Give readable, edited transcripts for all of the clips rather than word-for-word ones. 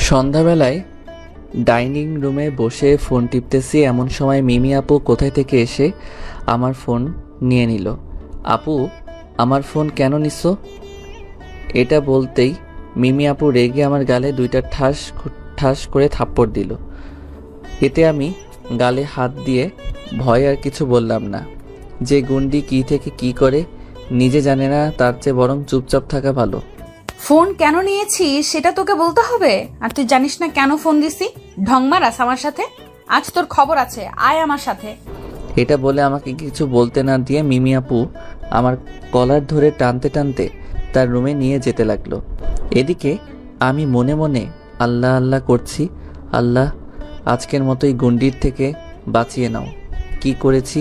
সন্ধ্যাবেলায় ডাইনিং রুমে বসে ফোন টিপতেছি, এমন সময় মিমি আপু কোথায় থেকে এসে আমার ফোন নিয়ে নিল। আপু, আমার ফোন কেন নিছ? এটা বলতেই মিমি আপু রেগে আমার গালে দুইটা ঠাস ঠাস করে থাপ্পড় দিল। এতে আমি গালে হাত দিয়ে ভয় আর কিছু বললাম না। যে গুন্ডি কি থেকে কি করে নিজে জানে না, তার চেয়ে বরং চুপচাপ থাকা ভালো। ফোন কেন নিয়েছি সেটা তোকে বলতে হবে? আর তুই জানিস না কেন ফোন দিছি? ঢং মারাস আমার সাথে? আজ তোর খবর আছে, আয় আমার সাথে। এটা বলে আমাকে কিছু বলতে না দিয়ে মিমি আপু আমার কলার ধরে টানতে টানতে তার রুমে নিয়ে যেতে লাগলো। এদিকে আমি মনে মনে আল্লাহ আল্লাহ করছি, আল্লাহ আজকের মতোই গুন্ডির থেকে বাঁচিয়ে নাও। কি করেছি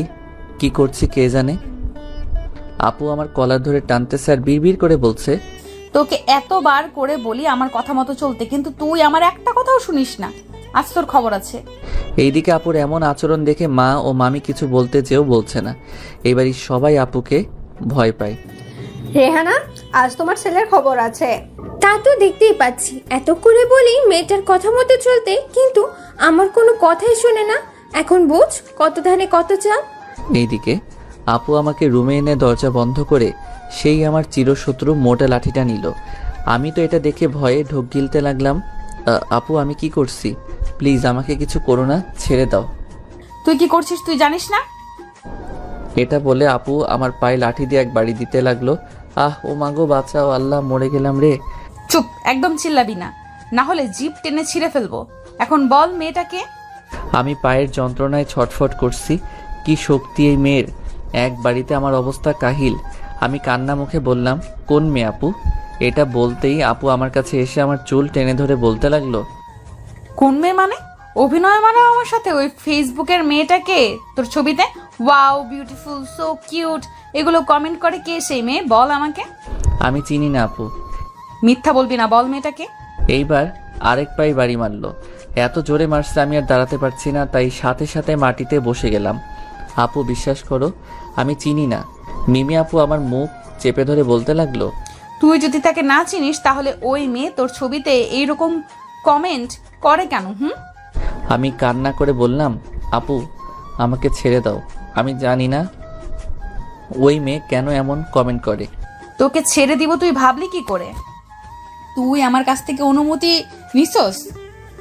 কি করছি কে জানে। আপু আমার কলার ধরে টানতেছে আর বিড়বিড় করে বলছে, তোকে এতবার করে বলি আমার কথা মতো চলতে, কিন্তু তুই আমার একটা কথাও শুনিস না। আজ তোর খবর আছে। এইদিকে আপুর এমন আচরণ দেখে মা ও মামি কিছু বলতে চেয়েও বলছে না। এবারই সবাই আপুকে ভয় পায়। রেহানা, আজ তোমার ছেলের খবর আছে। তা তো দেখতেই পাচ্ছি, এত করে বলি মেয়েটার কথা মতো চলতে, কিন্তু আমার কোনো কথাই শুনে না। এখন বুঝ, কত ধানে কত চাল। এইদিকে আপু আমাকে রুমে এনে দরজা বন্ধ করে সেই আমার চিরশত্রু মোটা লাঠিটা নিল। আমি তো এটা দেখে ভয়ে ঢোক গিলতে লাগলাম। আপু, আমি কি করছি? প্লিজ আমাকে কিছু করো না, ছেড়ে দাও। তুই কি করছিস তুই জানিস না? এটা বলে আপু আমার পায়ে লাঠি দিয়ে এক বাড়ি দিতে লাগলো। ও মাগো, বাঁচাও, আল্লাহ, মরে গেলাম রে। চুপ, একদম চিল্লাবি না, না হলে জিভ টেনে ছিঁড়ে ফেলবো। এখন বল মেয়েটাকে। আমি পায়ের যন্ত্রণায় ছটফট করছি। কি শক্তি এই মেয়ের! এক বাড়িতে আমার অবস্থা কাহিল। আমি কান্না মুখে বললাম, কোন মেয়ে আপু? এটা বলতেই আপু আমার কাছে এসে আমার চুল টেনে ধরে বলতে লাগলো, কোন মেয়ে মানে? অভিনয় মারাও আমার সাথে? ওই ফেসবুকের মেয়েটাকে তোর ছবিতে ওয়াও, বিউটিফুল, সো কিউট এগুলো কমেন্ট করে কে সেই মেয়ে? বল আমাকে। আমি চিনি না আপু। মিথ্যা বলবি না, বল মেয়েটাকে। এইবার আরেক পায়ে বাড়ি মারলো। এত জোরে মারছে আমি আর দাঁড়াতে পারছি না, তাই সাথে সাথে মাটিতে বসে গেলাম। আপু, বিশ্বাস করো, আমি চিনি না। মিমি আপু আমার মুখ চেপে ধরে বলতে লাগলো, তুই যদি তাকে না চিনিস তাহলে ওই মেয়ে তোর ছবিতে এইরকম কমেন্ট করে কেন? আমি কান্না করে বললাম, আপু আমাকে ছেড়ে দাও। আমি জানি না ওই মেয়ে কেন এমন কমেন্ট করে। তোকে ছেড়ে দিব তুই ভাবলি কি করে? তুই আমার কাছ থেকে অনুমতি নিছস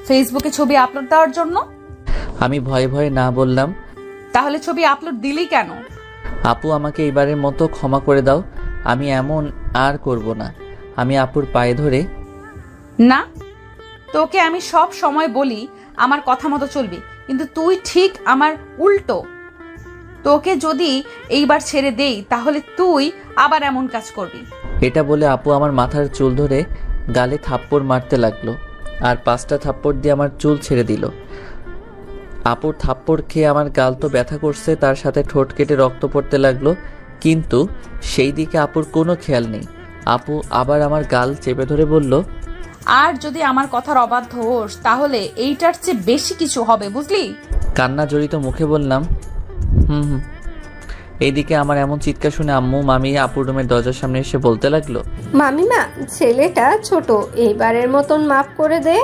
ফেসবুকে ছবি আপলোড দেওয়ার জন্য? আমি ভয়ে ভয়ে না বললাম। তাহলে ছবি আপলোড দিলি কেন? আপু আমাকে এবারের মতো ক্ষমা করে দাও, আমি এমন আর করব না। আমি আপুর পায়ে ধরে, না, তোকে আমি সব সময় বলি আমার কথা মতো চলবি, কিন্তু তুই ঠিক আমার উল্টো। তোকে যদি এইবার ছেড়ে দেই তাহলে তুই আবার এমন কাজ করবি। এটা বলে আপু আমার মাথার চুল ধরে গালে থাপ্পড় মারতে লাগলো আর 5টা থাপ্পড় দিয়ে আমার চুল ছেড়ে দিল। আপুর থাপ্পড় খেয়ে আমার গাল তো ব্যথা করছে, তার সাথে ঠোঁট কেটে রক্ত পড়তে লাগলো, কিন্তু সেই দিকে আপুর কোনো খেয়াল নেই। আপু আবার আমার গাল চেপে ধরে বলল, আর যদি আমার কথার অবাধ্য হোস তাহলে এইটার চেয়ে বেশি কিছু হবে, বুঝলি? কান্না জড়িত মুখে বললাম, হুম হুম। এইদিকে আমার এমন চিৎকার শুনে আম্মু মামি আপুর রুমের দরজার সামনে এসে বলতে লাগলো, মামিমা, ছেলেটা ছোট, এইবারের মতন মাফ করে দে।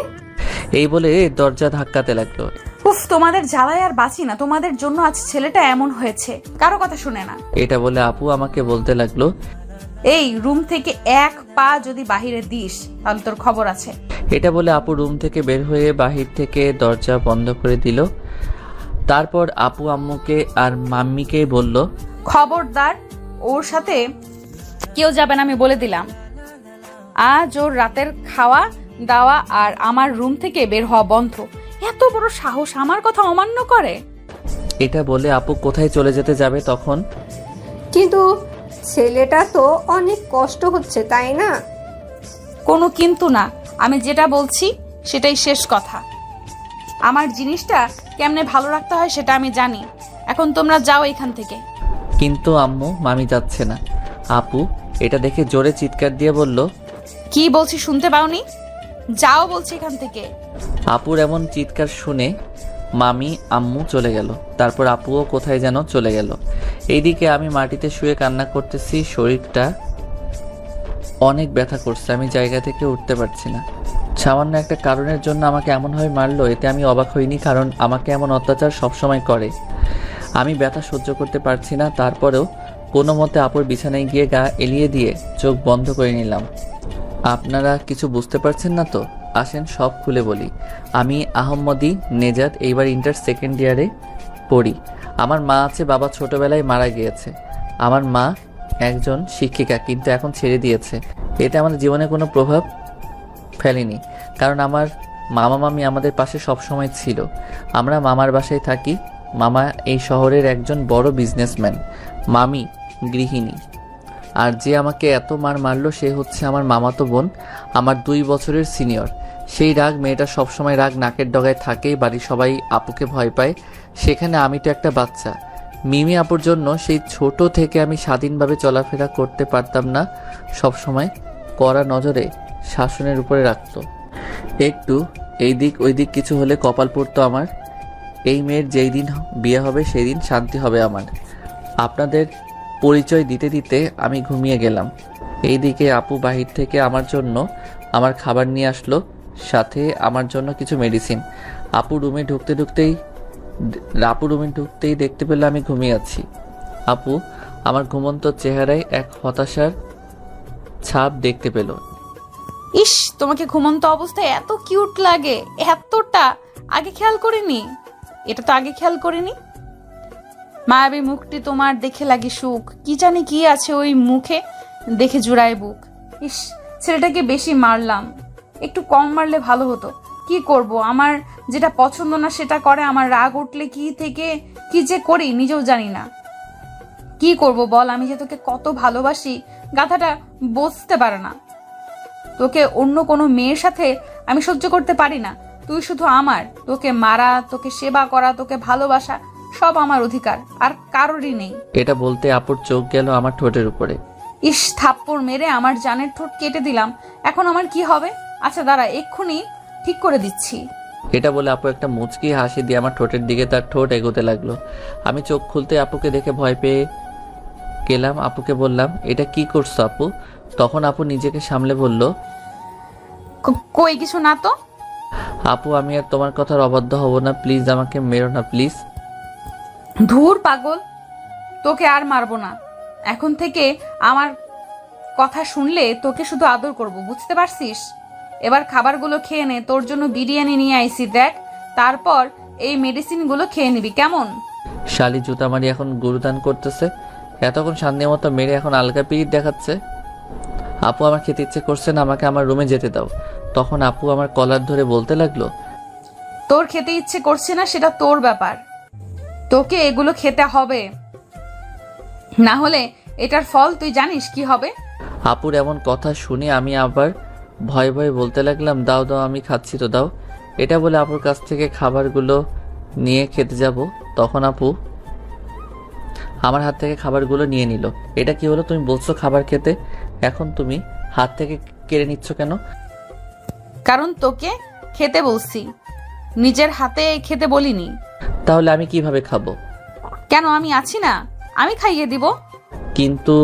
এই বলে দরজা ধাক্কাতে লাগলো। উফ, তোমাদের জ্বালায় আর বাঁচি না। তোমাদের জন্য আজ ছেলেটা এমন হয়েছে, কারো কথা শুনে না। এটা বলে আপু আমাকে বলতে লাগলো, এই রুম থেকে এক পা যদি বাহিরে দিস তাহলে তোর খবর আছে। এটা বলে আপু রুম থেকে বের হয়ে বাহির থেকে দরজা বন্ধ করে দিল। তারপর আপু আম্মুকে আর মাম্মিকে বলল, খবরদার, ওর সাথে কেউ যাবে না, আমি বলে দিলাম। আজ ওর রাতের খাওয়া দাওয়া আর আমার রুম থেকে বের হওয়া বন্ধ। এত বড় সাহস আমার কথা অমান্য করে। এটা বলে আপু কোথায় চলে যেতে যাবে তখন, কিন্তু ছেলেটা তো অনেক কষ্ট হচ্ছে, তাই না? কোনো কিন্তু না, আমি যেটা বলছি সেটাই শেষ কথা। আমার জিনিসটা কেমনে ভালো রাখতে হয় সেটা আমি জানি। এখন তোমরা যাও এখান থেকে। কিন্তু আম্মু মামি যাচ্ছে না। আপু এটা দেখে জোরে চিৎকার দিয়ে বলল, কি বলছি শুনতে পাওনি? যাও বলছি এখান থেকে। আপুর এমন চিৎকার শুনে মামি আম্মু চলে গেল। তারপর আপুও কোথায় যেন চলে গেল। এইদিকে আমি মাটিতে শুয়ে কান্না করতেছি, শরীরটা অনেক ব্যথা করছে, আমি জায়গা থেকে উঠতে পারছি না। সামান্য একটা কারণের জন্য আমাকে এমনভাবে মারলো, এতে আমি অবাক হইনি, কারণ আমাকে এমন অত্যাচার সবসময় করে। আমি ব্যথা সহ্য করতে পারছি না, তারপরেও কোনো মতে আপুর বিছানায় গিয়ে গা এলিয়ে দিয়ে চোখ বন্ধ করে নিলাম। আপনারা কিছু বুঝতে পারছেন না তো? আসেন সব খুলে বলি। আমি আহম্মদী নেজাত, এইবার ইন্টার সেকেন্ড ইয়ারে পড়ি। আমার মা আছে, বাবা ছোটবেলায় মারা গিয়েছে। আমার মা একজন শিক্ষিকা, কিন্তু এখন ছেড়ে দিয়েছে। এতে আমাদের জীবনে কোনো প্রভাব ফেলেনি, কারণ আমার মামা মামি আমাদের পাশে সবসময় ছিল। আমরা মামার বাসায় থাকি। মামা এই শহরের একজন বড় বিজনেসম্যান, মামি গৃহিণী। আর যে আমাকে এত মারলো সে হচ্ছে আমার মামাতো বোন, আমার 2 বছরের সিনিয়র। সেই রাগ, মেয়েটা সবসময় রাগ নাকের ডগায় থাকেই। বাড়ির সবাই আপুকে ভয় পায়, সেখানে আমি তো একটা বাচ্চা। মিমি আপুর জন্য সেই ছোট থেকে আমি স্বাধীনভাবে চলাফেরা করতে পারতাম না, সবসময় কড়া নজরে শাসনের উপরে রাখতো। একটু এই দিক ওই দিক কিছু হলে কপাল পড়তো আমার। এই মেয়ের যেই দিন বিয়ে হবে সেই দিন শান্তি হবে আমার। আপনাদের পরিচয় দিতে দিতে আমি ঘুমিয়ে গেলাম। এইদিকে আপু বাহির থেকে আমার জন্য আমার খাবার নিয়ে আসলো, সাথে আমার জন্য কিছু মেডিসিন। আপু রুমে ঢুকতেই দেখতে পেল আমি ঘুমিয়ে আছি। আপু আমার ঘুমন্ত চেহারায় এক হতাশার ছাপ দেখতে পেল। ইস, তোমাকে ঘুমন্ত অবস্থায় এত কিউট লাগে, এতটা আগে খেয়াল করিনি। এটা তো আগে খেয়াল করিনি। মায়াবী মুখটি তোমার দেখে লাগে সুখ, কি জানি কি আছে ওই মুখে, দেখে জুড়ায় বুক। ইস, ছেলেটাকে বেশি মারলাম, একটু কম মারলে ভালো হতো। কি করব, আমার যেটা পছন্দ না সেটা করে। আমার রাগ উঠলে কি থেকে কি যে করি নিজেও জানি না। কি করব বল, আমি যে তোকে কত ভালোবাসি, গাধাটা বুঝতে পারে না। তোকে অন্য কোনো মেয়ের সাথে আমি সহ্য করতে পারি না। তুই শুধু আমার, তোকে মারা, তোকে সেবা করা, তোকে ভালোবাসা সব আমার অধিকার, আর কারোরই নেই। এটা বলতে আপুর চোখ গেল আমার ঠোঁটের উপরে। ইস, থাপ্পড় মেরে আমার জানের ঠোঁট কেটে দিলাম, এখন আমার কি হবে? আচ্ছা দাঁড়া, এক্ষুনি ঠিক করে দিচ্ছি। এটা বলে আপু একটা মুচকি হাসি দিয়ে আমার ঠোঁটের দিকে তার ঠোঁট এগোতে লাগলো। আমি চোখ খুলতে আপুকে দেখে ভয় পেয়ে গেলাম। আপুকে বললাম, এটা কি করছো আপু? তখন আপু নিজেকে সামলে বলল, কই কিছু না তো। আপু আমি আর তোমার কথার অবাধ্য হব না, প্লিজ আমাকে মেরো না প্লিজ। ধুর পাগল, তোকে আর মারবো না। এখন থেকে আমার কথা শুনলে তোকে শুধু আদর করব, বুঝতে পারছিস? এবার খাবারগুলো খেয়ে নে, তোর জন্য বিরিয়ানি নিয়ে আইছি দেখ, তারপর এই মেডিসিনগুলো খেয়ে নিবি, কেমন? শালি জুতা মারি এখন গুরুদান করতেছে, এতক্ষণ শান্তি মতো মেরে এখন আলগা পিরিত দেখাচ্ছে। আপু আমার খেতে ইচ্ছে করছে না, আমাকে আমার রুমে যেতে দাও। তখন আপু আমার কলার ধরে বলতে লাগলো, তোর খেতে ইচ্ছে করছে না সেটা তোর ব্যাপার, তোকে এগুলো খেতে হবে, না হলে এটার ফল তুই জানিস কি হবে। আপুর এমন কথা শুনে আমি আবার ভয়ে ভয়ে বলতে লাগলাম, দাও দাও, আমি খাচ্ছি তো, দাও। এটা বলে আপুর কাছ থেকে খাবারগুলো নিয়ে খেতে যাব, তখন আপু আমার হাত থেকে খাবারগুলো নিয়ে নিল। এটা কি হলো? তুমি বলছো খাবার খেতে, এখন তুমি হাত থেকে কেড়ে নিচ্ছ কেন? কারণ তোকে খেতে বলছি, নিজের হাতে খেতে বলিনি। তাহলে আমি কিভাবে খাবো? কেন, আমি আছি না, আমি খাইয়ে দিব। কিন্তু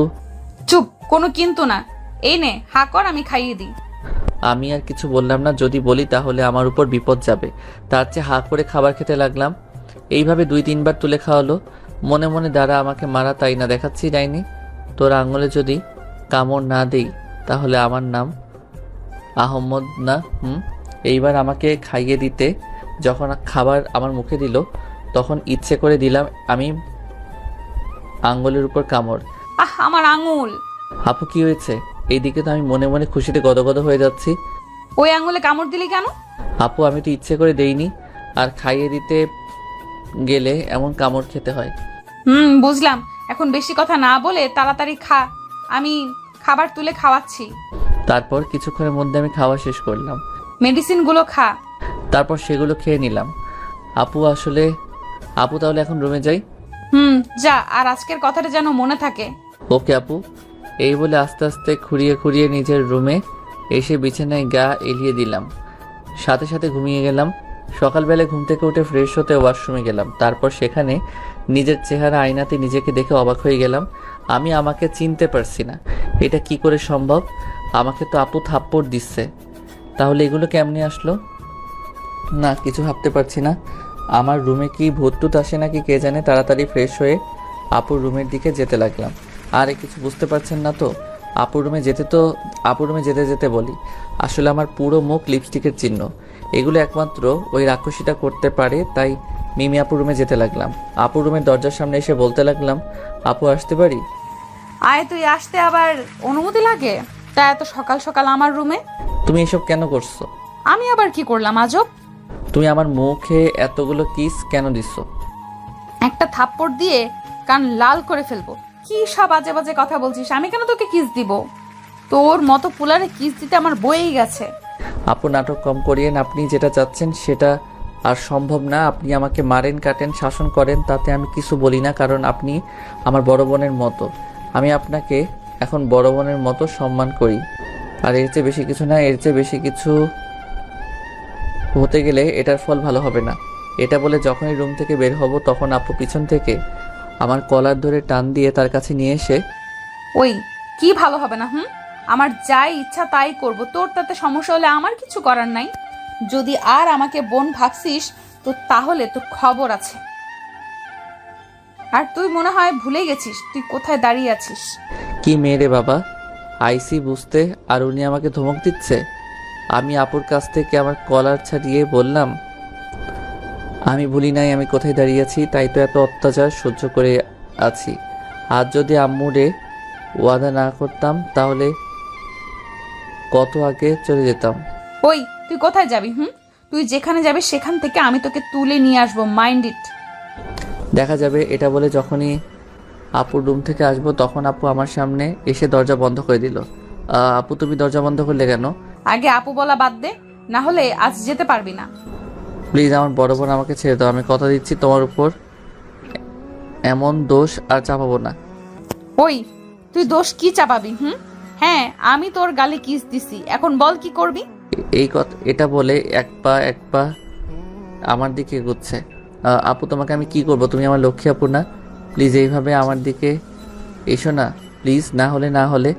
চুপ, কোনো কিন্তু না, এই নে হা কর, আমি খাইয়ে দিই। আমি আর কিছু বললাম না, যদি বলি তাহলে আমার উপর বিপদ যাবে। তার চেয়ে হা করে খাবার খেতে লাগলাম। এইভাবে 2-3 বার তুলে খাওয়ালো। মনে মনে দ্বারা আমাকে মারা তাই না দেখাচ্ছি ডাইনি, তোর আঙুলে যদি কামড় না দেই তাহলে আমার নাম আহম্মদ না। এইবার আমাকে খাইয়ে দিতে যখন খাবার আমার মুখে দিল, তখন ইচ্ছে করে দিলাম আমি আঙ্গুলের উপর কামড়। আহ, আমার আঙুল। আপু কি হয়েছে? এইদিকে তো আমি মনে মনে খুশিতে গদগদ হয়ে যাচ্ছি। ওই আঙুলে কামড় দিলি কেন? আপু আমি তো ইচ্ছে করে দেইনি, আর খাইয়ে দিতে গেলে এমন কামড় খেতে হয়। বুঝলাম, এখন বেশি কথা না বলে তাড়াতাড়ি খা, আমি খাবার তুলে খাওয়াচ্ছি। তারপর কিছুক্ষণের মধ্যে আমি খাওয়া শেষ করলাম। মেডিসিনগুলো খা। তারপর সেগুলো খেয়ে নিলাম। আপু তাহলে এখন রুমে যাই। যা, আর আজকের কথাটা যেন মনে থাকে। ওকে আপু। এই বলে আস্তে আস্তে খুঁড়িয়ে খুঁড়িয়ে নিজের রুমে এসে বিছানায় গা এলিয়ে দিলাম, সাথে সাথে ঘুমিয়ে গেলাম। সকালবেলায় ঘুম থেকে উঠে ফ্রেশ হতে ওয়াশরুমে গেলাম। তারপর সেখানে নিজের চেহারা আয়নাতে নিজেকে দেখে অবাক হয়ে গেলাম। আমি আমাকে চিনতে পারছি না, এটা কি করে সম্ভব? আমাকে তো আপু থাপ্পড় দিচ্ছে, তাহলে এগুলো কেমনে আসলো? না, কিছু ভাবতে পারছি না। আমার রুমে কি ভূতটুত আসে নাকি কে জানে। তাড়াতাড়ি ফ্রেশ হয়ে আপুর রুমের দিকে যেতে লাগলাম। আরে কিছু বুঝতে পারছেন না তো? আপুর রুমে যেতে যেতে বলি, আসলে আমার পুরো মুখ লিপস্টিকের চিহ্ন। এগুলো একমাত্র ওই রাক্ষসীটা করতে পারে। তাই মিমি আপুর রুমে যেতে লাগলাম। আপুর রুমের দরজার সামনে এসে বলতে লাগলাম, আপু আসতে পারি? আয়, তুই আসতে আবার অনুমতি লাগে? তা এত সকাল সকাল আমার রুমে? তুমি এসব কেন করছো? আমি আবার কি করলাম আজব? তুমি আমার মুখে এতগুলো কিস কেন দিচ্ছ? একটা থাপ্পড় দিয়ে কান লাল করে ফেলবো। কি সব বাজে বাজে কথা বলছিস? আমি কেন তোকে কিস দিব? তোর মতো পুলারে কিস দিতে আমার বয়েই গেছে। আপু নাটক কম করিয়েন। আপনি যেটা চাচ্ছেন সেটা আর সম্ভব না। আপনি আমাকে মারেন, কাটেন, শাসন করেন, তাতে আমি কিছু বলি না, কারণ আপনি আমার বড় বোনের মতো। আমি আপনাকে এখন বড় বোনের মতো সম্মান করি। আর এর চেয়ে বেশি কিছু না। এর চেয়ে বেশি কিছু হতে গেলে এটার ফল ভালো হবে না। এটা বলে যখনই রুম থেকে বের হব তখন আপু পিছন থেকে আমার কলার ধরে টান দিয়ে তার কাছে নিয়ে এসে, ওই কি ভালো হবে না? আমার যাই ইচ্ছা তাই করব, তোর তাতে সমস্যা হলে আমার কিছু করার নাই। যদি আর আমাকে বোন ভাবছিস তো তাহলে তোর খবর আছে। আর তুই মনে হয় ভুলে গেছিস তুই কোথায় দাঁড়িয়ে আছিস। কি মেয়ে রে বাবা, আইসি বুঝতে আর উনি আমাকে ধমক দিচ্ছে। আমি আপুর কাছ থেকে আমার কলার ছাড়িয়ে বললাম, আমি ভুলি নাই আমি কোথায় দাঁড়িয়ে আছি, তাই তো এত অত্যাচার সহ্য করে আছি। আজ যদি আম্মুরে ওয়াদা না করতাম তাহলে কত আগে চলে যেতাম। ওই তুই কোথায় যাবি? তুই যেখানে যাবি সেখান থেকে আমি তোকে তুলে নিয়ে আসবো, মাইন্ড ইট। দেখা যাবে। এটা বলে যখনই আপুর রুম থেকে আসবো তখন আপু আমার সামনে এসে দরজা বন্ধ করে দিল। আপু তুমি দরজা বন্ধ করলে কেন? আগে আপু বলা বাদ দে, না হলে আজ যেতে পারবি না। প্লিজ আমার বড় বোন, আমাকে ছেড়ে দাও। আমি কথা দিচ্ছি তোমার উপর এমন দোষ আর চাপাবো না। ওই তুই দোষ কি চাপাবি? হ্যাঁ, আমি তোর গালে কিস দিছি, এখন বল কি করবি? এই কথা এটা বলে এক পা আমার দিকে এগোচ্ছে। আপু তোমাকে আমি কি করব? তুমি আমার লক্ষ্মী আপু না? প্লিজ এইভাবে আমার দিকে এসো না প্লিজ। না হলে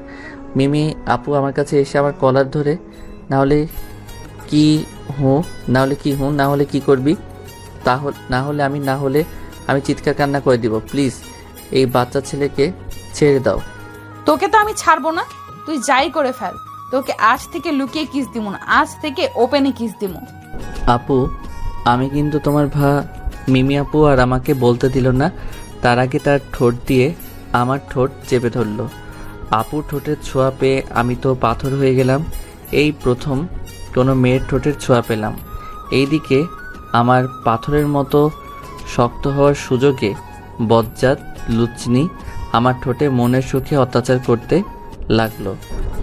মিমি আপু আমার কাছে এসে আমার কলার ধরে, না হলে কি করবি? না হলে আমি চিৎকার কান্না করে দিব। প্লিজ এই বাচ্চা ছেলেকে ছেড়ে দাও। তোকে তো আমি ছাড়বো না, তুই যাই করে ফেল। তোকে আজ থেকে লুকিয়ে কিস দিব না, আজ থেকে ওপেনে কিস দিব। আপু আমি কিন্তু তোমার মিমি আপু আর আমাকে বলতে দিল না। তার আগে তার ঠোঁট দিয়ে আমার ঠোঁট চেপে ধরলো। আপুর ঠোঁটের ছোঁয়া পেয়ে আমি তো পাথর হয়ে গেলাম। এই প্রথম কোনো মেয়ের ঠোঁটের ছোঁয়া পেলাম। এইদিকে আমার পাথরের মতো শক্ত হওয়ার সুযোগে বজ্জাত লুচনি আমার ঠোঁটে মনের সুখে অত্যাচার করতে লাগলো।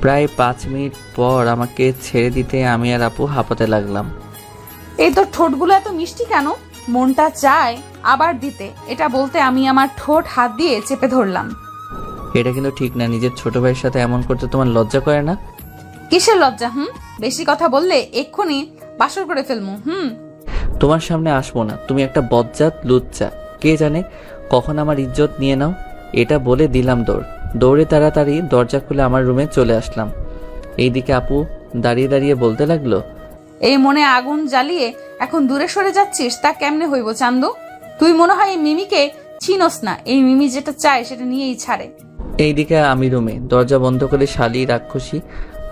প্রায় 5 মিনিট পর আমাকে ছেড়ে দিতে আমি আর আপু হাঁপাতে লাগলাম। এই তোর ঠোঁটগুলো এত মিষ্টি কেন? মনটা চায় আবার দিতে। এটা বলতে আমি আমার ঠোঁট হাত দিয়ে চেপে ধরলাম। এটা কিন্তু ঠিক না। নিজের ছোট ভাইয়ের সাথে এমন করতে তোমার লজ্জা করে না? কিসের লজ্জা? বেশি কথা বললে এক্ষুনি বাসর করে ফেলমু। তোমার সামনে আসবো না। তুমি একটা বজ্জাত লুচ্চা। কে জানে কখন আমার ইজ্জত নিয়ে নাও। এটা বলে দিলাম দৌড়ে তাড়াতাড়ি দরজা খুলে আমার রুমে চলে আসলাম। এইদিকে আপু দাঁড়িয়ে দাঁড়িয়ে বলতে লাগলো, এই মনে আগুন জ্বালিয়ে এখন দূরে সরে যাচ্ছিস, তা কেমনে হইব চান্দু? তুই মনে হয় এই মিমিকে চিনস না। এই মিমি যেটা চায় সেটা নিয়েই ছাড়ে। এইদিকে আমি রুমে দরজা বন্ধ করে শালি রাক্ষসী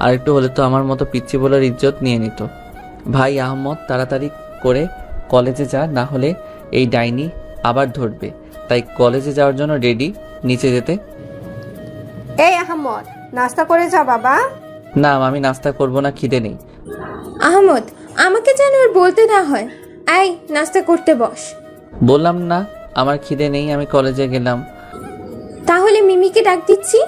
আরেকটু হলে তো আমার মতো পিচ্চি বলার ইজ্জত নিয়ে নিত। ভাই আহমদ তাড়াতাড়ি করে কলেজে যা, না হলে এই ডাইনি আবার ধরবে। তাই কলেজে যাওয়ার জন্য রেডি, নিচে যেতে। এই আহমদ, নাস্তা করে যা বাবা। না আমি নাস্তা করব না, খিদে নেই। আহমদ, আমাকে যেন আর বলতে না হয়। আই, নাস্তা করতে বস। বললাম না আমার খিদে নেই, আমি কলেজে গেলাম। তাহলে মিমিকে ডাক দিচ্ছি।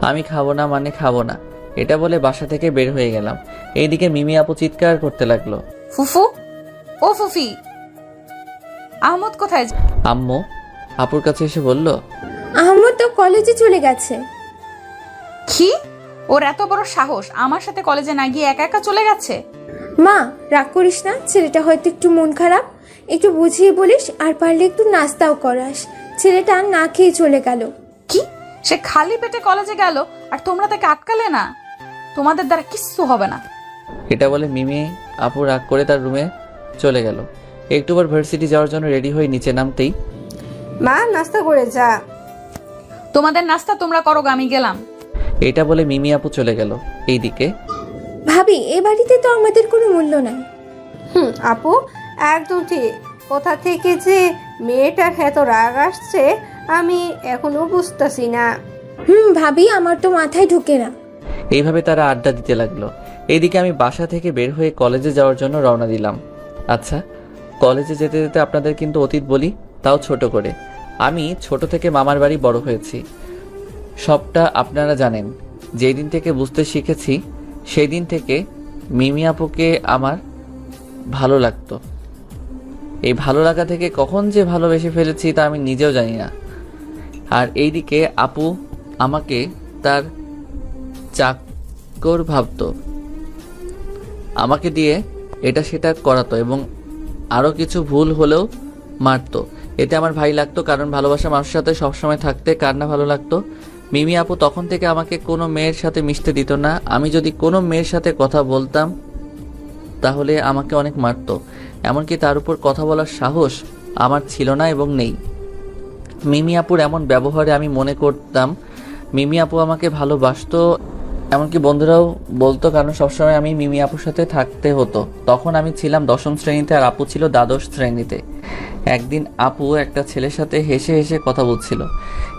আমি খাবো না মানে খাবো না, এটা বলে বাসা থেকে বের হয়ে গেলাম। এইদিকে মিমি আপু চিৎকার করতে লাগলো, ফুফু, ও ফুফি, আহমদ কোথায়? আম্মু আপুর কাছে এসে বলল, আহমদ তো কলেজে চলে গেছে। কি? ওর এত বড় সাহস আমার সাথে কলেজে না গিয়ে একা একা চলে গেছে? মা, রাগ করিস না, ছেলেটা হয়তো একটু মন খারাপ। একটু বুঝিয়ে বলিস, আর পারলে একটু নাস্তাও করাস। ছেলেটা না খেয়ে চলে গেল। কি? সে খালি পেটে কলেজে গেল আর তোমরা তাকে আটকালে না? তোমাদের দ্বারা কিচ্ছু হবে না। এটা বলে মিমি আপু রাগ করে তার রুমে চলে গেল। একটু পর ভার্সিটি যাওয়ার জন্য রেডি হয়ে নিচে নামতেই মা নাস্তা করে যা। তোমাদের নাস্তা তোমরা করো গো, আমি গেলাম। এটা বলে মিমি আপু চলে গেল। এইদিকে ভাবি এ বাড়িতে তো আমাদের কোনো মূল্য নাই। আপু একদম ঠিক। কোথা থেকে যে মেয়েটার এত রাগ আসছে আমি এখনো বুঝতেছি না। ভাবি আমার তো মাথায় ঢুকে না। এইভাবে তারা আড্ডা দিতে লাগলো। এইদিকে আমি বাসা থেকে বের হয়ে কলেজে যাওয়ার জন্য রওনা দিলাম। আচ্ছা, কলেজে যেতে যেতে আপনাদের কিন্তু অতীত বলি, তাও ছোট করে। আমি ছোট থেকে মামার বাড়ি বড় হয়েছি, সবটা আপনারা জানেন। যেই দিন থেকে বুঝতে শিখেছি সেই দিন থেকে মিমি আপুকে আমার ভালো লাগতো। এই ভালো লাগা থেকে কখন যে ভালোবেসে ফেলেছি তা আমি নিজেও জানি না। আর এইদিকে আপু আমাকে তার চাকর ভাবতো, আমাকে দিয়ে এটা সেটা করাতো এবং আরও কিছু ভুল হলেও মারতো। এতে আমার ভাই লাগতো, কারণ ভালোবাসা মানুষের সাথে সবসময় থাকতে কার না ভালো লাগতো। মিমি আপু তখন থেকে আমাকে কোনো মেয়ের সাথে মিশতে দিত না। আমি যদি কোনো মেয়ের সাথে কথা বলতাম তাহলে আমাকে অনেক মারতো। এমনকি তার উপর কথা বলার সাহস আমার ছিল না এবং নেই। মিমি আপুর এমন ব্যবহারে আমি মনে করতাম মিমি আপু আমাকে ভালোবাসতো। এমনকি বন্ধুরাও বলতো, কারণ সবসময় আমি মিমি আপুর সাথে থাকতে হতো। তখন আমি ছিলাম 10ম শ্রেণীতে আর আপু ছিল দ্বাদশ শ্রেণীতে। একদিন আপু একটা ছেলের সাথে হেসে হেসে কথা বলছিল।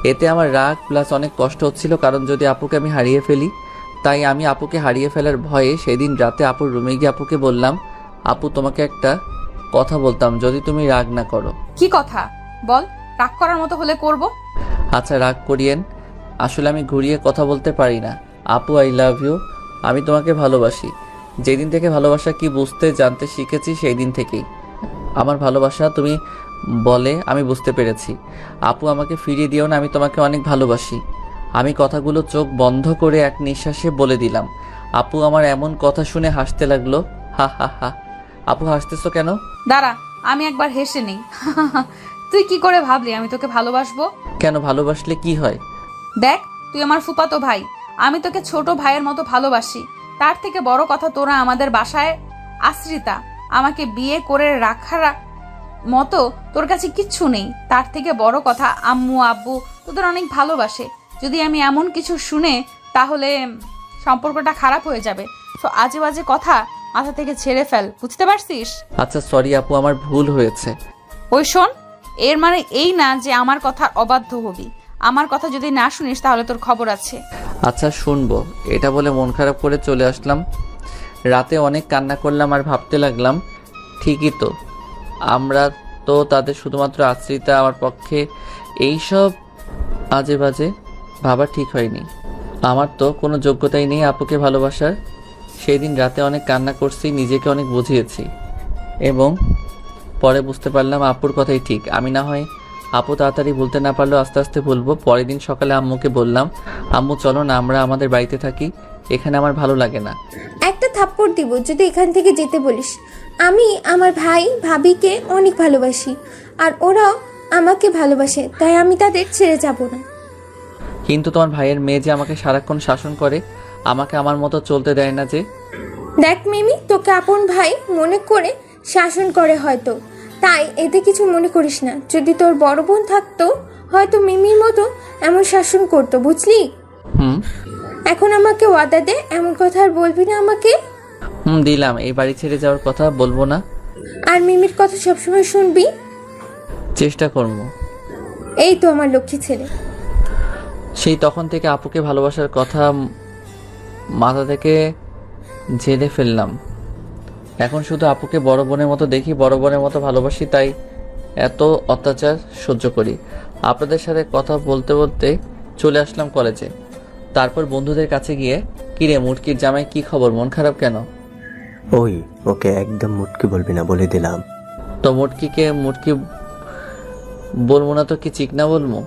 এতে আমার রাগ প্লাস অনেক কষ্ট হচ্ছিল, কারণ যদি আপুকে আমি হারিয়ে ফেলি। তাই আমি আপুকে হারিয়ে ফেলার ভয়ে সেদিন রাতে আপুর রুমে গিয়ে আপুকে বললাম, আপু তোমাকে একটা কথা বলতাম, যদি তুমি রাগ না করো। কি কথা বল, রাগ করার মতো হলে করব। আচ্ছা রাগ করিয়েন, আসলে আমি ঘুরিয়ে কথা বলতে পারি না। আপু আই লাভ ইউ, আমি তোমাকে ভালোবাসি। যেদিন থেকে ভালোবাসা কি বুঝতে জানতে শিখেছি সেই দিন থেকেই আমার ভালোবাসা তুমি বলে আমি বুঝতে পেরেছি। আপু আমাকে ফিরিয়ে দিও না, আমি তোমাকে অনেক ভালোবাসি। আমি কথাগুলো চোখ বন্ধ করে এক নিঃশ্বাসে বলে দিলাম। আপু আমার এমন কথা শুনে হাসতে লাগলো। হা হা হা। আপু হাসতেছো কেন? দাঁড়া, আমি একবার হেসে নেই। তুই কি করে ভাবলি আমি তোকে ভালোবাসবো? কেন, ভালোবাসলে কি হয়? দেখ, তুই আমার ফুফাতো ভাই, আমি তোকে ছোট ভাইয়ের মতো ভালোবাসি। তার থেকে বড় কথা, তোরা আমাদের বাসায় আশ্রিতা, আমাকে বিয়ে করে রাখার মতো তোর কাছে কিচ্ছু নেই। তার থেকে বড় কথা, আম্মু আব্বু তোদের অনেক ভালোবাসে। যদি আমি এমন কিছু শুনে তাহলে সম্পর্কটা খারাপ হয়ে যাবে। তো আজে বাজে কথা মাথা থেকে ছেড়ে ফেল, বুঝতে পারছিস? আচ্ছা সরি আপু, আমার ভুল হয়েছে। ওই শোন, এর মানে এই না যে আমার কথা অবাধ্য হবি। আমার কথা যদি না শুনিস তাহলে তোর খবর আছে। আচ্ছা শুনবো। এটা বলে মন খারাপ করে চলে আসলাম। রাতে অনেক কান্না করলাম আর ভাবতে লাগলাম, ঠিকই তো, আমরা তো তাদের শুধুমাত্র আশ্রিতা। আমার পক্ষে এইসব আজে বাজে ভাবা ঠিক হয়নি। আমার তো কোনো যোগ্যতাই নেই আপুকে ভালোবাসার। সেই দিন রাতে অনেক কান্না করছি, নিজেকে অনেক বুঝিয়েছি এবং পরে বুঝতে পারলাম আপুর কথাই ঠিক। আমি না হয় আপু তাড়াতাড়ি ভুলতে না পারলেও আস্তে আস্তে ভুলবো। পরের দিন সকালে আম্মুকে বললাম, আম্মু চলো না আমরা আমাদের বাড়িতে থাকি, এখানে আমার ভালো লাগে না। একটা থাপ্পড় দিব যদি এখান থেকে যেতে বলিস। আমি আমার ভাই ভাবিকে অনেক ভালোবাসি আর ওরাও আমাকে ভালোবাসে, তাই আমি তাদের ছেড়ে যাব না। কিন্তু তোমার ভাইয়ের মেয়ে যে আমাকে সারাক্ষণ শাসন করে, আমাকে আমার মতো চলতে দেয় না যে। দেখ মিমি, তোকে আপন ভাই মনে করে শাসন করে হয়তো, তাই এতে কিছু মনে করিস না। যদি তোর বড় বোন থাকতো হয়তো মিমির মতো এমন শাসন করতো, বুঝলি? এখন আমাকে ওয়াদা দে, এমন কথা আর বলবি না আমাকে। দিলাম, এই বাড়ি ছেড়ে যাওয়ার কথা বলবো না। আর মিমির কথা সবসময় শুনবি। চেষ্টা করবো। এই তো আমার লক্ষ্মী ছেলে। সেই তখন থেকে আপুকে ভালোবাসার কথা মাথা থেকে ঝেড়ে ফেললাম। এখন শুধু আপুকে বড় বোনের মতো দেখি, বড় বোনের মতো ভালোবাসি, তাই এত অত্যাচার সহ্য করি। আপনাদের সাথে কথা বলতে বলতে চলে আসলাম কলেজে। তারপর বন্ধুদের কাছে গিয়ে, কিরে মুটকির জামাই কি খবর, মন খারাপ কেন? ওই ওকে একদম মুটকি বলবি না বলে দিলাম। তো মুটকিকে মুটকি বলবো না তো কি চিকনা বলবো?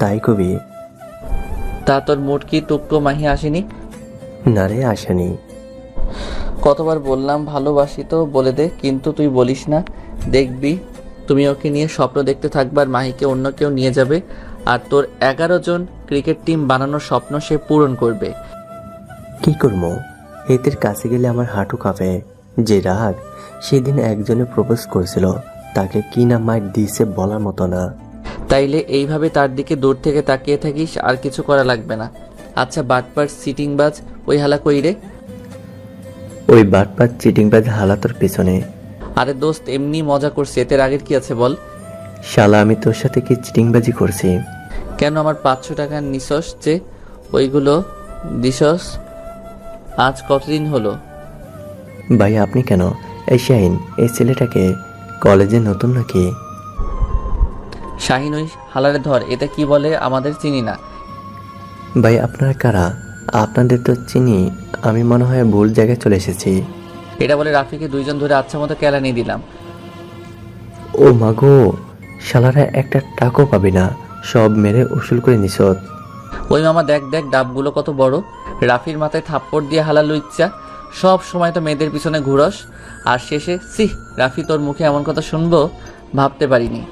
তাই কবি। তা তোর মুটকি টুক্কো মাহি আসেনি? না রে, আসেনি। কতবার বললাম ভালোবাসি তো বলে দে, কিন্তু তুই বলিস না। দেখবি তুমি ওকে নিয়ে স্বপ্ন দেখতে থাকবে আর মাহিকে অন্য কেউ নিয়ে যাবে, আর তোর 11 জন ক্রিকেট টিম বানানোর স্বপ্ন সে পূরণ করবে। কি করবো? এদের কাছে গেলে আমার হাঁটু কাঁপে। যে রাগ, সেদিন একজনে প্রপোজ করেছিল, তাকে কি না মাইট দিয়েছে বলার মতো না। তাইলে এইভাবে তার দিকে দূর থেকে তাকিয়ে থাকিস, আর কিছু করা লাগবে না। আচ্ছা বাটপার সিটিংবাজ, ওই হালা কই রে? ওই বাটপাত চিটিংবাজ হালা তোর পেছনে। আরে দোস্ত, এমনি মজা করছি, এতে রাগের কি আছে বল? শালা আমি তোর সাথে কি চিটিংবাজি করছি? কেন আমার 500 টাকা নিছস যে ওইগুলো দিছস? আজ কতদিন হলো? ভাই আপনি কেন? এই শাহিন, এই ছেলেটাকে কলেজে নতুন নাকি? শাহিন ওই হালারে ধর, এটা কি বলে আমাদের চিনি না। ভাই আপনারা কারা? আপনাদের তো চিনি, আমি মনে হয় ভুল জায়গায় চলে এসেছি। এটা বলে রাফিকে 2 জন ধরে আচ্ছা মতো কেলানি দিলাম। ও মাগো, শালারা একটা টাকাও পাবি না, সব মেরে উসুল করে নিছত। ওই মামা দেখ দেখ ডাবগুলো কত বড়। রাফির মাথায় থাপ্পড় দিয়ে হালা লুচ্চা। সব সময় তো মেয়েদের পিছনে ঘুরস, আর শেষে সিহ, রাফি তোর মুখে এমন কথা শুনবো ভাবতে পারিনি।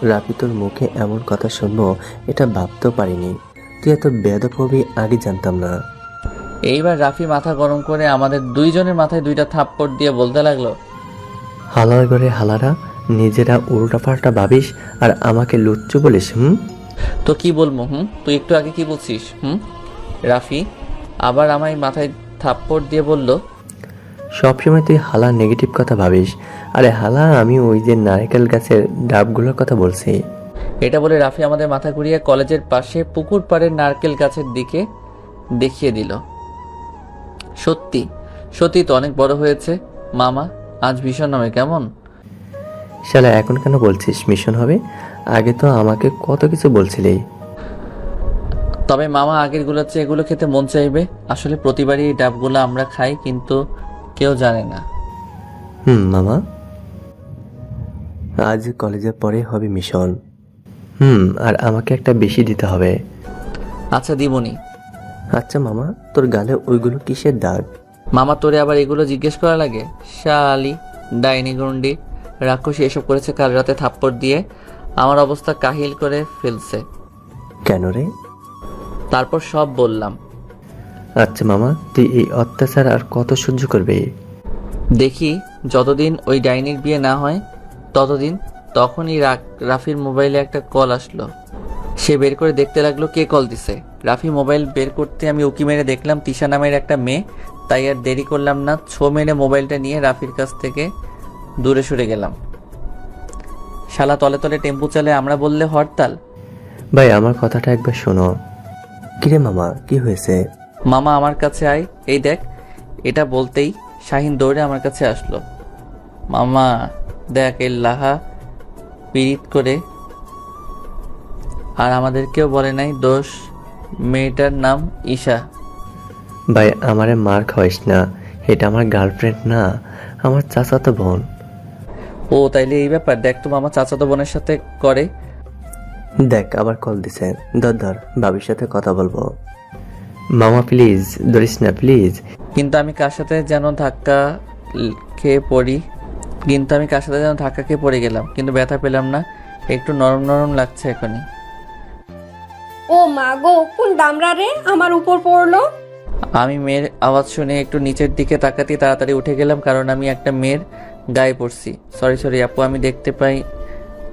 রাফি তোর মুখে এমন কথা শুনবো এটা ভাবতেও পারিনি। তুই এত বেয়াদব হবি আগে জানতাম না। এইবার রাফি মাথা গরম করে আমাদের 2 জনের মাথায় 2টা থাপ্পড় দিয়ে বলতে লাগলো, হালার ঘরে হালারা নিজেরা উল্টাপাল্টা ভাবিস আর আমাকে লুচ্চু বলিস? তো কি বলবো? তুই একটু আগে কি বলছিস? রাফি আবার আমায় মাথায় থাপ্পড় দিয়ে বলল, সবসময় তুই হালা নেগেটিভ কথা ভাবিস। আরে হালা, আমি ওই যে নারকেল গাছের ডাবগুলোর কথা বলছি। এটা বলে রাফি আমাদের মাথা ঘুরিয়ে কলেজের পাশে পুকুর পাড়ের নারকেল গাছের দিকে দেখিয়ে দিল। সত্যি সত্যি তো অনেক বড় হয়েছে। মামা আজ ভীষণ হবে কেমন? শালা এখন কেন বলছিস মিশন হবে? আগে তো আমাকে কত কিছু বলছিলি। তবে মামা আগের গুলোর চেয়ে এগুলো খেতে মন চাইবে। আসলে প্রতিবারই এই ডাবগুলো আমরা খাই, কিন্তু কেউ জানে না। মামা, আজ কলেজের পরে হবে মিশন। আর আমাকে একটা বেশি দিতে হবে। আচ্ছা দিবনি। আচ্ছা মামা, তোর গালে ওইগুলো কিসের দাগ? মামা তোরে আবার এগুলো জিজ্ঞেস করা লাগে? শালি ডাইনি গুন্ডি রাক্ষসী এসব করেছে কাল রাতে থাপ্পড় দিয়ে আমার অবস্থা কাহিল করে ফেলছে। কেন রে? তারপর সব বললাম। আচ্ছা মামা, তুই এই অত্যাচার আর কত সহ্য করবে? দেখি যতদিন ওই ডাইনির বিয়ে না হয় ততদিন। তখনই রাফির মোবাইলে একটা কল আসলো। সে বের করে দেখতে লাগলো কে কল দিছে। রাফি মোবাইল বের করতে আমি উকি মেরে দেখলাম তিশা নামের একটা মেয়ে। তাই আর দেরি করলাম না, ছো মেরে মোবাইলটা নিয়ে রাফির কাছ থেকে দূরে সরে গেলাম। শালা তলে তলে টেম্পু চালে, আমরা বললে হরতাল। ভাই আমার কথাটা একবার শোনো। কিরে মামা, কি হয়েছে? মামা আমার কাছে আয়, এই দেখ। এটা বলতেই শাহিন দৌড়ে আমার কাছে আসলো। মামা দেখ, এই লাহা পীড়িত করে আর আমাদেরকেও বলে নাই দোষ। মেয়েটার নাম ঈশা। ভাই আমারে মার খাওয়াইস না, এটা আমার গার্লফ্রেন্ড না, আমার চাচাতো বোন। ও তাইলে এই ব্যাপার। দেখ তো মামা চাচাতো বোনের সাথে করে। দেখ আবার কল দিছে। ধর ভাবির সাথে কথা বলবো। মামা প্লিজ ধরিস না প্লিজ। কিন্তু আমি কার সাথে যেন ধাক্কা খেয়ে পড়ে গেলাম, কিন্তু ব্যথা পেলাম না। একটু নরম নরম লাগছে এখনই। ও মা গো, কোন দামরা রে আমার উপর পড়লো? আমি মেয়ের আওয়াজ শুনে একটু নিচের দিকে তাকাতে তাড়াতাড়ি উঠে গেলাম, কারণ আমি একটা মেয়ের গায়ে পড়ছি। সরি আপু, আমি দেখতে পাই।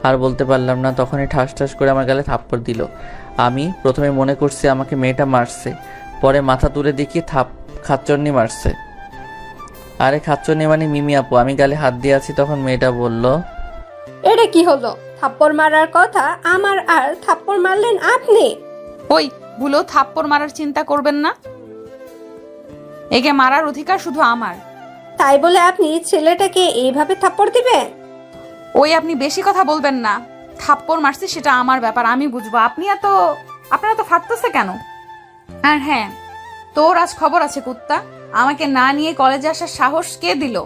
আর বলতে পারলাম না, তখনই ঠাস ঠাস করে আমার গালে থাপ্পড় দিল। আমি প্রথমে মনে করছি আমাকে মেয়েটা মারছে, পরে মাথা তুলে দেখি খাচ্চন্নি মারছে। আরে খাচ্চন্নি মানে মিমি আপু। আমি গালে হাত দিয়ে আছি, তখন মেয়েটা বলল, এটা কি হলো? থাপ্পড় মারার কথা আমার, আর থাপ্পড় মারলেন আপনি? ওই ভুলেও থাপ্পড় মারার চিন্তা করবেন না। একে মারার অধিকার শুধু আমার। তাই বলে আপনি ছেলেটাকে এইভাবে থাপ্পড় দিবেন? ওই আপনি বেশি কথা বলবেন না। থাপ্পড় মারছি সেটা আমার ব্যাপার, আমি বুঝবো। আপনারা তো ফাটতেছে কেন? আর হ্যাঁ, তোর আজ খবর আছে কুত্তা। আমাকে না নিয়ে কলেজে আসার সাহস কে দিল?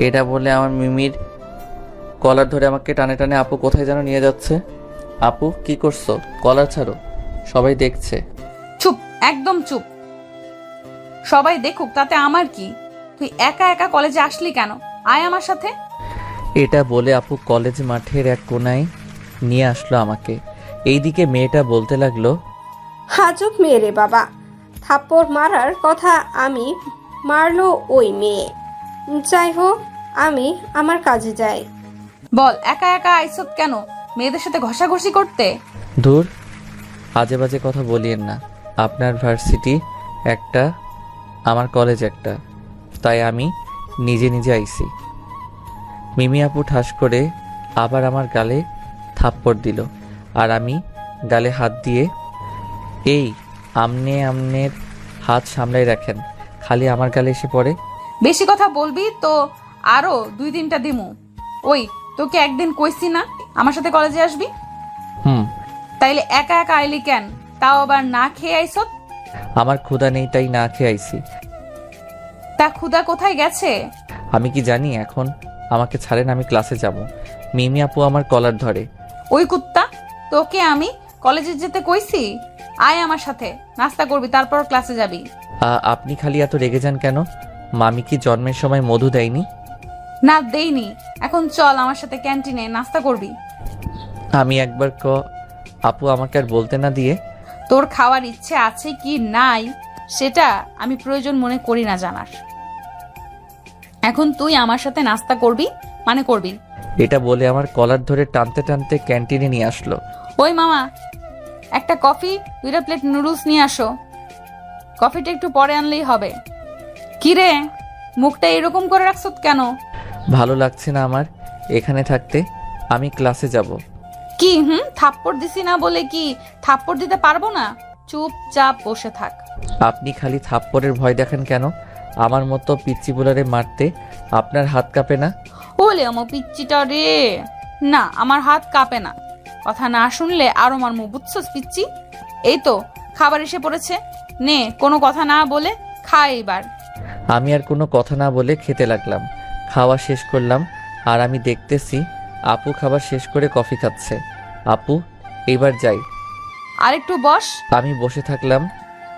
এটা বলে আমার মিমির কলার ধরে আমাকে টানে টানে আপু কোথায় যেন নিয়ে যাচ্ছে। আপু কি করছো? কলার ছাড়ো, সবাই দেখছে। চুপ, একদম চুপ। সবাই দেখুক, তাতে আমার কি? তুই একা একা কলেজে আসলি কেন? আয় আমার সাথে। এটা বলে আপু কলেজ মাঠের এক কোনায় নিয়ে আসলো আমাকে। এইদিকে মেয়েটা বলতে লাগলো, হাজব মেয়ে রে বাবা, থাপ্পড় মারার কথা আমি মারলো ওই মেয়ে। যাই হোক, আমি আমার কাজে যাই। বল, একা একা আইসত কেন? মেয়েদের সাথে ঘষাঘষি করতে? দূর, আজে বাজে কথা বলিয়েন না। আপনার ভার্সিটি একটা, আমার কলেজ একটা, তাই আমি নিজে নিজে আইছি। মিমি আপু ঠাস করে আবার আমার গালে থাপ্পড় দিল, আর আমি গালে হাত দিয়ে, এই আমনের হাত সামলাই রাখেন, খালি আমার গালে এসে পড়ে। বেশি কথা বলবি তো আরো 2-3টা দিমু। ওই, তোকে একদিন কইছি না আমার সাথে কলেজে আসবি? তাইলে একা একা আইলি কেন? তাও আবার না খেয়ে আইসত? আমার ক্ষুধা নেই, তাই না খেয়ে আইছি। তা ক্ষুধা কোথায় গেছে? আমি কি জানি? এখন আমাকে ছাড়েন, আমি ক্লাসে যাব। মিমি আপু আমার কলার ধরে। ওই কুত্তা, তোকে আমি কলেজে যেতে কইছি? আয় আমার সাথে, নাস্তা করবি, তারপর ক্লাসে যাবি। আপনি খালি এত রেগে যান কেন? মামি কি জন্মের সময় মধু দেয়নি? না, দেইনি। এখন চল আমার সাথে ক্যান্টিনে, নাস্তা করবি। আমি একবার আপু আমাকে আর বলতে না দিয়ে। তোর খাওয়ার ইচ্ছে আছে কি নাই সেটা আমি প্রয়োজন মনে করি না জানার। এখন তুই আমার সাথে নাস্তা করবি মানে করবি। এটা বলে আমার কলার ধরে টানতে টানতে ক্যান্টিনে নিয়ে আসলো। ওই মামা, একটা কফি, 2টা প্লেট নুডলস নিয়ে আসো। কফিটা একটু পরে আনলেই হবে। কি রে, মুখটা এরকম করে রাখছত কেন? ভালো লাগছে না আমার এখানে থাকতে, আমি ক্লাসে যাব। কি থাপ্পড় দিছি না বলে কি থাপ্পড় দিতে পারবো না? চুপচাপ বসে থাক। আপনি খালি থাপ্পড়ের ভয় দেখেন কেন? আমার মতো পিচ্চি বুলারে মারতে আপনার হাত কাঁপে না? ওলে আমার পিচ্চিটা রে। না, আমার হাত কাঁপে না। কথা না শুনলে আরো মারমু, বুঝছস পিচ্চি? এই তো খাবার এসে পড়েছে, নে, কোনো কথা না বলে খা এবার। আমি আর কোনো কথা না বলে খেতে লাগলাম। খাওয়া শেষ করলাম, আর আমি দেখতেছি আপু খাবার শেষ করে কফি খাচ্ছে। আপু, এবার যাই। আর একটু বস। আমি বসে থাকলাম।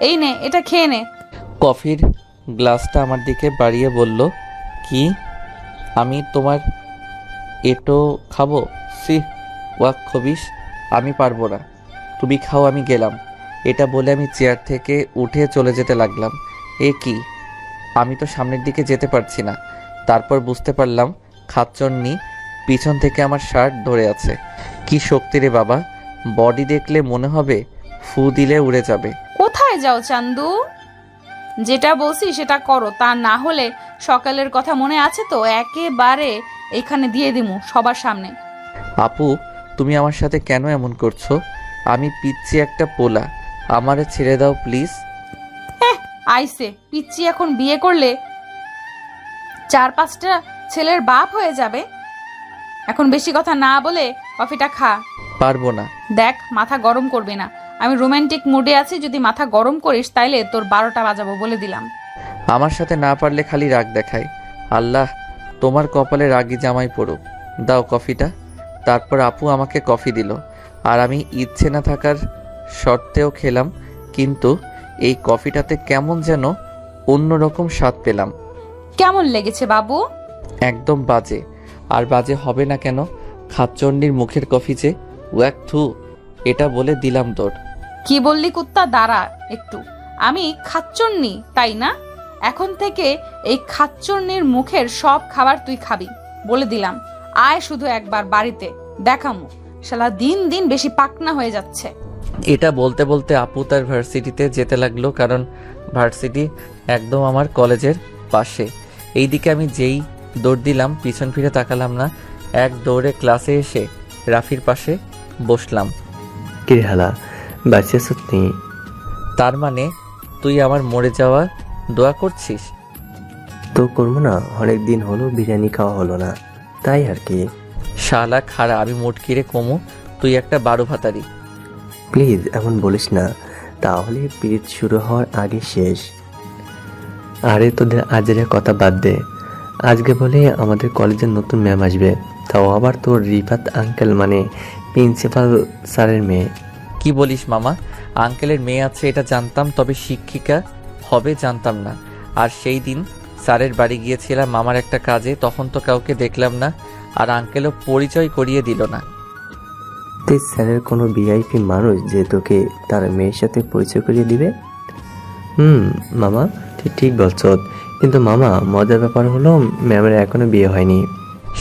এই নে, এটা খেয়ে নে। কফির গ্লাসটা আমার দিকে বাড়িয়ে বলল, কি আমি তোমার এটো খাবো? সি, ওয়াক খবিস, আমি পারবো না, তুমি খাও, আমি গেলাম। এটা বলে আমি চেয়ার থেকে উঠে চলে যেতে লাগলাম। এ কি, আমি তো সামনের দিকে যেতে পারছি না। তারপর বুঝতে পারলাম খাচ্চন্নি পিছন থেকে আমার শার্ট ধরে আছে। কি শক্তি রে বাবা, বডি দেখলে মনে হবে ফু দিলে উড়ে যাবে। কোথায় যাও চান্দু? যেটা বলছি সেটা করো, তা না হলে সকালের কথা মনে আছে তো? একেবারে এখানে দিয়ে দিমু সবার সামনে। আপু, তুমি আমার সাথে কেন এমন করছো? আমি পিচ্ছি একটা পোলা, আমারে ছেড়ে দাও প্লিজ। আইসে পিচ্চি এখন বিয়ে করলে 4-5টা ছেলের বাপ হয়ে যাবে। এখন বেশি কথা না বলে কফিটা খা। পারবো না। দেখ, মাথা গরম করবি না। আমি রোমান্টিক মুডে আছি, যদি মাথা গরম করিস তাইলে তোর 12টা বাজাবো বলে দিলাম। আমার সাথে না পারলে খালি রাগ দেখায়। আল্লাহ তোমার কপালে রাগি জামাই পড়ুক। দাও কফিটা। তারপর আপু আমাকে কফি দিল, আর আমি ইচ্ছে না থাকার শর্তেও খেলাম। কিন্তু এই কফিটাতে কেমন যেন অন্যরকম স্বাদ পেলাম। কেমন লেগেছে বাবু? একদম বাজে। আর বাজে হবে না কেন? খাচ্চন্ডির মুখের কফি যে, ওয়াক থু। এটা বলে দিলাম তোর। কি বললি কুত্তা? দাঁড়া একটু। আমি খাচ্চন্নি, তাই না? এখন থেকে এই খাচ্চন্নির মুখের সব খাবার তুই খাবি বলে দিলাম। আয় শুধু একবার বাড়িতে, দেখামু। শালা দিন দিন বেশি পাকনা হয়ে যাচ্ছে। এটা বলতে বলতে আপু তার ভার্সিটিতে যেতে লাগলো, কারণ ভার্সিটি একদম আমার কলেজের পাশে। এইদিকে আমি যেই দৌড় দিলাম, পিছন ফিরে তাকালাম না। এক দৌড়ে ক্লাসে এসে রাফির পাশে বসলাম। কিরে হালা, বাঁচিয়ে সত্যি? তার মানে তুই আমার মরে যাওয়া দোয়া করছিস? তো করবো না, অনেক দিন হলো বিরিয়ানি খাওয়া হলো না, তাই আর কি। শালা খাড়া, আমি মুটকিরে কমু, তুই একটা 12 ভাতারি। প্লিজ এমন বলিস না, তাহলে পিরিত শুরু হওয়ার আগে শেষ। আরে তোদের আজের কথা বাদ দে। আজকে বলে আমাদের কলেজের নতুন ম্যাম আসবে, তাও আবার তোর রিফাত আঙ্কেল, মানে প্রিন্সিপাল স্যারের মেয়ে। কি বলিস মামা? আঙ্কেলের মেয়ে আছে এটা জানতাম, তবে শিক্ষিকা হবে জানতাম না। আর সেই দিন স্যারের বাড়ি গিয়েছিলাম মামার একটা কাজে, তখন তো কাউকে দেখলাম না, আর আঙ্কেলও পরিচয় করিয়ে দিল না। তুই স্যারের কোনো ভিআইপি মানুষ যে তোকে তার মেয়ের সাথে পরিচয় করিয়ে দিবে? মামা তুই ঠিক বলছ, কিন্তু মামা মজার ব্যাপার হলো ম্যামের এখনো বিয়ে হয়নি।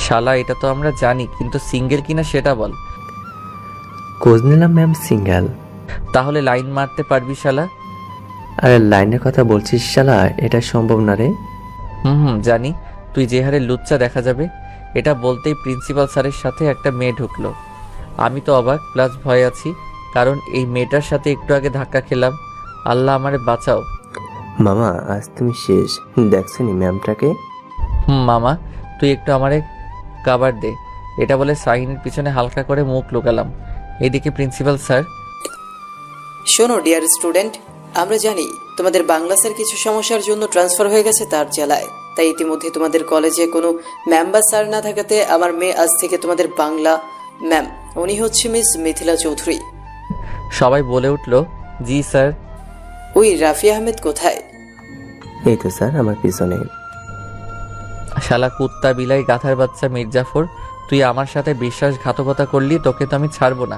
শালা এটা তো আমরা জানি, কিন্তু সিঙ্গেল কিনা সেটা বল। খোঁজ নিলাম ম্যাম সিঙ্গেল। তাহলে লাইন মারতে পারবি শালা? আরে লাইনের কথা বলছিস শালা, এটা সম্ভব না রে। জানি। তুই যে হারে লুচ্চা দেখা যাবে, এটা বলতেই প্রিন্সিপাল স্যারের সাথে একটা মেয়ে ঢুকলো। আমি তো অবাক প্লাস ভয় আছি, কারণ এই মেয়েটার সাথে একটু আগে ধাক্কা খেলাম। আল্লাহ আমারে বাঁচাও। মামা আজ তুমি শেষ, দেখছো নি ম্যামটাকে? মামা তুই একটু আমারে কাবার দে। এটা বলে সাইনের পিছনে হালকা করে মুখ লুকালাম। এদিকে প্রিন্সিপাল স্যার। শোনো ডিয়ার স্টুডেন্ট, আমরা জানি তোমাদের বাংলা স্যার কিছু সমস্যার জন্য ট্রান্সফার হয়ে গেছে তার জেলায়। তাই ইতিমধ্যে তোমাদের কলেজে কোনো ম্যাম বা স্যার না থাকাতে আমার মেয়ে আজ থেকে তোমাদের বাংলা ম্যাম। উনি হচ্ছে মিস মিথিলা চৌধুরী। সবাই বলে উঠল জি স্যার। ওই রাফি আহমেদ কোথায়? এই তো স্যার আমার পিছনে। শালা কুত্তা বিলাই গাধার বাচ্চা মির্জাফর, তুই আমার সাথে বিশ্বাসঘাতকতা করলি, তোকে তো আমি ছাড়বো না।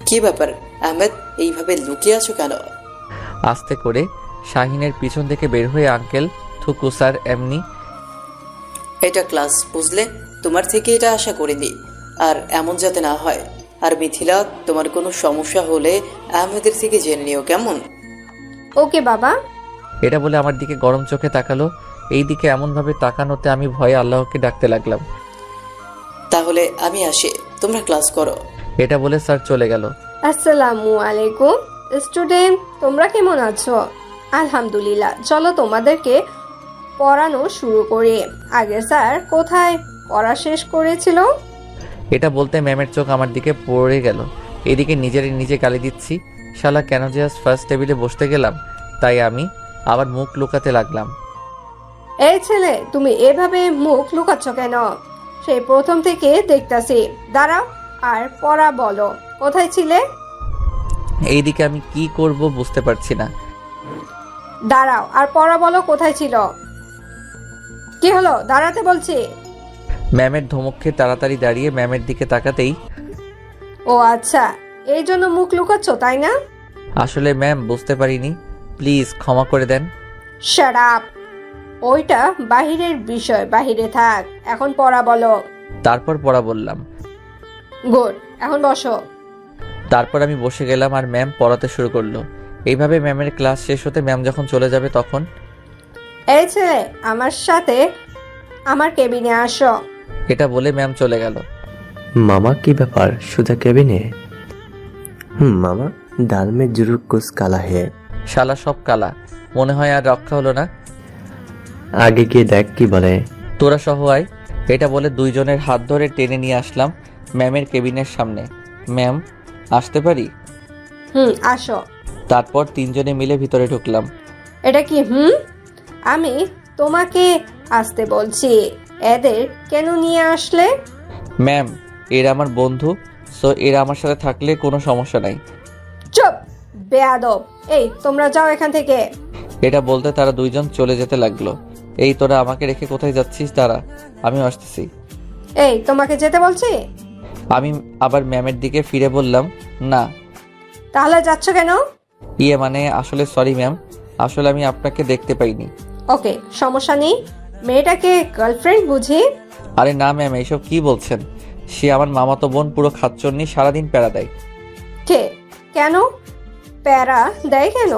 কি ব্যাপার আহমেদ, এইভাবে লুকিয়ে আছো কেন? আস্তে করে শাহিনের পিছন থেকে বের হয়ে আঙ্কেল থুকু স্যার এমনি। এটা ক্লাস বুঝলে, তোমার থেকে এটা আশা করিনি, আর এমন যাতে না হয়। আর মিথিলা, তোমার কোনো সমস্যা হলে আহমেদের থেকে জেনে নিও কেমন? ওকে বাবা। এটা বলে আমার দিকে গরম চোখে তাকালো। এই দিকে এমনভাবে তাকানোতে আমি ভয়ে আল্লাহকে ডাকতে লাগলাম। তাহলে আমি আসি, তোমরা ক্লাস করো। এটা বলে স্যার চলে গেল। আসসালামু আলাইকুম স্টুডেন্ট, তোমরা কেমন আছো? আলহামদুলিল্লাহ, চলো তোমাদেরকে পড়ানো শুরু করি। আগে স্যার কোথায় পড়া শেষ করেছিল? এটা বলতে ম্যামের চোখ আমার দিকে পড়ে গেল। এদিকে নিজেরই নিজে গালি দিচ্ছি। শালা কেন যে আজ ফার্স্ট টেবিলে বসতে গেলাম, তাই আমি আবার মুখ লুকাতে লাগলাম। এই ছেলে, তুমি এভাবে মুখ লুকাচ্ছ কেন? সেই প্রথম থেকে দেখতাছি। দাঁড়াও আর পড়া বলো, কোথায় ছিলে? এইদিকে আমি কি করব বুঝতে পারছি না। দাঁড়াও আর পড়া বলো, কোথায় ছিল? কি হলো, দাঁড়াতে বলছি। ম্যামের ধমক খেয়ে তাড়াতাড়ি দাঁড়িয়ে ম্যামের দিকে তাকাতেই, ও আচ্ছা, এই জন্য মুখ লুকাচ্ছ তাই না? আসলে ম্যাম বুঝতে পারিনি, প্লিজ ক্ষমা করে দেন। শাট আপ, ওইটা বাহিরের বিষয়, বাহিরে থাক। এখন পড়া বলো। তারপর পড়া বললাম। গুড, এখন বসো। তারপর আমি বসে গেলাম আর ম্যাম পড়াতে শুরু করলো। এইভাবে ম্যামের ক্লাস শেষ হতে ম্যাম যখন চলে যাবে তখন, এই ছেলে, আমার সাথে আমার কেবিনে আসো। এটা বলে ম্যাম চলে গেল। মামা কি ব্যাপার, সুজা কেবিনে? মামা ডাল মে জরুর কুছ কালা হে। শালা সব কালা, মনে হয় আর রক্ষা হলো না। আগে গিয়ে দেখ কি বলে। তোরা সহ আয়। এটা বলে দুইজনের হাত ধরে টেনে নিয়ে আসলাম ম্যামের কেবিনের সামনে। ম্যাম আসতে পারি? আসো। তারপর তিনজনে মিলে ভিতরে ঢুকলাম। এটা কি? আমি তোমাকে আসতে বলছি, এদের কেন নিয়ে আসলে? ম্যাম এরা আমার বন্ধু, সো এরা আমার সাথে থাকলে কোনো সমস্যা নাই। চুপ বেয়াদব! এই তোমরা যাও এখান থেকে। এটা বলতে তারা দুইজন চলে যেতে লাগলো। এই তোরা আমাকে রেখে কোথায় যাচ্ছিস? দাঁড়া, আমি আসতেছি। এই তোমাকে যেতে বলছি। আমি আবার ম্যামের দিকে ফিরে বললাম না। তাহলে যাচ্ছ কেন? মানে আসলে সরি ম্যাম, আসলে আমি আপনাকে দেখতে পাইনি। ওকে, সমস্যা নেই। মেয়েটাকে গার্লফ্রেন্ড বুঝি? আরে না ম্যাম, এইসব কি বলছেন? সে আমার মামাতো বোন, পুরো খাচ্চন্নি, সারাদিন প্যারা দেয়। কে? কেন প্যারা দেয় কেন?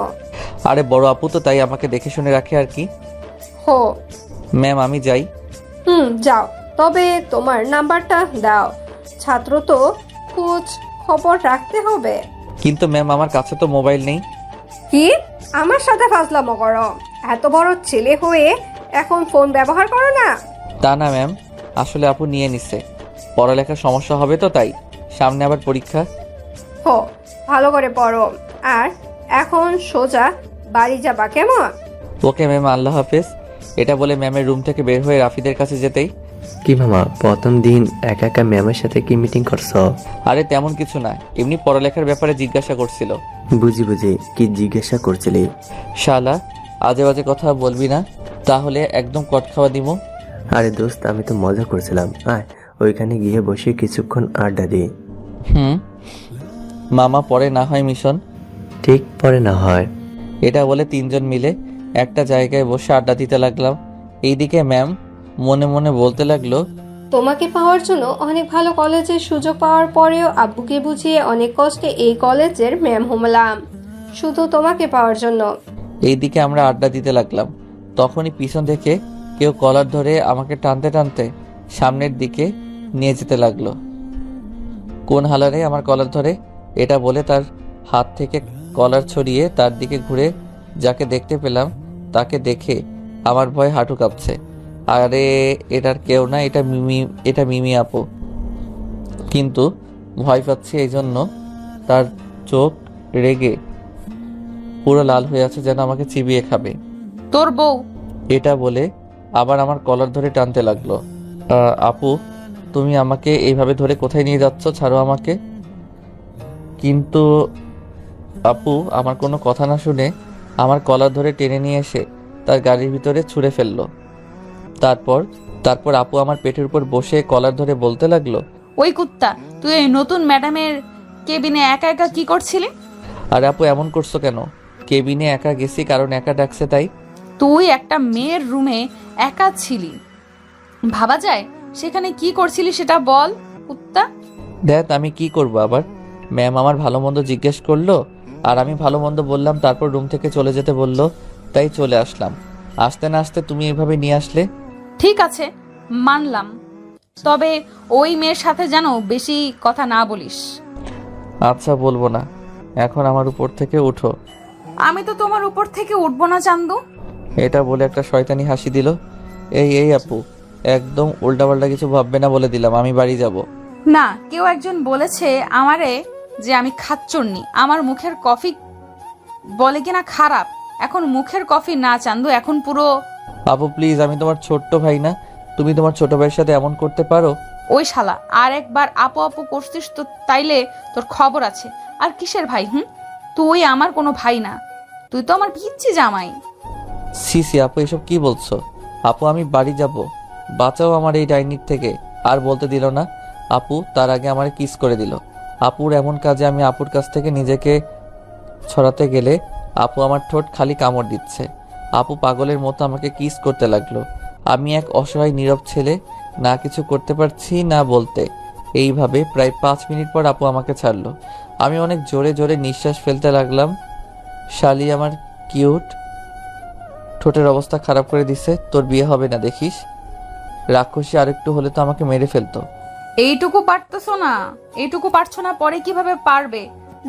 আরে বড় আপু তো, তাই আমাকে দেখে শুনে রাখে আর কি। হো। ম্যাম আমি যাই। যাও, তবে তোমার নাম্বারটা দাও। ছাত্র তো খোঁজ খবর রাখতে হবে। কিন্তু ম্যাম আমার কাছে তো মোবাইল নেই। কি আমার সাথে ফাজলামো করো? এত বড় ছেলে হয়ে এখন ফোন ব্যবহার করো না? তা না ম্যাম, আসলে আপু নিয়ে নিছে, পড়ালেখার সমস্যা হবে তো তাই। সামনে আবার পরীক্ষা। হো, ভালো করে পড়ো। আর এখন সোজা বাড়ি যাবা কেমন? ওকে ম্যাম, আল্লাহ হাফেজ। এটা বলে ম্যামের রুম থেকে বের হয়ে রাফিদের কাছে যেতেই, কি মামা প্রথম দিন একা একা ম্যামের সাথে কি মিটিং করছো? আরে তেমন কিছু না, এমনি পড়ালেখার ব্যাপারে জিজ্ঞাসা করছিল। বুঝি কি জিজ্ঞাসা করছিলি? শালা আজে বাজে কথা বলবি না, তাহলে একদম কট খাওয়া দিমু। আরে দোস্ত, আমি তো মজা করছিলাম। আয় ওইখানে গিয়ে বসে কিছুক্ষণ আড্ডা দিই। মামা পরে না হয় মিশন। ঠিক পরে না হয়। এটা বলে তিনজন মিলে একটা জায়গায় বসে আড্ডা দিতে লাগলাম। এইদিকে ম্যাম মনে মনে বলতে লাগলো, তোমাকে পাওয়ার জন্য অনেক ভালো কলেজের সুযোগ পাওয়ার পরেও আব্বুকে বুঝিয়ে অনেক কষ্টে এই কলেজের ম্যাম হলাম শুধু তোমাকে পাওয়ার জন্য। এইদিকে আমরা আড্ডা দিতে লাগলাম। তখনই পিছন থেকে কেউ কলার ধরে আমাকে টানতে টানতে সামনের দিকে নিয়ে যেতে লাগলো। কোন হালারে আমার কলার ধরে? এটা বলে তার হাত থেকে কলার ছড়িয়ে তার দিকে ঘুরে যাকে দেখতে পেলাম তাকে দেখে আমার ভয় হাঁটু কাঁপছে। আরে এটার কেউ না, এটা মিমি আপু। কিন্তু ভয় পাচ্ছি এই জন্য তার চোখ রেগে পুরো লাল হয়ে আছে, যেন আমাকে চিবিয়ে খাবে। তোর বউ। এটা বলে আবার আমার কলার ধরে টানতে লাগলো। আপু, তুমি আমাকে এইভাবে ধরে কোথায় নিয়ে যাচ্ছ? ছাড়ো আমাকে। কিন্তু আপু আমার কোনো কথা না শুনে আমার কলার ধরে টেনে নিয়ে এসে তার গাড়ির ভিতরে ছুঁড়ে ফেললো। তারপর আপু আমার পেটের উপর বসে কলার ধরে বলতে লাগলো, ওই কুত্তা, তুই এই নতুন ম্যাডামের কেবিনে একা একা কি করছিলি? আরে আপু এমন করছো কেন? কেবিনে একা গেছি কারণ একা ডাকছে তাই। তুই একটা মেয়ের রুমে একা ছিলি, ভাবা যায়? সেখানে কি করছিলি সেটা বল কুত্তা। দেখ আমি কি করব আবার? ম্যাম আমার ভালো মন্দ জিজ্ঞেস করলো আর আমি ভালো মন্দ বললাম, তারপর রুম থেকে চলে যেতে বললো, তাই চলে আসলাম। আসতে না আসতে তুমি এইভাবে নিয়ে আসলে। ঠিক আছে, মানলাম, তবে ওই মেয়ের সাথে যেন বেশি কথা না বলিস। আচ্ছা বলবো না, এখন আমার উপর থেকে উঠো। আমি তো তোমার উপর থেকে উঠবো না চান্দু। এটা বলে একটা শয়তানি হাসি দিল। এই আপু, একদম উল্টাপাল্টা কিছু ভাববে না বলে দিলাম, আমি বাড়ি যাব। না, কেউ একজন বলেছে আমারে যে আমি খাচ্চরনি। আমার মুখের কফি বলে কিনা খারাপ। এখন মুখের কফি না চান্দু, এখন পুরো। আপু প্লিজ, আমি তোমার ছোট্ট ভাই না? তুমি তোমার ছোট ভাইয়ের সাথে এমন করতে পারো? ওই শালা, আর একবার আপু আপু করছিস তো তাইলে তোর খবর আছে। আর কিসের ভাই? তুই আমার কোনো ভাই না, তুই তো আমার পিচ্ছি জামাই। সি আপু, এসব কি বলছো? আপু আমি বাড়ি যাব, বাঁচাও আমার এই ডাইনির থেকে। আর বলতে দিল না আপু, তার আগে আমার কিস করে দিল। আপুর এমন কাজে আমি আপুর কাছ থেকে নিজেকে ছড়াতে গেলে আপু আমার ঠোঁট খালি কামড় দিচ্ছে। আপু পাগলের মতো আমাকে কিস করতে লাগলো। আমি এক অসহায় নীরব ছেলে, না কিছু করতে পারছি না বলতে। এইভাবে প্রায় 5 মিনিট পর আপু আমাকে ছাড়লো। আমি অনেক জোরে জোরে নিঃশ্বাস ফেলতে লাগলাম। শালি আমার কিউট ঠোঁটের অবস্থা খারাপ করে দিছে। তোর বিয়ে হবে না দেখিস। রাক্ষসী আরেকটু হলে তো আমাকে মেরে ফেলতো। এইটুকু পারতেছো না, এইটুকু পারছো না, পরে কিভাবে পারবে?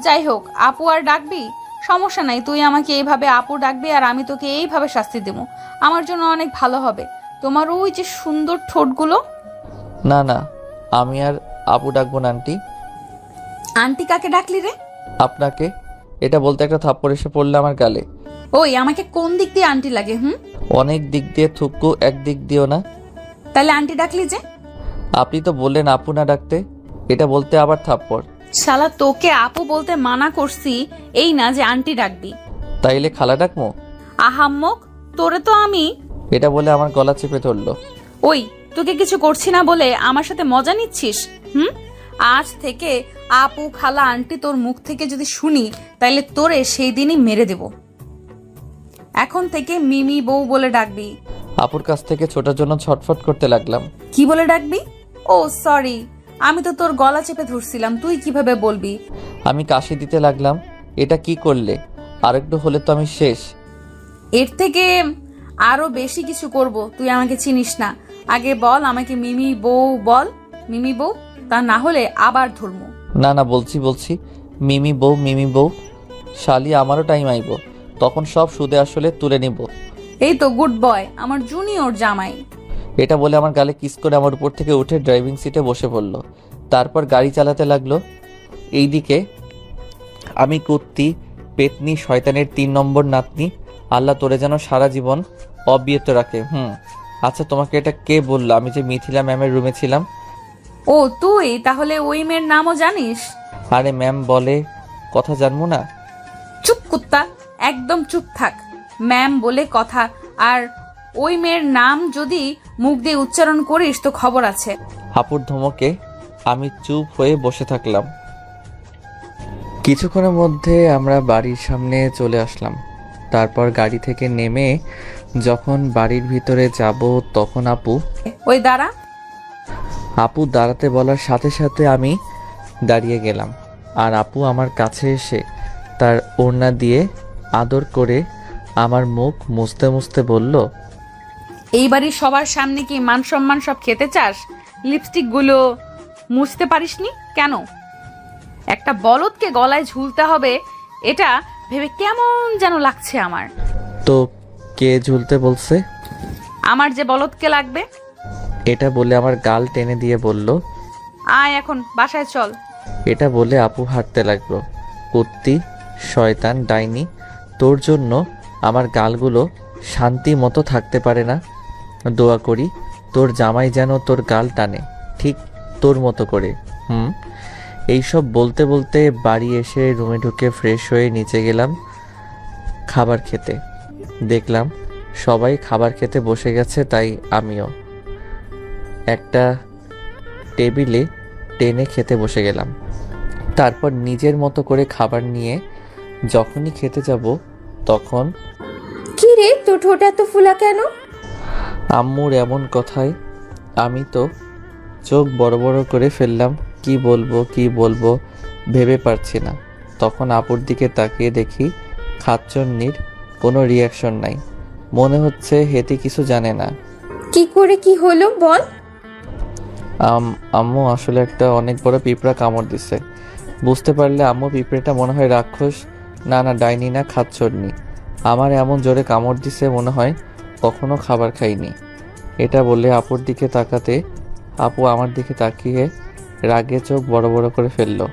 যাই হোক, আপু আর ডাকবি, সমস্যা নাই। তুই আমাকে এইভাবে আপু ডাকবি আর আমি তোকে এইভাবে শাস্তি দেবো। আমার জন্য অনেক ভালো হবে। তোমার ওই যে সুন্দর ঠোঁটগুলো। না না, আমি আর আপু ডাকবো না আন্টি। আন্টি কাকে ডাকলি রে? আপনাকে। এটা বলতে একটা থাপ্পড় এসে পড়লো আমার গালে। ওই, আমাকে কোন দিক দিয়ে আন্টি লাগে? অনেক দিক দিয়ে থুক্কু, এক দিক দিও না। তাহলে আন্টি ডাকলি যে? আপনি তো বললেন আপু না ডাকতে। এটা বলতে আবার থাপ্পড়। শালা, তোকে আপু বলতে মানা করছি, এই না যে আন্টি ডাকবি। তাইলে খালা ডাকমো? আহাম্মক, তোরে তো আমি। এটা বলে আমার গলা চেপে ধরলো। ওই, তোকে কিছু করছি না বলে আমার সাথে মজা নিচ্ছিস? আজ থেকে আপু খালা আন্টি তোর মুখ থেকে যদি শুনি, তাইলে তোরে সেই দিনই মেরে দেব। এখন থেকে মিমি বউ বলে ডাকবি। আপুর কাছ থেকে ছোটার জন্য ছটফট করতে লাগলাম। কি বলে ডাকবি? ও সরি, আমি তো তোর গলা চেপে ধরছিলাম, তুই কিভাবে বলবি? আমি কাশি দিতে লাগলাম। এটা কি করলে? আরেকটু হলে তো আমি শেষ। এর থেকে আরো বেশি কিছু করব। তুই আমাকে চিনিস না। আগে বল আমাকে মিমি বউ বল। মিমি বউ, তা না হলে আবার ধর্ম। না না, বলছি মিমি বউ। শালি আমারও টাইম আইব, তখন সব সুদে আসলে তুলে নিব। এই তো গুড বয়, আমার জুনিয়র জামাই। এটা বলে আমার গালে কিস করে আমার উপর থেকে উঠে ড্রাইভিং সিটে বসে পড়ল। তারপর গাড়ি চালাতে লাগলো। এইদিকে আমি কুত্তি পেতনি শয়তানের 3 নম্বর নাতনি। আল্লাহ তোরে যেন সারা জীবন অবিরত রাখে। আচ্ছা, তোমাকে এটা কে বললো আমি যে মিথিলা ম্যামের রুমে ছিলাম? ও তুই তাহলে ওই মেয়ের নামও জানিস? আরে ম্যাম বলে কথা জানবো না? চুপ কুত্তা, একদম চুপ থাক। ম্যাম বলে কথা, আর ওই মেয়ের নাম যদি মুখ দিয়ে উচ্চারণ করিস তো খবর আছে। আপুর ধমকে আমি চুপ হয়ে বসে থাকলাম। কিছুক্ষণের মধ্যে আমরা বাড়ির সামনে চলে আসলাম। তারপর গাড়ি থেকে নেমে যখন বাড়ির ভিতরে যাব তখন ওই দাঁড়া। আপু দাঁড়াতে বলার সাথে সাথে আমি দাঁড়িয়ে গেলাম। আর আপু আমার কাছে এসে তার ওড়না দিয়ে আদর করে আমার মুখ মুছতে মুছতে বলল, এই বাড়ির সবার সামনে কি মান সম্মান সব খেতে চাস? লিপস্টিকগুলো মুছতে পারিসনি কেন? একটা বলদকে গলায় ঝুলতে হবে এটা ভেবে কেমন যেন লাগছে আমার। তো কে ঝুলতে বলছে? আমার যে বলদকে লাগবে। এটা বলে আমার গাল টেনে দিয়ে বলল, আয় এখন বাসায় চল। এটা বলে আপু হাঁটতে লাগলো। কুত্তি, শয়তান, ডাইনি, তোর জন্য আমার গালগুলো শান্তি মতো থাকতে পারে না। দোয়া করি তোর জামাই যেন তোর গাল টানে, ঠিক তোর মতো করে। এইসব বলতে বলতে বাড়ি এসে রুমে ঢুকে ফ্রেশ হয়ে নিচে গেলাম খাবার খেতে। দেখলাম সবাই খাবার খেতে বসে গেছে, তাই আমিও একটা টেবিলে টেনে খেতে বসে গেলাম। তারপর নিজের মতো করে খাবার নিয়ে যখনই খেতে যাব তখন কি রে, তোর ঠোঁট এত ফুলা কেন? আম্মুর এমন কথায় আমি তো চোখ বড় বড় করে ফেললাম। কি বলবো ভেবে পারছি না। তখন আপুর দিকে তাকিয়ে দেখি খাচ্চন্নির কোনো রিয়াকশন নাই। মনে হচ্ছে হেতি কিছু জানে না। কি করে কি হলো বল? আম্মু আসলে একটা অনেক বড় পিঁপড়া কামড় দিছে। বুঝতে পারলে আম্মু পিঁপড়েটা মনে হয় রাক্ষস, না ডাইনি না খাচ্চন্নি। আমার এমন জোরে কামড় দিছে মনে হয় কখনো খাবার খাইনি। এটা বলে আপুর দিকে তাকাতে আপু আমার দিকে তাকিয়ে রাগে চোখ বড় বড় করে ফেললো।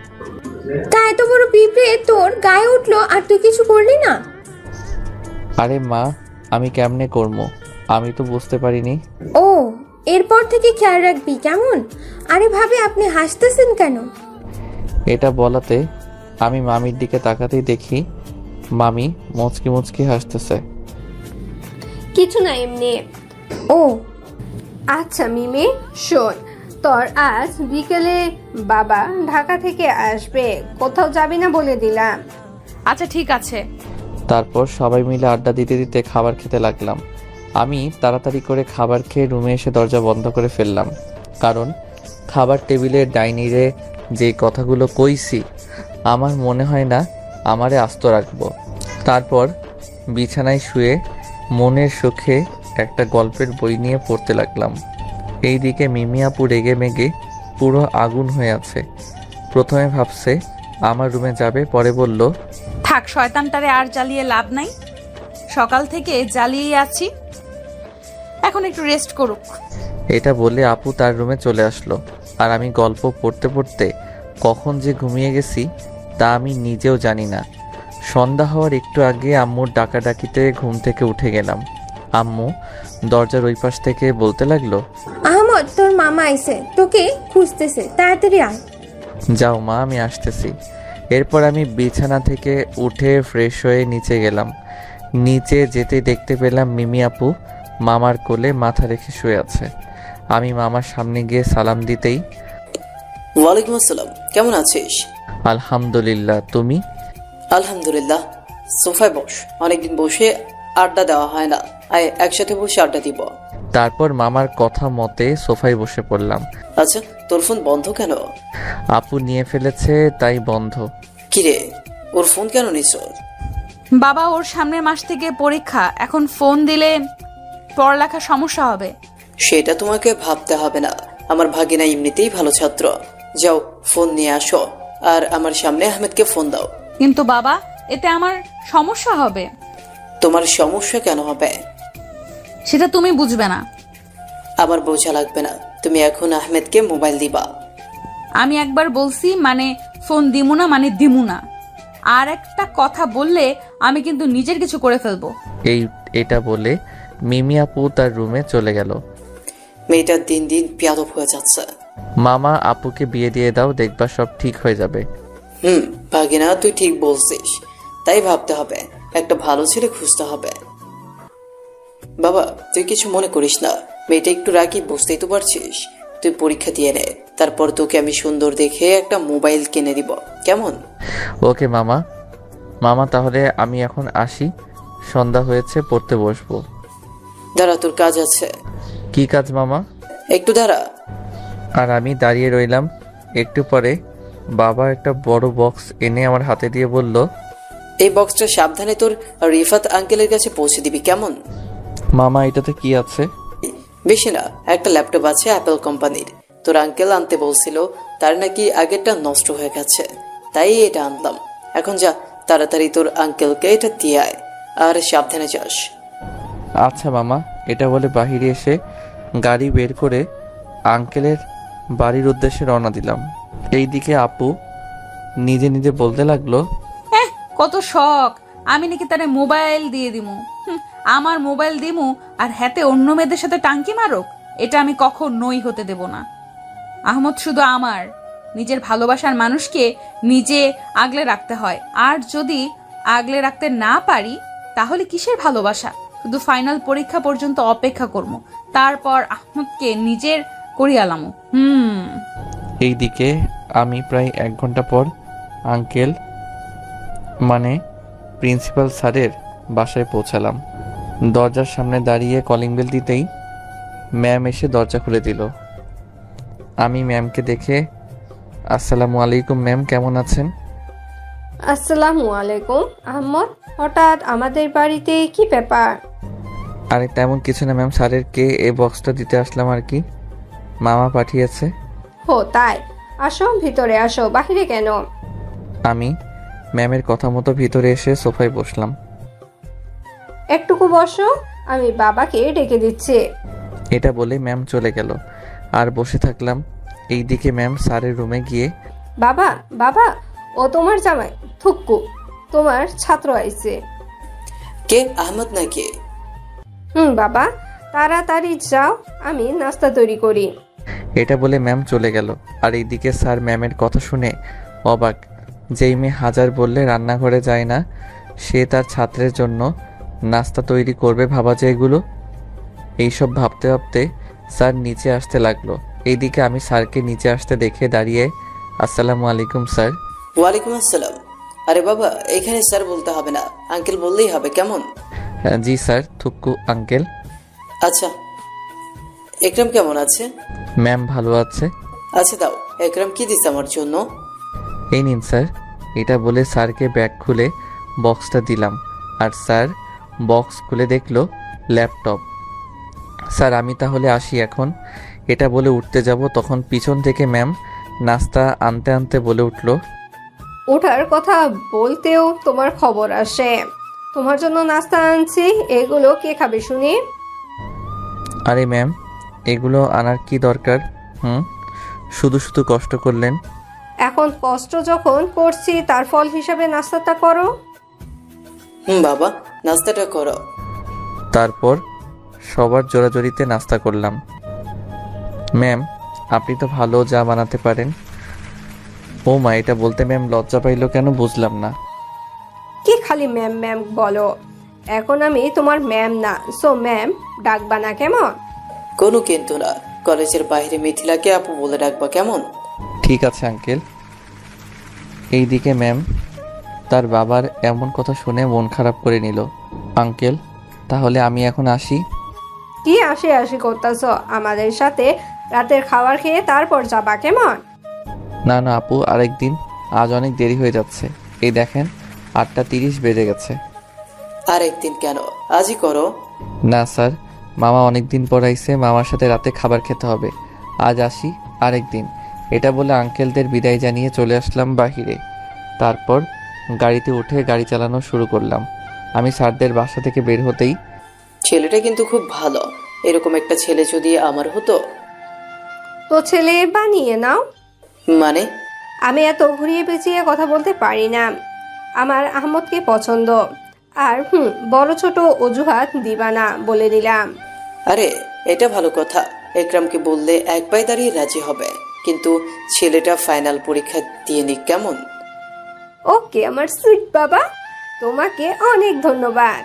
তা এত বড় পিঁপড়ে তোর গায়ে উঠলো আর তুই কিছু করলি না? আরে মা, আমি কেমনে করবো, আমি তো বুঝতে পারিনি। ও, এরপর থেকে খেয়াল রাখবি কেমন? আরে ভাবে আপনি হাসতেছেন কেন? এটা বলাতে আমি মামির দিকে তাকাতেই দেখি মামি মুচকি মুচকি হাসতেছে। কিছু না, এমনি। ও আচ্ছা মিমি, শোন, তোর আজ বিকেলে বাবা ঢাকা থেকে আসবে, কোথাও যাবি না বলে দিলাম। আচ্ছা ঠিক আছে। তারপর সবাই মিলে আড্ডা দিতে দিতে খাবার খেতে লাগলাম। আমি তাড়াতাড়ি করে খাবার খেয়ে রুমে এসে দরজা বন্ধ করে ফেললাম, কারণ খাবার টেবিলে ডাইনিরে যে কথাগুলো কইছি আমার মনে হয় না আমারে আস্ত রাখবো। তারপর বিছানায় শুয়ে মনের সুখে একটা গল্পের বই নিয়ে পড়তে লাগলাম। এইদিকে মিমি আপু রেগে মেগে পুরো আগুন হয়ে আছে। প্রথমে ভাবছে আমার রুমে যাবে, পরে বলল, থাক, শয়তানটারে আর জ্বালিয়ে লাভ নাই। সকাল থেকে জ্বালিয়েই আছি, এখন একটু রেস্ট করুক। এটা বলে আপু তার রুমে চলে আসলো। আর আমি গল্প পড়তে পড়তে কখন যে ঘুমিয়ে গেছি তা আমি নিজেও জানি না। সন্ধ্যা হওয়ার একটু আগে আম্মুর ডাকাডাকিতে ঘুম থেকে উঠে গেলাম। আম্মু দরজার ওই পাশ থেকে বলতে লাগলো, আহমদ, তোর মামা আইছে, তোকে খুঁজতেছে, তাড়াতাড়ি আয়। যাও মা, আমি আসতেছি। এরপর আমি বিছানা থেকে উঠে ফ্রেশ হয়ে নিচে গেলাম। নিচে যেতে দেখতে পেলাম মিমি আপু মামার কোলে মাথা রেখে শুয়ে আছে। আমি মামার সামনে গিয়ে সালাম দিতেই, ওয়ালাইকুম আসসালাম, কেমন আছিস? আলহামদুলিল্লাহ, তুমি? আলহামদুলিল্লাহ। সোফায় বস, অনেকদিন বসে আড্ডা দেওয়া হয় না, আয় একসাথে বসে আড্ডা দিব। তারপর মামার কথা মতে সোফায় বসে পড়লাম। আচ্ছা, তোর ফোন বন্ধ কেন? আপু নিয়ে ফেলেছে তাই বন্ধ। কিরে, ওর ফোন কেন নিছ? বাবা, ওর সামনের মাস থেকে পরীক্ষা, এখন ফোন দিলে পড়ালেখা সমস্যা হবে। সেটা তোমাকে ভাবতে হবে না, আমার ভাগিনা এমনিতেই ভালো ছাত্র। যাও ফোন নিয়ে আসো, আর আমার সামনে আহমেদকে ফোন দাও। কিন্তু বাবা, এতে আমার সমস্যা হবে। তোমার সমস্যা কেন হবে? সেটা তুমি বুঝবে না। আমার বোঝা লাগবে না, তুমি এখন আহমেদকে মোবাইল দিবা। আমি একবার বলছি মানে ফোন দিমু না মানে দিমু না। আর একটা কথা বললে আমি কিন্তু নিজের কিছু করে ফেলবো। এটা বলে মিমি আপু তার রুমে চলে গেল। মেয়েটা দিন দিন বেয়াদব হয়ে যাচ্ছে। মামা আপুকে বিয়ে দিয়ে দাও, দেখবা সব ঠিক হয়ে যাবে। ভাগিনা, তুই ঠিক বলছিস, তাই ভাবতে হবে, একটা ভালো ছেলে খুঁজতে হবে। বাবা, তুই কিছু মনে করিস না, মেয়েটা একটু রাগি, বুঝতেই তো পারছিস। তুই পরীক্ষা দিয়ে নে, তারপর তোকে আমি সুন্দর দেখে একটা মোবাইল কিনে দিব, কেমন? ওকে মামা। তাহলে আমি এখন আসি, সন্ধ্যা হয়েছে, পড়তে বসবো। দাঁড়া, তোর কাজ আছে। কি কাজ মামা? একটু দাঁড়া। আর আমি দাঁড়িয়ে রইলাম। একটু পরে বাবা একটা বড় বক্স এনে আমার হাতে দিয়ে বলল, এই বক্সটা সাবধানে তোর রিফাত আঙ্কেলের কাছে পৌঁছে দিবি, কেমন? মামা এটাতে কি আছে? বেশি না, একটা ল্যাপটপ আছে অ্যাপেল কোম্পানির। তোর আঙ্কেল আনতে বলছিল, তার নাকি আগেরটা নষ্ট হয়ে গেছে, তাই এটা আনলাম। এখন যা, তাড়াতাড়ি তোর আঙ্কেলকে এটা দিয়ে আয়, আর সাবধানে যাস। আচ্ছা মামা। এটা বলে বাহিরে এসে গাড়ি বের করে আঙ্কেলের বাড়ির উদ্দেশ্যে রওনা দিলাম। এইদিকে আপু নিজে নিজে বলতে লাগলো, কত শখ, আমি নাকি তারে মোবাইল দিয়ে দিমু। আমার মোবাইল দিমু আর হাতে অন্য মেয়েদের সাথে টাঙ্কি মারুক, এটা আমি কখনোই হতে দেব না। আহমদ শুধু আমার, নিজের ভালোবাসার মানুষকে নিজে আগলে রাখতে হয়, আর যদি আগলে রাখতে না পারি তাহলে কিসের ভালোবাসা? শুধু ফাইনাল পরীক্ষা পর্যন্ত অপেক্ষা করব, তারপর আহমদকে নিজের করিয়ালামু। এইদিকে আমি প্রায় 1 ঘন্টা পর আঙ্কেল মানে প্রিন্সিপাল স্যারের বাসায় পৌঁছালাম। দরজার সামনে দাঁড়িয়ে কলিং বেল দিতেই ম্যাম এসে দরজা খুলে দিল। আমি ম্যামকে দেখে, আসসালামু আলাইকুম ম্যাম, কেমন আছেন? আসসালামু আলাইকুম। আহমদ, হঠাৎ আমাদের বাড়িতে কি ব্যাপার? আরে তেমন কিছু না ম্যাম, স্যারের কে এই বক্সটা দিতে আসলাম আর কি, মামা পাঠিয়েছে। হো তাই, আসো ভিতরে আসো, বাহিরে কেন? আমি ম্যামের কথা মতো ভিতরে এসে সোফায় বসলাম। একটুকু বসো, আমি বাবাকে ডেকে দিচ্ছি। এটা বলে ম্যাম চলে গেল আর বসে থাকলাম। এইদিকে ম্যাম স্যারের রুমে গিয়ে, বাবা বাবা, ও তোমার জামাই থুক্কু, তোমার ছাত্র আইছে। কে, আহমদ নাকি? বাবা, তাড়াতাড়ি যাও, আমি নাস্তা তৈরি করি। এটা বলে ম্যাম চলে গেল। আর এইদিকে স্যার ম্যামের কথা শুনে অবাক। যেই মেয়ে হাজার বললে রান্নাঘরে যায় না, সে তার ছাত্রের জন্য নাস্তা তৈরি করবে, ভাবা যায় এগুলো। এইসব ভাবতে ভাবতে স্যার নিচে আসতে লাগলো। এইদিকে আমি স্যারকে নিচে আসতে দেখে দাঁড়িয়ে, আসসালামু আলাইকুম স্যার। ওয়ালাইকুম আসসালাম। আরে বাবা, এখানে স্যার বলতে হবে না, আঙ্কেল বললেই হবে, কেমন? জি স্যার, থুক্কু আঙ্কেল। আচ্ছা, একরাম কেমন আছে? ম্যাম ভালো আছে। আচ্ছা দাও, একরাম কি দিস আমার জন্য? এই নিন স্যার। এটা বলে স্যারকে ব্যাগ খুলে বক্সটা দিলাম। আর স্যার বক্স খুলে দেখলো ল্যাপটপ। স্যার আমি তাহলে আসি এখন। এটা বলে উঠতে যাব, তখন পিছন থেকে ম্যাম নাস্তা আনতে আনতে বলে উঠল, ওঠার কথা বলতেও তোমার খবর আসে। তোমার জন্য নাস্তা আনছি, এগুলো কে খাবে শুনি? আরে ম্যাম, এগুলো আনার কি দরকার? শুধু শুধু কষ্ট করলেন। এখন কষ্ট যখন করছি, তার ফল হিসাবে নাস্তাটা করো। বাবা, নাস্তাটা করো। তারপর সবার জোরাজোরিতে নাস্তা করলাম। ম্যাম আপনি তো ভালো চা বানাতে পারেন। ও মা, এটা বলতে ম্যাম লজ্জা পাইলো কেন বুঝলাম না। কি খালি ম্যাম ম্যাম বলো? এখন আমি তোমার ম্যাম না, সো ম্যাম ডাকবা না, কেমন? কোনো কিন্তু না, কলেজের বাইরে মিথিলাকে আপু বলে ডাকবা, কেমন? ঠিক আছে আঙ্কেল। এইদিকে ম্যাম তার বাবার এমন কথা শুনে মন খারাপ করে নিল। আঙ্কেল তাহলে আমি এখন আসি। কি আসি আসি করতেছ? আমাদের সাথে রাতের খাবার খেয়ে তারপর যাবা, কেমন? না না আপু, আরেকদিন, আজ অনেক দেরি হয়ে যাচ্ছে। এই দেখেন 8:30 বেজে গেছে। আর একদিন কেন, আজই করো। না স্যার, মামা অনেক দিন পর আইছে, মামার সাথে রাতে খাবার খেতে হবে। আজ আসি, আরেকদিন। এটা বলে আঙ্কেলদের বিদায় জানিয়ে চলে আসলাম বাহিরে। তারপর গাড়িতে উঠে গাড়ি চালানো শুরু করলাম। আমি স্যারদের বাসা থেকে বের হতেই, ছেলেটা কিন্তু খুব ভালো, এরকম একটা ছেলে যদি আমার হতো। তো ছেলে বানিয়ে নাও। মানে? আমি এত ঘুরিয়ে পেঁচিয়ে কথা বলতে পারি না। আমার আহমদকে পছন্দ। আর বড় ছোট অজুহাত দিবা না, বলে দিলাম। আরে এটা ভালো কথা, একরামকে বললে এক পায়ে দাঁড়িয়ে রাজি হবে, কিন্তু ছেলেটা ফাইনাল পরীক্ষা দিয়ে নিক, কেমন? ওকে আমার সুইট বাবা, তোমাকে অনেক ধন্যবাদ।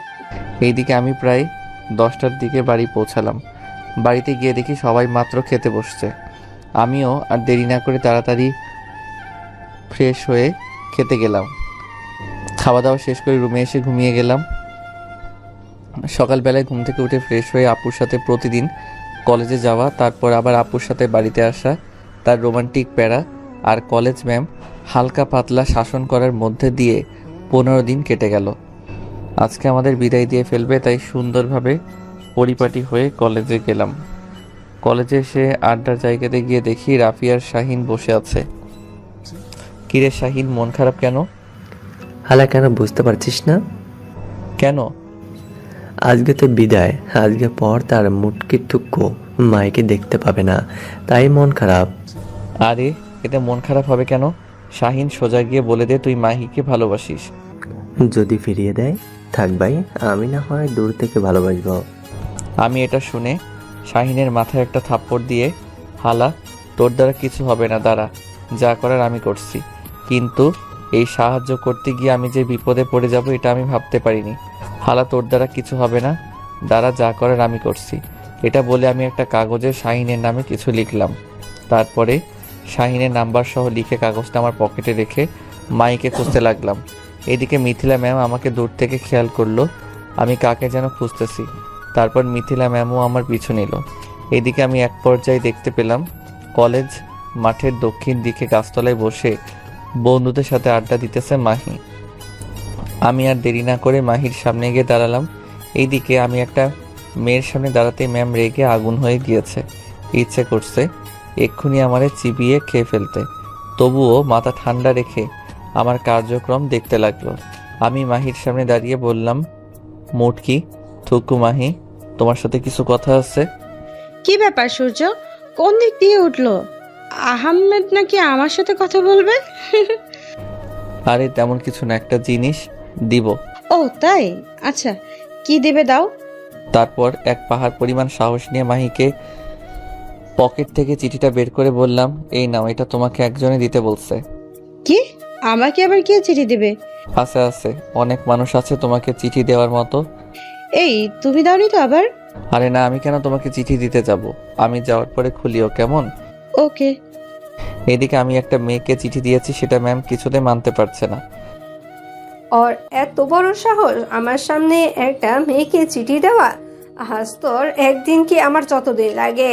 এইদিকে আমি প্রায় 10টার দিকে বাড়ি পৌঁছালাম। বাড়িতে গিয়ে দেখি সবাই মাত্র খেতে বসছে। আমিও আর দেরি না করে তাড়াতাড়ি ফ্রেশ হয়ে খেতে গেলাম। খাওয়া দাওয়া শেষ করে রুমে এসে ঘুমিয়ে গেলাম। সকালবেলায় ঘুম থেকে উঠে ফ্রেশ হয়ে আপুর সাথে প্রতিদিন কলেজে যাওয়া, তারপর আবার আপুর সাথে বাড়িতে আসা, তার রোমান্টিক প্যারা আর কলেজ ম্যাম হালকা পাতলা শাসন করার মধ্যে দিয়ে 15 দিন কেটে গেল। আজকে আমাদের বিদায় দিয়ে ফেলবে, তাই সুন্দরভাবে পরিপাটি হয়ে কলেজে গেলাম। কলেজে এসে আড্ডার জায়গাতে গিয়ে দেখি রাফি আর শাহিন বসে আছে। কিরে শাহিন, মন খারাপ কেন? হালা কেন বুঝতে পারছিস না? কেন? আজকে তো বিদায়, আজকে পর তার মুটকি টুকু মাইকে দেখতে পাবে না, তাই মন খারাপ। আরে এতে মন খারাপ হবে কেন? শাহিন, সোজা গিয়ে বলে দে তুই মাহিকে ভালোবাসিস। যদি ফিরিয়ে দেয় থাক ভাই, আমি না হয় দূর থেকে ভালোবাসবো। আমি এটা শুনে শাহিনের মাথায় একটা থাপ্পড় দিয়ে, হালা তোর দ্বারা কিছু হবে না, দাঁড়া, যা করার আমি করছি। কিন্তু এই সাহায্য করতে গিয়ে আমি যে বিপদে পড়ে যাব এটা আমি ভাবতে পারিনি। হালা তোর দ্বারা কিছু হবে না, দাঁড়া, যা করার আমি করছি। এটা বলে আমি একটা কাগজে শাহিনের নামে কিছু লিখলাম। তারপরে শাহিনের নাম্বার সহ লিখে কাগজটা আমার পকেটে রেখে মাইকে খুঁজতে লাগলাম। এদিকে মিথিলা ম্যাম আমাকে দূর থেকে খেয়াল করলো আমি কাকে যেন খুঁজতেছি। তারপর মিথিলা ম্যামও আমার পিছু নিল। এদিকে আমি এক পর্যায়ে দেখতে পেলাম কলেজ মাঠের দক্ষিণ দিকে গাছতলায় বসে বন্ধুদের সাথে আড্ডা দিতেছে মাহি। আমি আর দেরি না করে মাহির সামনে গিয়ে দাঁড়ালাম। এইদিকে আমি একটা মেয়ের সামনে দাঁড়াতে ম্যাম রেগে আগুন হয়ে গিয়েছে। ইচ্ছে করছে এক্ষুনি আমারে চিবিয়ে খেয়ে ফেলতে, তবুও মাথা ঠান্ডা রেখে আমার কার্যক্রম দেখতে লাগলো। আমি মাহির সামনে দাঁড়িয়ে বললাম, মোটকি থুকু মাহি, তোমার সাথে কিছু কথা আছে। কি ব্যাপার সূর্য, কোন দিক দিয়ে উঠলো? আহমেদ নাকি আমার সাথে কথা বলবে? আরে তেমন কিছু না, একটা জিনিস দিব। ও তাই, আচ্ছা কি দেবে দাও। তারপর এক পাহাড় পরিমাণ সাহস নিয়ে মাহিকে পকেট থেকে চিঠিটা বের করে বললাম, এই নাও, এটা তোমাকে একজনে দিতে বলছে। কি? আমাকে আবার কে চিঠি দেবে? আছে আছে, অনেক মানুষ আছে তোমাকে চিঠি দেওয়ার মতো। এই তুমি দাওনি তো আবার? আরে না, আমি কেন তোমাকে চিঠি দিতে যাব, আমি যাওয়ার পরে খুলিও, কেমন? ওকে। এদিকে আমি একটা মেয়েকে চিঠি দিয়েছি, সেটা ম্যাম কিছুতে মানতে পারছে না। ওর এত বড় সাহস আমার সামনে একটা মেয়েকে চিঠি দেওয়া? আজ তোর একদিন কি আমার যতদিন লাগে,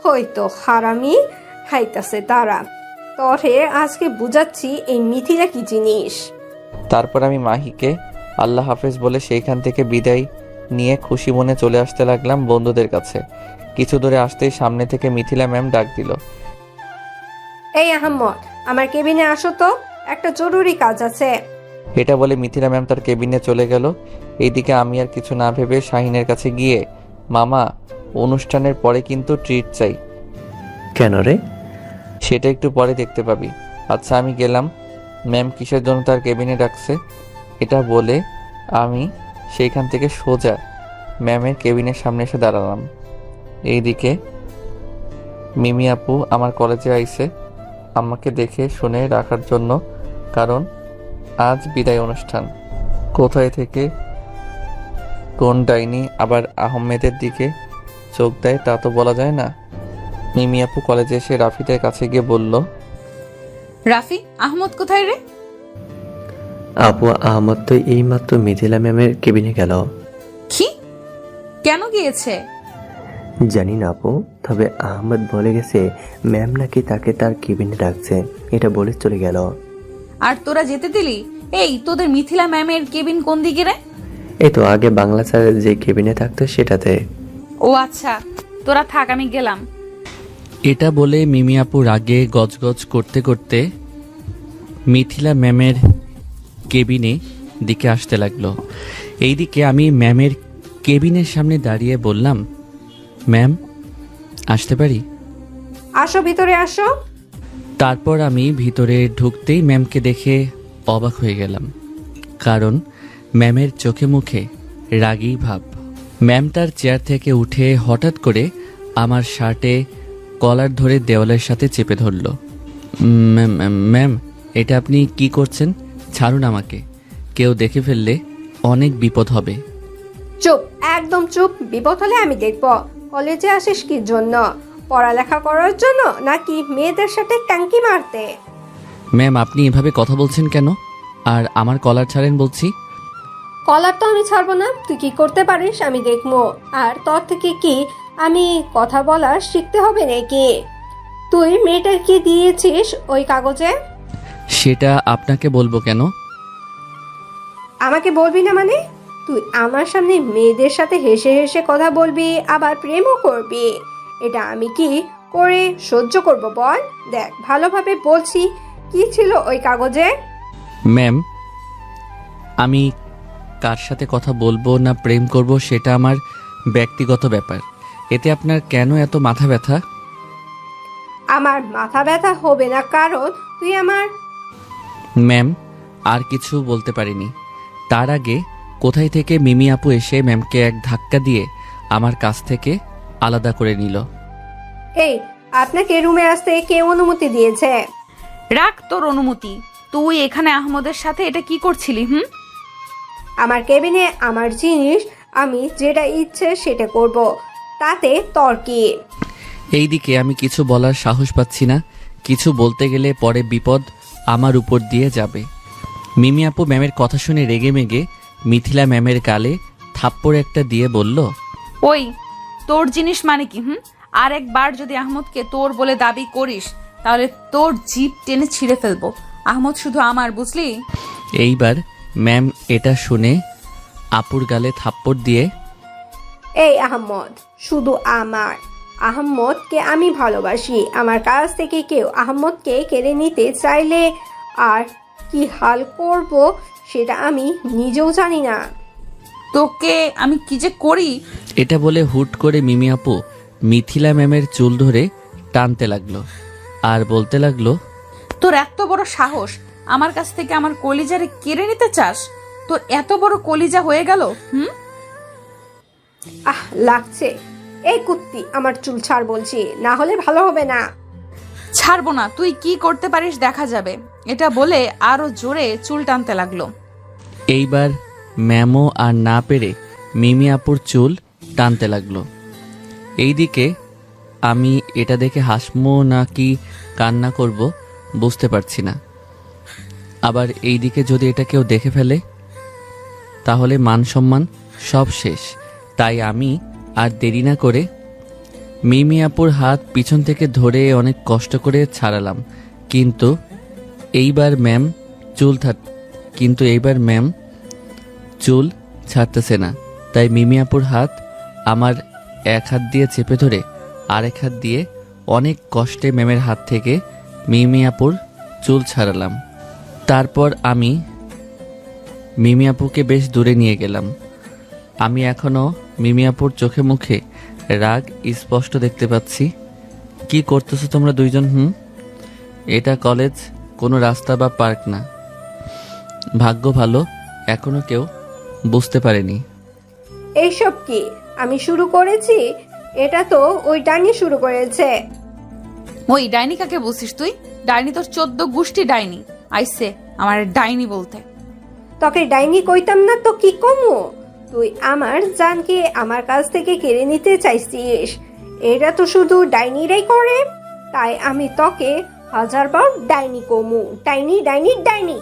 হয়তো হারামি খাইতাছে তারা। তোরে আজকে বুঝাচ্ছি এই মিথিলা কি জিনিস। তারপর আমি মাহিকে আল্লাহ হাফেজ বলে সেইখান থেকে বিদায় নিয়ে খুশি মনে চলে আসতে লাগলাম বন্ধুদের কাছে। কিছু দূরে আসতেই সামনে থেকে মিথিলা ম্যাম ডাক দিল, এই আহম্মদ, আমার কেবিনে আসো তো, একটা জরুরি কাজ আছে। এটা বলে মিথিলা ম্যাম তার কেবিনে চলে গেল। এইদিকে আমি আর কিছু না ভেবে শাহিনের কাছে গিয়ে, মামা, অনুষ্ঠানের পরে কিন্তু ট্রিট চাই। কেন রে? সেটা একটু পরে দেখতে পাবি। আচ্ছা আমি গেলাম। ম্যাম কিসের জন্য তার কেবিনে ডাকছে এটা বলে আমি সেইখান থেকে সোজা ম্যামের কেবিনের সামনে এসে দাঁড়ালাম। এইদিকে মিমি আপু আমার কলেজে আইছে আমাকে দেখে শুনে রাখার জন্য, কারণ আজ বিদায় অনুষ্ঠান। কোথায় থেকে কোন ডাইনি আবার আহমেদের দিকে চোখ দেয় তা তো বলা যায় না। মিমি আপু কলেজে এসে রাফিদের কাছে গিয়ে বলল, রাফি, আহমদ কোথায় রে? আপু আহমদ তো এইমাত্র মিথিলা ম্যামের কেবিনে গেল। কি? কেন গিয়েছে? জানি না আপু, তবে আহমদ বলে গেছে ম্যাম নাকি তাকে তার কেবিনে ডাকছে, এটা বলে চলে গেল। আর তোরা যেতে দিলি? এই তোদের মিথিলা ম্যামের কেবিন কোন দিকে রে? এই তো আগে বাংলা স্যারের যে কেবিনে থাকতো সেটাতে। ও আচ্ছা, তোরা থাক, আমি গেলাম। এটা বলে মিমি আপু রাগে গজগজ করতে করতে মিথিলা ম্যামের কেবিনে দিকে আসতে লাগলো। এইদিকে আমি ম্যামের কেবিনের সামনে দাঁড়িয়ে বললাম, ম্যাম আসতে পারি? আসো, ভিতরে আসো। তারপর আমি ভিতরে ঢুকতেই ম্যামকে দেখে অবাক হয়ে গেলাম, কারণ ম্যামের চোখে মুখে রাগী ভাব। ম্যাম তার চেয়ার থেকে উঠে হঠাৎ করে আমার শার্টে কলার ধরে দেওয়ালের সাথে চেপে ধরল। ম্যাম, এটা আপনি কি করছেন? ছাড়ুন আমাকে, কেউ দেখে ফেললে অনেক বিপদ হবে। চুপ, একদম চুপ। বিপদ হলে আমি দেখব। কলেজে আসিস কি জন্য? পড়ালেখা করার জন্য নাকি মেয়েদের সাথে ট্যাঙ্কি মারতে? ম্যাম আপনি এভাবে কথা বলছেন কেন? আর আমার কলার ছাড়েন বলছি। কলার তো আমি ছাড়বো না, তুই কি করতে পারিস আমি দেখবো। আর তোর থেকে কি আমি কথা বলা শিখতে হবে নাকি? তুই মেয়েটাকে দিয়েছিস ওই কাগজে? সেটা আপনাকে বলবো কেন? আমাকে বলবি না মানে? তুই আমার সামনে মেয়েদের সাথে হেসে হেসে কথা বলবি, আবার প্রেমও করবি। এটা আমি কি করে সহ্য করব বল? দেখ ভালোভাবে বলছি, কি ছিল ওই কাগজে? ম্যাম, আমি কার সাথে কথা বলবো না প্রেম করব সেটা আমার ব্যক্তিগত ব্যাপার। এতে আপনার কেন এত মাথা ব্যথা? আমার মাথা ব্যথা হবে না, কারণ তুই আমার... ম্যাম, আর কিছু বলতে পারিনি। তার আগে কোথায় থেকে মিমি আপু এসে ম্যামকে এক ধাক্কা দিয়ে আমার কাছ থেকে আলাদা করে নিল। এই, আপনাকে রুমে আসতে কে অনুমতি দিয়েছে? রাখ তোর অনুমতি। তুই এখানে আহমদের সাথে এটা কি করছিলি? আমার কেবিনে আমার জিনিস, আমি যেটা ইচ্ছে সেটা করব, তাতে তোর কি? এইদিকে আমি কিছু বলার সাহস পাচ্ছি না। কিছু বলতে গেলে পরে বিপদ আমার উপর দিয়ে যাবে। মিমি আপু ম্যামের কথা শুনে রেগে মেগে মিথিলা ম্যামের গালে থাপ্পড় একটা দিয়ে বলল, ওই, তোর জিনিস মানে কি? আর একবার যদি আহমদকে তোর বলে দাবি করিস তাহলে তোর জিভ টেনে ছিঁড়ে ফেলবো। আহমদ শুধু আমার, বুঝলি? এইবার ম্যাম এটা শুনে আপুর গালে থাপ্পড় দিয়ে, এই আহমদ শুধু আমার। আহমদকে আমি ভালোবাসি। আমার কাছ থেকে কেউ আহমদকে কেড়ে নিতে চাইলে আর কি হাল করব সেটা আমি নিজেও জানি না। তোকে আমি কি যে করি! এটা বলে হুট করে মিমি আপু মিথিলা ম্যামের চুল ধরে টানতে লাগলো আর বলতে লাগলো, তোর এত বড় সাহস, আমার কাছ থেকে আমার কলিজারে কেড়ে নিতে চাস? তোর এত বড় কলিজা হয়ে গেল? আহ, লাগছে। এই কুত্তি, আমার চুল ছাড় বলছি, না হলে ভালো হবে না। ছাড়বো না, তুই কি করতে পারিস দেখা যাবে। এটা বলে আরো জোরে চুল টানতে লাগলো। এইবার ম্যামও আর না পেরে মিমি আপুর চুল টানতে লাগলো। এইদিকে আমি এটা দেখে হাসমো নাকি কান্না করব বুঝতে পারছি না। আবার এইদিকে যদি এটা কেউ দেখে ফেলে তাহলে মান সম্মান সব শেষ। তাই আমি আর দেরি না করে মিমি আপুর হাত পিছন থেকে ধরে অনেক কষ্ট করে ছাড়ালাম। কিন্তু এইবার ম্যাম চুল ছাড়তেছে না। তাই মিমি আপুর হাত আমার এক হাত দিয়ে চেপে ধরে আরেক হাত দিয়ে অনেক কষ্টে ম্যামের হাত থেকে মিমি আপুর চুল ছাড়ালাম। তারপর আমি মিমি আপুকে বেশ দূরে নিয়ে গেলাম। আমি এখনও মিমি আপুর চোখে মুখে রাগ স্পষ্ট দেখতে পাচ্ছি। কি করতেছো তোমরা দুইজন? এটা কলেজ, কোনো রাস্তা বা পার্ক না। ভাগ্য ভালো এখনো কেউ বুঝতে পারেনি। এইসব কি আমি শুরু করেছি? এটা তো ওই ডাইনি শুরু করেছে। ওই ডাইনি কাকে বলছিস তুই? ডাইনি তোর 14 গোষ্ঠী ডাইনি আইসে আমার ডাইনি বলতে। তোকে ডাইনি কইতাম না তো কি কমু? তুই আমার জানকে আমার কাছ থেকে কেড়ে নিতে চাইছিস। এটা তো শুধু ডাইনিরাই করে, তাই আমি তোকে 1000বার ডাইনি কমু। ডাইনি ডাইনি ডাইনি।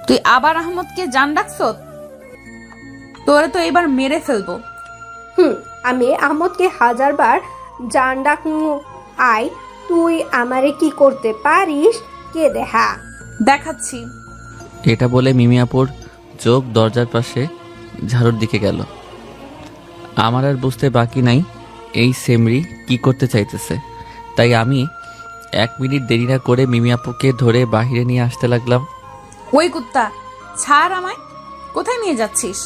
তুই আবার আহমদকে জান ডাকছ? তোরে তো এবার মেরে ফেলবো। আমি আহমদকে 1000বার জান ডাকমু। আয়, তুই আমারে কি করতে পারিস কে দেখা। দেখাচ্ছি। এটা বলে মিমি আপুর চোখ দরজার পাশে ঝাড়ুর দিকে গেল। আমার আর বুঝতে বাকি নাই এই সেমরি কি করতে চাইতেছে। তাই আমি 1 মিনিট দেরি না করে মিমি আপুকে ধরে বাহিরে নিয়ে আসতে লাগলাম। ওই কুত্তা, ছাড় আমায়। কোথায় নিয়ে যাচ্ছিস?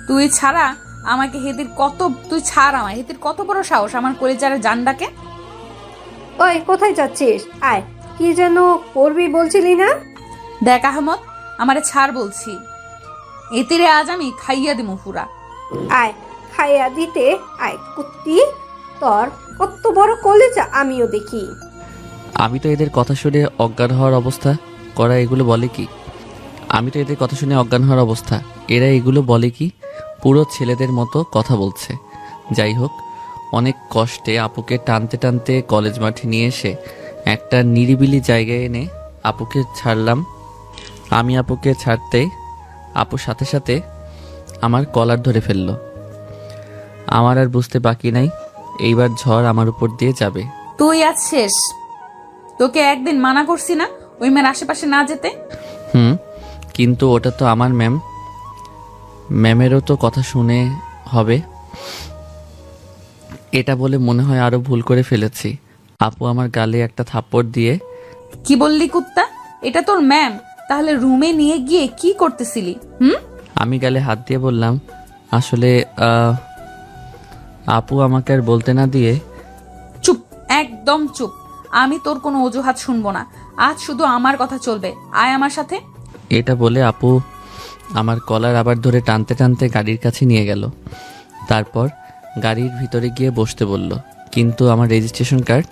তুই ছাড়া আমাকে তুই ছাড় আমায়। হেতির কত বড় সাহস আমার কলিজারে জান ডাকে। ওই কোথায় যাচ্ছিস? আয়, কি যেন করবি বলছিলি না? দেখ আহমদ, আমারে ছাড় বলছি। এতিরে আজ আমি খাইয়া দিমু পুরা। আয়, খাইয়া দিতে আয় কুত্তি। তোর কত বড় কলেজা আমিও দেখি। আমি তো এদের কথা শুনে অজ্ঞান হওয়ার অবস্থা। এরা এগুলো বলে কি? পুরো ছেলেদের মতো কথা বলছে। যাই হোক, অনেক কষ্টে আপুকে টানতে টানতে কলেজ মাঠে নিয়ে এসে একটা নিরিবিলি জায়গায় এনে আপুকে ছাড়লাম। আমি আপুকে ছাড়তে আপুর সাথে সাথে আমার কলার ধরে ফেলল। আমার আর বুঝতে বাকি নাই, এইবার ঝড় আমার উপর দিয়ে যাবে। তুই আজ শেষ। তোকে একদিন মানা করছি না ওই মেয়ের আশেপাশে না যেতে? কিন্তু ওটা তো আমার ম্যাম, ম্যামেরও তো কথা শুনে হবে। এটা বলে মনে হয় আরো ভুল করে ফেলেছি। আপু আমার গালে একটা থাপ্পড় দিয়ে, কি বললি কুত্তা? এটা তোর ম্যাম? তাহলে রুমে নিয়ে গিয়ে কি করতেছিলি? আমি গালে হাত দিয়ে বললাম, আসলে আপু আমাকে আর বলতে না দিয়ে। চুপ, একদম চুপ। আমি তোর কোনো অজুহাত শুনবো না। আজ শুধু আমার কথা চলবে। আয় আমার সাথে। এটা বলে আপু আমার কলার আবার ধরে টানতে টানতে গাড়ির কাছে নিয়ে গেল। তারপর গাড়ির ভিতরে গিয়ে বসতে বলল, কিন্তু আমার রেজিস্ট্রেশন কার্ড।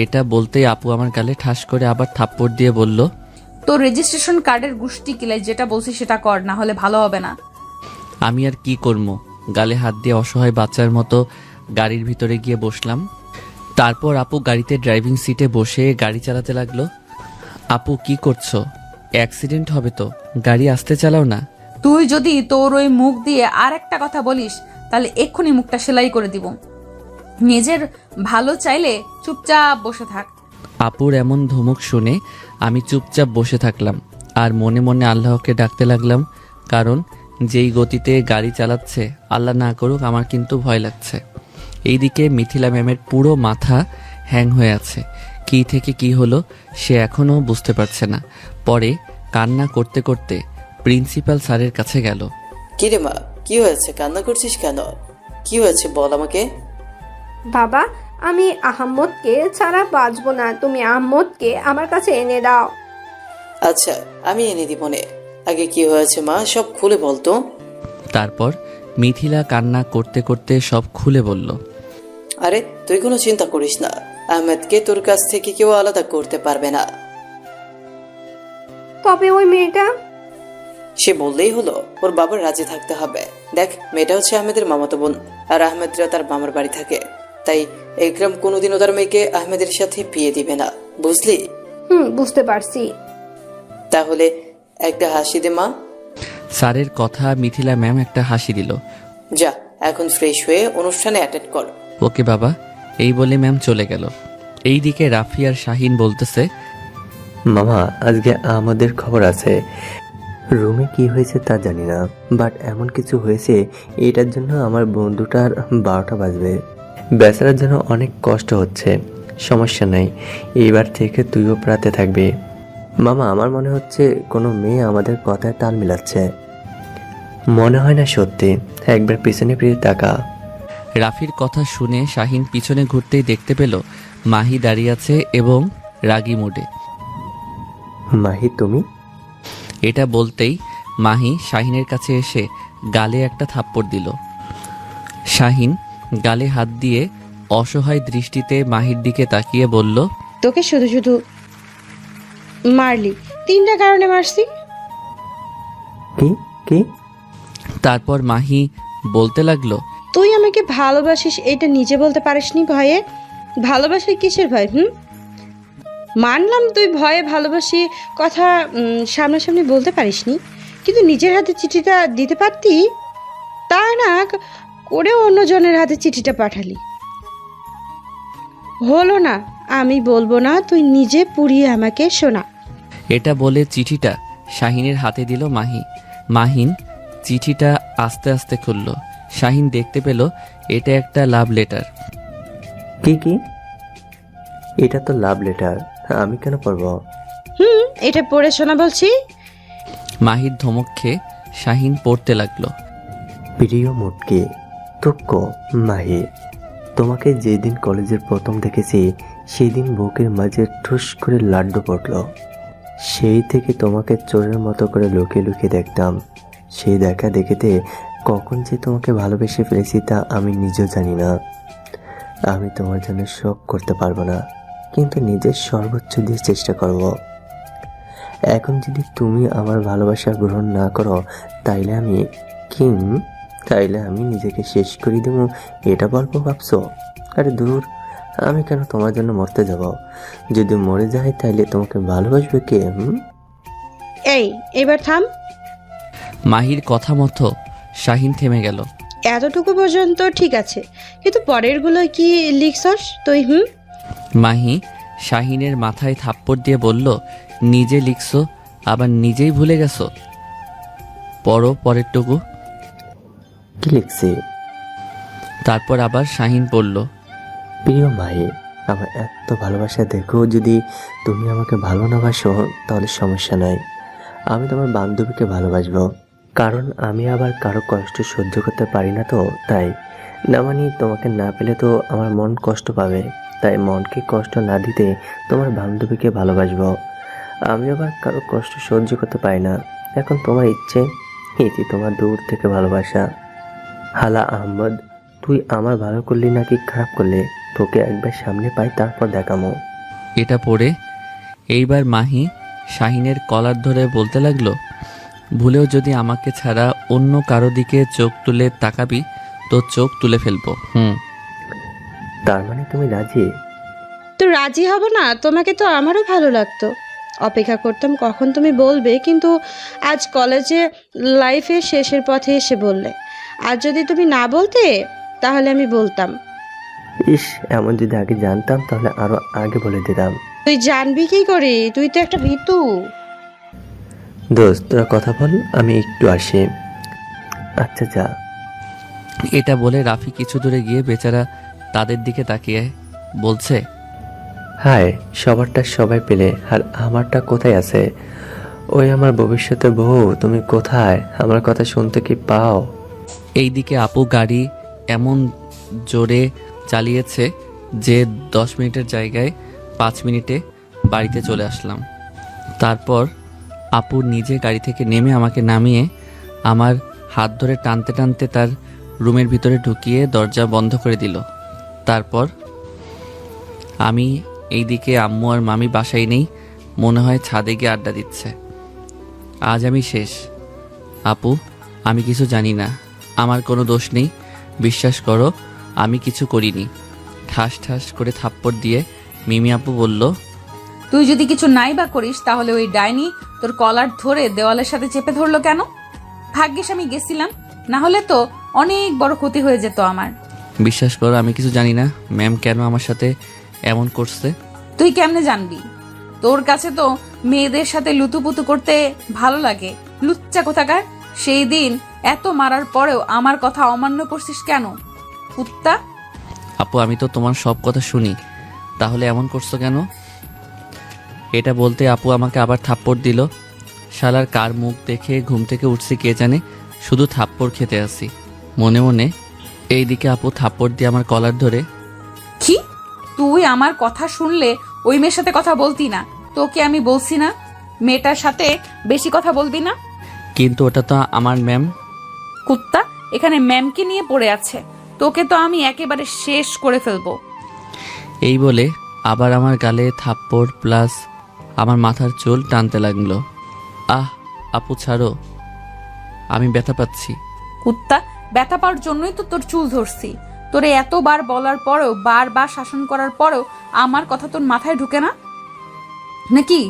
এটা বলতেই আপু আমার গালে ঠাস করে আবার থাপ্পড় দিয়ে বলল, তোর রেজিস্ট্রেশন কার্ডের গুষ্টি কিলাই, যেটা বলছি সেটা কর, না হলে ভালো হবে না। আমি আর কি করব, গালে হাত দিয়ে অসহায় বাচ্চার মতো গাড়ির ভিতরে গিয়ে বসলাম। তারপর আপু গাড়িতে ড্রাইভিং সিটে বসে গাড়ি চালাতে লাগলো। আপু কি করছো? অ্যাক্সিডেন্ট হবে তো, গাড়ি আস্তে চালাও না। তুই যদি তোর ওই মুখ দিয়ে আর একটা কথা বলিস তাহলে এক্ষুনি মুখটা সেলাই করে দিব। নিজের ভালো চাইলে চুপচাপ বসে থাক। আপুর এমন ধমক শুনে আমি চুপচাপ বসে থাকলাম আর মনে মনে আল্লাহকে ডাকতে লাগলাম, কারণ যেই গতিতে গাড়ি চালাচ্ছে আল্লাহ না করুক আমার কিন্তু ভয় লাগছে। এইদিকে মিথিলা ম্যামের পুরো মাথা হ্যাং হয়ে আছে। কি থেকে কি হলো সে এখনও বুঝতে পারছে না। পরে কান্না করতে করতে প্রিন্সিপাল স্যারের কাছে গেল। কি রে মা, কি হয়েছে? কান্না করছিস কেন? কি হয়েছে বল আমাকে। বাবা, আমি আহম্মদকে ছাড়া বাঁচবো না, তুমি আহম্মদকে আমার কাছে এনে দাও। আচ্ছা, আমি এনে দিব নে। আগে কি হয়েছে মা, সব খুলে বলতো। তারপর মিথিলা কান্না করতে করতে সব খুলে বলল। আরে তুই কোনো চিন্তা করিস না, আহমেদকে তোর কাছ থেকে কেউ আলাদা করতে পারবে না। তবে ওই মেয়েটা? সে বললেই হলো, ওর বাবার রাজি থাকতে হবে। দেখ, মেয়েটা হচ্ছে আহমেদের মামাতো বোন, আর আহমেদরা তার মামার বাড়ি থাকে, তাই একরাম কোনোদিনও তার মেয়েকে আহমেদের সাথে বিয়ে দিবে না, বুঝলি? বুঝতে পারছি। তাহলে একটা হাসি দে মা। স্যারের কথা মিথিলা ম্যাম একটা হাসি দিল। যা, এখন ফ্রেশ হয়ে অনুষ্ঠানে অ্যাটেন্ড কর। ওকে বাবা, এই বলে ম্যাম চলে গেল। এইদিকে রাফি আর শাহিন বলতেছে, মামা আজকে আমাদের খবর আছে। রুমে কি হয়েছে তা জানি না, বাট এমন কিছু হয়েছে এটার জন্য আমার বন্ধুটার 12টা বাজবে। বেচারার জন্য অনেক কষ্ট হচ্ছে। সমস্যা নাই, এইবার থেকে তুইও প্রাতে থাকবি। মামা আমার মনে হচ্ছে কোনো মেয়ে আমাদের কথায় তাল মিলাচ্ছে। মনে হয় না সত্যি, একবার পিছনে ফিরে তাকা। রাফির কথা শুনে শাহিন পিছনে ঘুরতেই দেখতে পেল মাহি দাঁড়িয়ে আছে এবং রাগী মুডে। মাহি তুমি? এটা বলতেই মাহি শাহিনের কাছে এসে গালে একটা থাপ্পড় দিল। শাহিন গালে হাত দিয়ে অসহায় দৃষ্টিতে মাহির দিকে তাকিয়ে বলল, তোকে শুধু শুধু মারলি, 3টা কারণে মারছি। কি কি? তারপর মাহি বলতে লাগলো, তুই আমাকে ভালোবাসিস এটা নিজে বলতে পারিসনি ভয়ে? ভালোবাসার কিসের ভয়? মানলাম তুই ভয়ে ভালোবাসি কথা সামনাসামনি বলতে পারিসনি, কিন্তু নিজের হাতে চিঠিটা দিতে পারতি। তা না করে অন্যজনের হাতে চিঠিটা পাঠালি। হলো না, আমি বলবো না, তুই নিজে পুড়িয়ে আমাকে শোনা। এটা বলে চিঠিটা শাহিনের হাতে দিল মাহি। মাহিন চিঠিটা আস্তে আস্তে খুলল। শাহিন দেখতে পেল এটা একটা লাভ লেটার। কি কি? এটা তো লাভ লেটার, আমি কেন পড়ব? এটা পড়ে শোনা বলছি। মাহির ধমক খেয়ে শাহিন পড়তে লাগলো। প্রিয় মুটকি, তুক্কো মাহি, তোমাকে যেদিন কলেজের প্রথম দেখেছি সেই দিন বুকের মাঝে ঠুস করে লাড্ডু পড়ল। সেই থেকে তোমাকে চোরের মতো করে লুকিয়ে লুকিয়ে দেখতাম। সেই দেখা দেখিতে কখন যে তোমাকে ভালোবেসে ফেলেছি তা আমি নিজেও জানি না। আমি তোমার জন্য সব করতে পারবো না, কিন্তু নিজের সর্বোচ্চ দিয়ে চেষ্টা করব। এখন যদি তুমি আমার ভালোবাসা গ্রহণ না করো তাইলে আমি নিজেকে শেষ করে দেব, এটা বলবো ভাবছো? আরে দূর, আমি কেন তোমার জন্য মরতে যাব? যদি মরে যাই তাইলে তোমাকে ভালোবাসবে কে? এই এবার থাম। মাহির কথা মতো শাহিন থেমে গেল। এতটুকু পর্যন্ত ঠিক আছে, কিন্তু পরেরগুলো কি লিখছস তুই? মাহি শাহিনের মাথায় থাপ্পড় দিয়ে বলল, নিজে লিখছো আবার নিজেই ভুলে গেছো? পড়ো পরেরটুকু। কি লিখছি? তারপর আবার শাহিন পড়ল, প্রিয় মাহি, আমার এত ভালোবাসা দেখো, যদি তুমি আমাকে ভালো না বাসো তাহলে সমস্যা নাই, আমি তোমার বান্ধবীকে ভালোবাসবো। কারণ আমি আবার কারো কষ্ট সহ্য করতে পারি না, তো তাই না, মানে তোমাকে না পেলে তো আমার মন কষ্ট পাবে, তাই মনকে কষ্ট না দিতে তোমার বান্ধবীকে ভালোবাসবো। আমি আবার কারো কষ্ট সহ্য করতে পারি না। এখন তোমার ইচ্ছে, এটি তোমার দূর থেকে ভালোবাসা। হালা আহমদ, তুই আমার ভালো করলি নাকি খারাপ করলি? তোকে একবার সামনে পাই, তারপর দেখামো। এটা পড়ে এইবার মাহি শাহিনের কলার ধরে বলতে লাগলো, ভুলেও যদি আমাকে ছাড়া অন্য কারো দিকে চোখ তুলে তাকাবি তো চোখ তুলে ফেলবো। তার মানে তুমি রাজি? তো রাজি হব না? তোমাকে তো আমারও ভালো লাগতো, অপেক্ষা করতাম কখন তুমি বলবে, কিন্তু আজ কলেজে লাইফের শেষের পথে এসে বললে। আর যদি তুমি না বলতে তাহলে আমি বলতাম। ইস, এমন যদি আগে জানতাম তাহলে আরো আগে বলে দিতাম। তুই জানবি কি করে? তুই তো একটা ভীতু। দোস্ত, তোরা কথা বল, আমি একটু আসি। আচ্ছা যা। এটা বলে রাফি কিছু দূরে গিয়ে বেচারা তাদের দিকে তাকিয়ে বলছে, হায়, সবারটা সবাই পেলে আর আমারটা কোথায় আছে? ওই আমার ভবিষ্যতের বউ, তুমি কোথায়? আমার কথা শুনতে কি পাও? এইদিকে আপু গাড়ি এমন জোরে চালিয়েছে যে 10 মিনিটের জায়গায় 5 মিনিটে বাড়িতে চলে আসলাম। তারপর আপু নিজে গাড়ি থেকে নেমে আমাকে নামিয়ে আমার হাত ধরে টানতে টানতে তার রুমের ভিতরে ঢুকিয়ে দরজা বন্ধ করে দিল। তারপর আমি এইদিকে আম্মু আর মামি বাসায় নেই, মনে হয় ছাদে গিয়ে আড্ডা দিচ্ছে। আজ আমি শেষ আপু, আমি কিছু জানি না, আমার কোনো দোষ নেই, বিশ্বাস করো আমি কিছু করিনি। ঠাস ঠাস করে থাপ্পড় দিয়ে মিমি আপু বলল, তুই যদি কিছু নাই বা করিস তাহলে ওই ডাইনি তোর কলার ধরে দেওয়ালের সাথে চেপে ধরলো কেন? ভাগ্যিস আমি গেছিলাম, না হলে তো অনেক বড় ক্ষতি হয়ে যেত আমার। বিশ্বাস করো আমি কিছু জানি না ম্যাম কেন আমার সাথে এমন করছে। তুই কেমনে জানবি? তোর কাছে তো মেয়েদের সাথে লুতুপুতু করতে ভালো লাগে, লুচ্চা কোথাকার। সেই দিন এত মারার পরেও আমার কথা অমান্য করছিস কেন, কুত্তা? আপু আমি তো তোমার সব কথা শুনি, তাহলে এমন করছো কেন? এটা বলতে আপু আমাকে আবার থাপ্পড় দিল। শালার কার মুখ দেখে ঘুম থেকে উঠছি কে জানে, শুধু থাপ্পড় খেতে আসি মনে মনে। এইদিকে আপু থাপ্পড় দিয়ে আমার কলার ধরে, কি? তুই আমার কথা শুনলে ওই মেয়ের সাথে কথা বলতি না? তোকে আমি বলছি না মেয়েটার সাথে বেশি কথা বলবি না? কিন্তু ওটা তো আমার ম্যাম। কুত্তা, এখানে ম্যামকে নিয়ে পড়ে আছে, তোকে তো আমি একেবারে শেষ করে ফেলবো। এই বলে আবার আমার গালে থাপ্পড় প্লাস আমার মাথার চুল টানতে লাগলো। আহ আপু ছাড়ো, আমি ব্যথা পাচ্ছি। কুত্তা, ব্যথা পাওয়ার জন্যই তো তোর চুল ধরছি। তোরে এতবার বলার পরেও, বারবার শাসন করার পরেও আমার কথা তোর মাথায় ঢুকে না নাকি?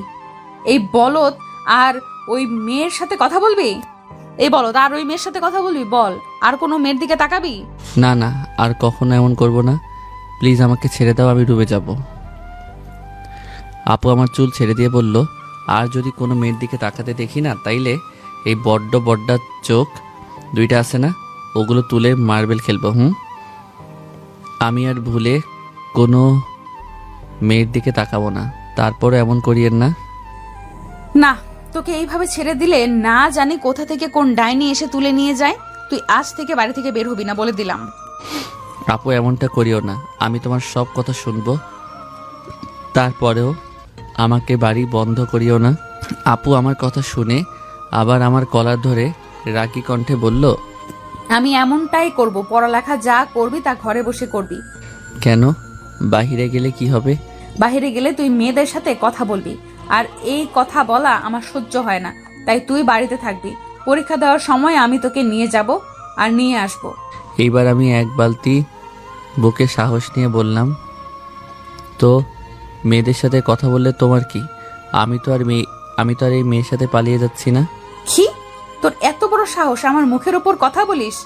এই বলদ আর ওই মেয়ের সাথে কথা বলবি? এই বলদ আর ওই মেয়ের সাথে কথা বলবি? বল, আর কোনো মেয়ের দিকে তাকাবি? না না, আর কখনো এমন করব না, প্লিজ আমাকে ছেড়ে দাও, আমি ডুবে যাব। আপু আমার চুল ছেড়ে দিয়ে বলল, আর যদি কোনো মেয়ের দিকে তাকাতে দেখি না, তাইলে এই বড্ড বড্ডা চোখ দুইটা আছে না, ওগুলো তুলে মার্বেল খেলবো। আমি আর ভুলে কোনো মেয়ের দিকে তাকাবো না। তারপরে এমন করিয়েন না। না, তোকে এইভাবে ছেড়ে দিলে না জানি কোথা থেকে কোন ডাইনি এসে তুলে নিয়ে যায়। তুই আজ থেকে বাড়ি থেকে বের হবি না, বলে দিলাম। আপু এমনটা করিও না, আমি তোমার সব কথা শুনবো, তারপরেও আমাকে বাড়ি বন্ধ করিও না। আপু আমার কথা শুনে আবার আমার কলার ধরে রাগী কণ্ঠে বলল, আমি এমনটাই করব, পড়ালেখা যা করবি তা ঘরে বসে করবি। কেন? বাহিরে গেলে কি হবে? বাইরে গেলে তুই মেয়েদের সাথে কথা বলবি, আর এই কথা বলা আমার সহ্য হয় না। তাই তুই বাড়িতে থাকবি। পরীক্ষা দেওয়ার সময় আমি তোকে নিয়ে যাব আর নিয়ে আসব। এইবার আমি এক বালতি বুকে সাহস নিয়ে বললাম, তো মেয়েদের সাথে কথা বললে তোমার কি? আমি তো আর এই মেয়ের সাথে পালিয়ে যাচ্ছি না। কি? তোর এত বড় সাহস আমার মুখের উপর কথা বলিস?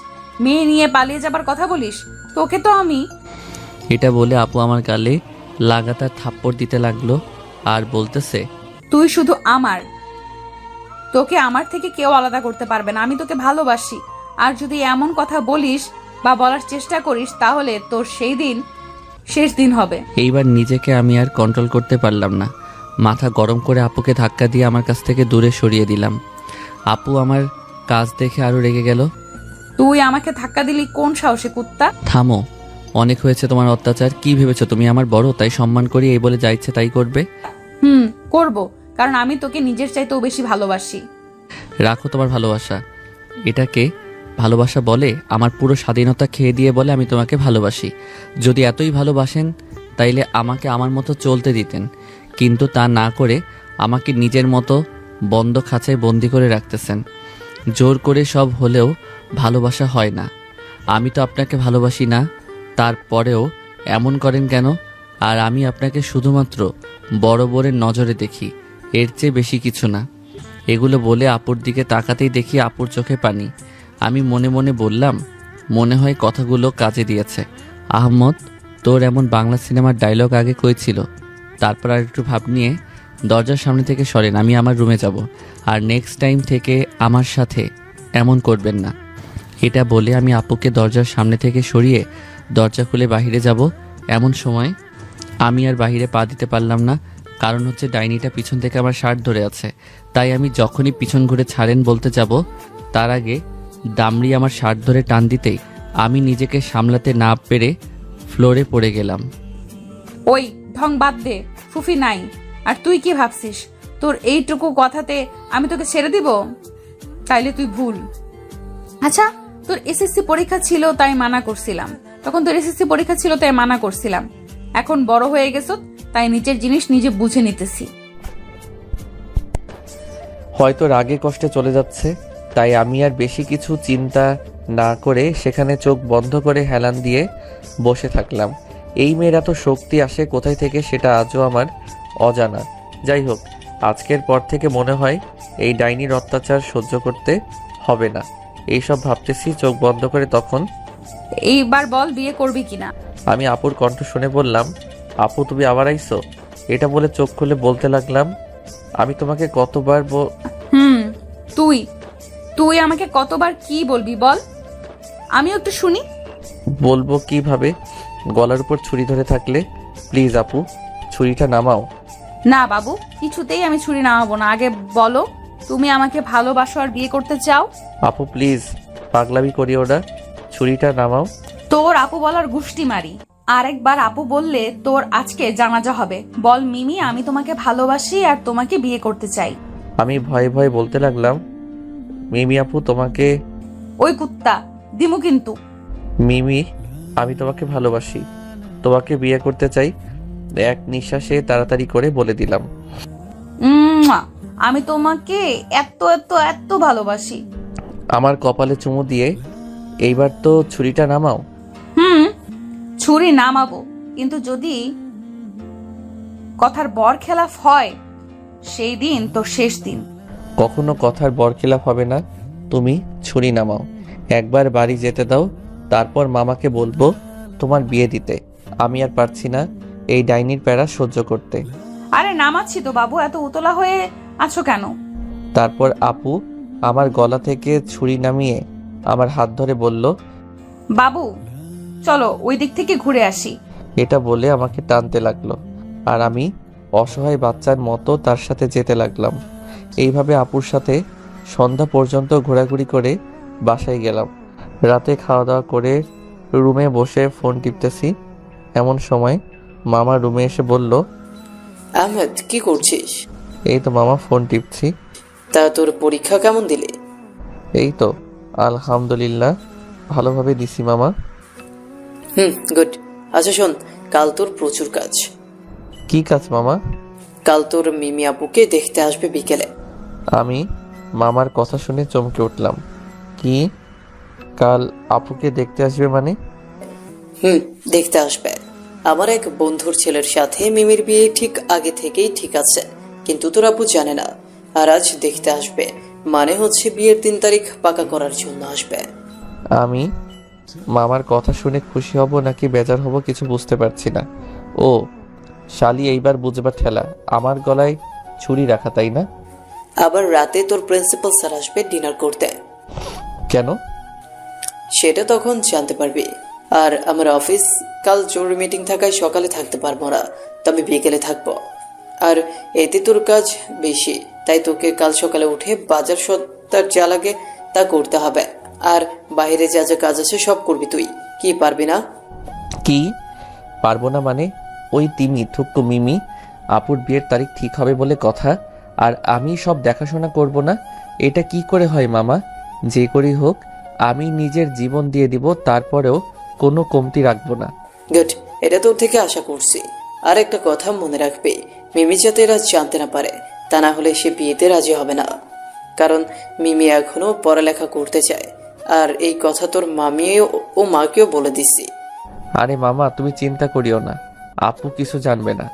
মেয়ে নিয়ে পালিয়ে যাবার কথা বলিস? তোকে তো আমি এটা বলে আপু আমার গালে লাগাতার থাপ্পড় দিতে লাগলো আর বলতেছে, তুই শুধু আমার, তোকে আমার থেকে কেউ আলাদা করতে পারবে না। আমি তোকে ভালোবাসি, আর যদি এমন কথা বলিস বা বলার চেষ্টা করিস তাহলে তোর সেই দিন শেষ দিন হবে। এইবার নিজেকে আমি আর কন্ট্রোল করতে পারলাম না। মাথা গরম করে আপুকে ধাক্কা দিয়ে আমার কাছ থেকে দূরে সরিয়ে দিলাম। আপু আমার কাজ দেখে আরো রেগে গেল। তুই আমাকে ধাক্কা দিলি কোন সাহসে কুত্তা? থামো, অনেক হয়েছে তোমার অত্যাচার। কি ভেবেছো তুমি আমার বড়, তাই সম্মান করি এই বলে যা ইচ্ছে তাই করবে? করব, কারণ আমি তোকে নিজের চাইতেও বেশি ভালোবাসি। রাখো তোমার ভালোবাসা। এটাকে ভালোবাসা বলে? আমার পুরো স্বাধীনতা খেয়ে দিয়ে বলে আমি তোমাকে ভালোবাসি। যদি এতই ভালোবাসেন তাইলে আমাকে আমার মতো চলতে দিতেন, কিন্তু তা না করে আমাকে নিজের মতো বন্ধ খাঁচায় বন্দি করে রাখতেছেন। জোর করে সব হলেও ভালোবাসা হয় না। আমি তো আপনাকে ভালোবাসি না, তারপরেও এমন করেন কেন? আর আমি আপনাকে শুধুমাত্র বড় বড়ের নজরে দেখি, এর চেয়ে বেশি কিছু না। এগুলো বলে আপুর দিকে তাকাতেই দেখি আপুর চোখে পানি। আমি মনে মনে বললাম, মনে হয় কথাগুলো কাজে দিয়েছে। আহমদ, তোর এমন বাংলা সিনেমার ডায়লগ আগে কই ছিল? তারপর আর একটু ভাব নিয়ে দরজার সামনে থেকে সরেন, আমি আমার রুমে যাব। আর নেক্সট টাইম থেকে আমার সাথে এমন করবেন না। এটা বলে আমি আপুকে দরজার সামনে থেকে সরিয়ে দরজা খুলে বাহিরে যাব। এমন সময় আমি আর বাহিরে পা দিতে পারলাম না, কারণ হচ্ছে ডাইনিটা পিছন থেকে আমার শার্ট ধরে আছে। তাই আমি যখনই পিছন ঘুরে ছাড়েন বলতে যাব, তার আগে দামড়ি আমার শার্ট ধরে টান দিতেই আমি নিজেকে সামলাতে না পেরে ফ্লোরে পড়ে গেলাম। ওই ঢং বাদ দে, ফুফি নাই। আর তুই কি ভাবছিস তোর এইটুকু কথাতে আমি তোকে ছেড়ে দিব? তাইলে তুই ভুল। আচ্ছা, তোর এসএসসি পরীক্ষা ছিল তাই মানা করছিলাম, তখন তোর এসএসসি পরীক্ষা ছিল তাই মানা করছিলাম। এখন বড় হয়ে গেছ তাই নিজের জিনিস নিজে বুঝে নিতেছি। হয়তো রাগে কষ্টে চলে যাচ্ছে, তাই আমি আর বেশি কিছু চিন্তা না করে সেখানে চোখ বন্ধ করে হেলান দিয়ে বসে থাকলাম। এই মেয়ের এত শক্তি আসে কোথায় থেকে সেটা আজও আমার অজানা। যাই হোক, আজকের পর থেকে মনে হয় এই ডাইনির অত্যাচার সহ্য করতে হবে না। এইসব ভাবতেছি চোখ বন্ধ করে। তখন এইবার বল, বিয়ে করবি কিনা? আমি আপুর কণ্ঠ শুনে বললাম, আপু তুমি আবার আইছো? এটা বলে চোখ খুলে বলতে লাগলাম, আমি তোমাকে কতবার তুই তুই আমাকে কতবার কি বলবি বল, আমিও একটু শুনি। বলবো কিভাবে? গলার উপর ছুরি ধরে থাকলে? প্লিজ আপু, ছুরিটা নামাও। না বাবু, কিছুতেই আমি ছুরি নামাবো না। আগে বলো, তুমি আমাকে ভালোবাসো আর বিয়ে করতে চাও? আপু প্লিজ, পাগলামি করিও না, ছুরিটা নামাও। তোর আপু বলার গুষ্টি মারি। আরেকবার আপু বললে তোর আজকে জানাজা হবে। বল মিমি, আমি তোমাকে ভালোবাসি আর তোমাকে বিয়ে করতে চাই। আমি ভয়ে ভয়ে বলতে লাগলাম, মিমি আপু তোমাকে। ওই কুত্তা, দিমু কিন্তু। মিমি, আমি তোমাকে ভালোবাসি, তোমাকে বিয়ে করতে চাই। এক নিঃশ্বাসে তাড়াতাড়ি করে বলে দিলাম। আমি তোমাকে এত এত এত ভালোবাসি। আমার কপালে চুমু দিয়ে, এইবার তো ছুরিটা নামাও। ছুরি নামাবো, কিন্তু যদি কথার বর খেলাফ হয় সেই দিন তোর শেষ দিন। কখনো কথার বরখিলাপ হবে না। তুমি ছুরি নামাও, একবার বাড়ি যেতে দাও, তারপর মামাকে বলবো তোমার বিয়ে দিতে। আমি আর পারছি না এই ডাইনির প্যারা সহ্য করতে। আরে নামাচ্ছি তো বাবু, এত উতলা হয়ে আছো কেন? তারপর আপু আমার গলা থেকে ছুরি নামিয়ে আমার হাত ধরে বলল, বাবু চলো ওই দিক থেকে ঘুরে আসি। এটা বলে আমাকে টানতে লাগলো, আর আমি অসহায় বাচ্চার মতো তার সাথে যেতে লাগলাম। এইভাবে আপুর সাথে সন্ধ্যা পর্যন্ত ঘোরাঘুরি করে বাসায় গেলাম। রাতে খাওয়া দাওয়া করে রুমে বসে ফোন টিপতেছি। এমন সময় মামা রুমে এসে বলল, আহমেদ কি করছিস? এই তো মামা ফোন টিপছি। তা তোর পরীক্ষা কেমন দিলি? এই তো আলহামদুলিল্লাহ, ভালোভাবে দিছি মামা। গুড। আচ্ছা শোন, কাল তোর প্রচুর কাজ। কি কাজ মামা? কাল তোর মিমি আপুকে দেখতে আসবে বিকেলে। আমি মামার কথা শুনে চমকে উঠলাম। কি, কাল আপুকে দেখতে আসবে মানে? দেখতে আসবে। আমার এক বন্ধুর ছেলের সাথে মিমির বিয়ে ঠিক আগে থেকেই ঠিক আছে, কিন্তু তোর আপু জানে না, আর আজ দেখতে আসবে। মানে হচ্ছে বিয়ের 3 তারিখ পাকা করার জন্য আসবে। আমি মামার কথা শুনে খুশি হব নাকি বেজার হব কিছু বুঝতে পারছি না। ও শালি, এইবার বুঝবার ঠেলা, আমার গলায় ছুরি রাখা, তাই না? আবার রাতে তোর প্রিন্সিপাল স্যার আসবে ডিনার করতে। কেন? সেটা তখন জানতে পারবি। আর আমার অফিস কাল জরুরি মিটিং থাকায় সকালে থাকতে পারবো না, তো আমি বিকেলে থাকবো। আর এতে তোর কাজ বেশি, তাই তোকে কাল সকালে উঠে বাজার সত্তার যা লাগে তা করতে হবে। আর বাইরে যা যা কাজ আছে সব করবি তুই। কি পারবি না? কি পারবো না মানে? ওই তিমি থুক্কু মিমি আপুর বিয়ের তারিখ ঠিক হবে বলে কথা, আর আমি সব দেখাশোনা করব না? এটা কি করে হয় মামা? যে করেই হোক আমি নিজের জীবন দিয়ে দিব, তারপরেও কোনো কমতি রাখবো না। গুড, এটা তোর থেকে আশা করছি। আর একটা কথা মনে রাখবি, মিমি যাতে এরা জানতে না পারে, তা না হলে সে বিয়েতে রাজি হবে না। কারণ মিমি এখনো পড়ালেখা করতে চায়। আর এই কথা তোর মামিও ও মাকেও বলে দিছি। আরে মামা তুমি চিন্তা করিও না, আপু কিছু জানবে না।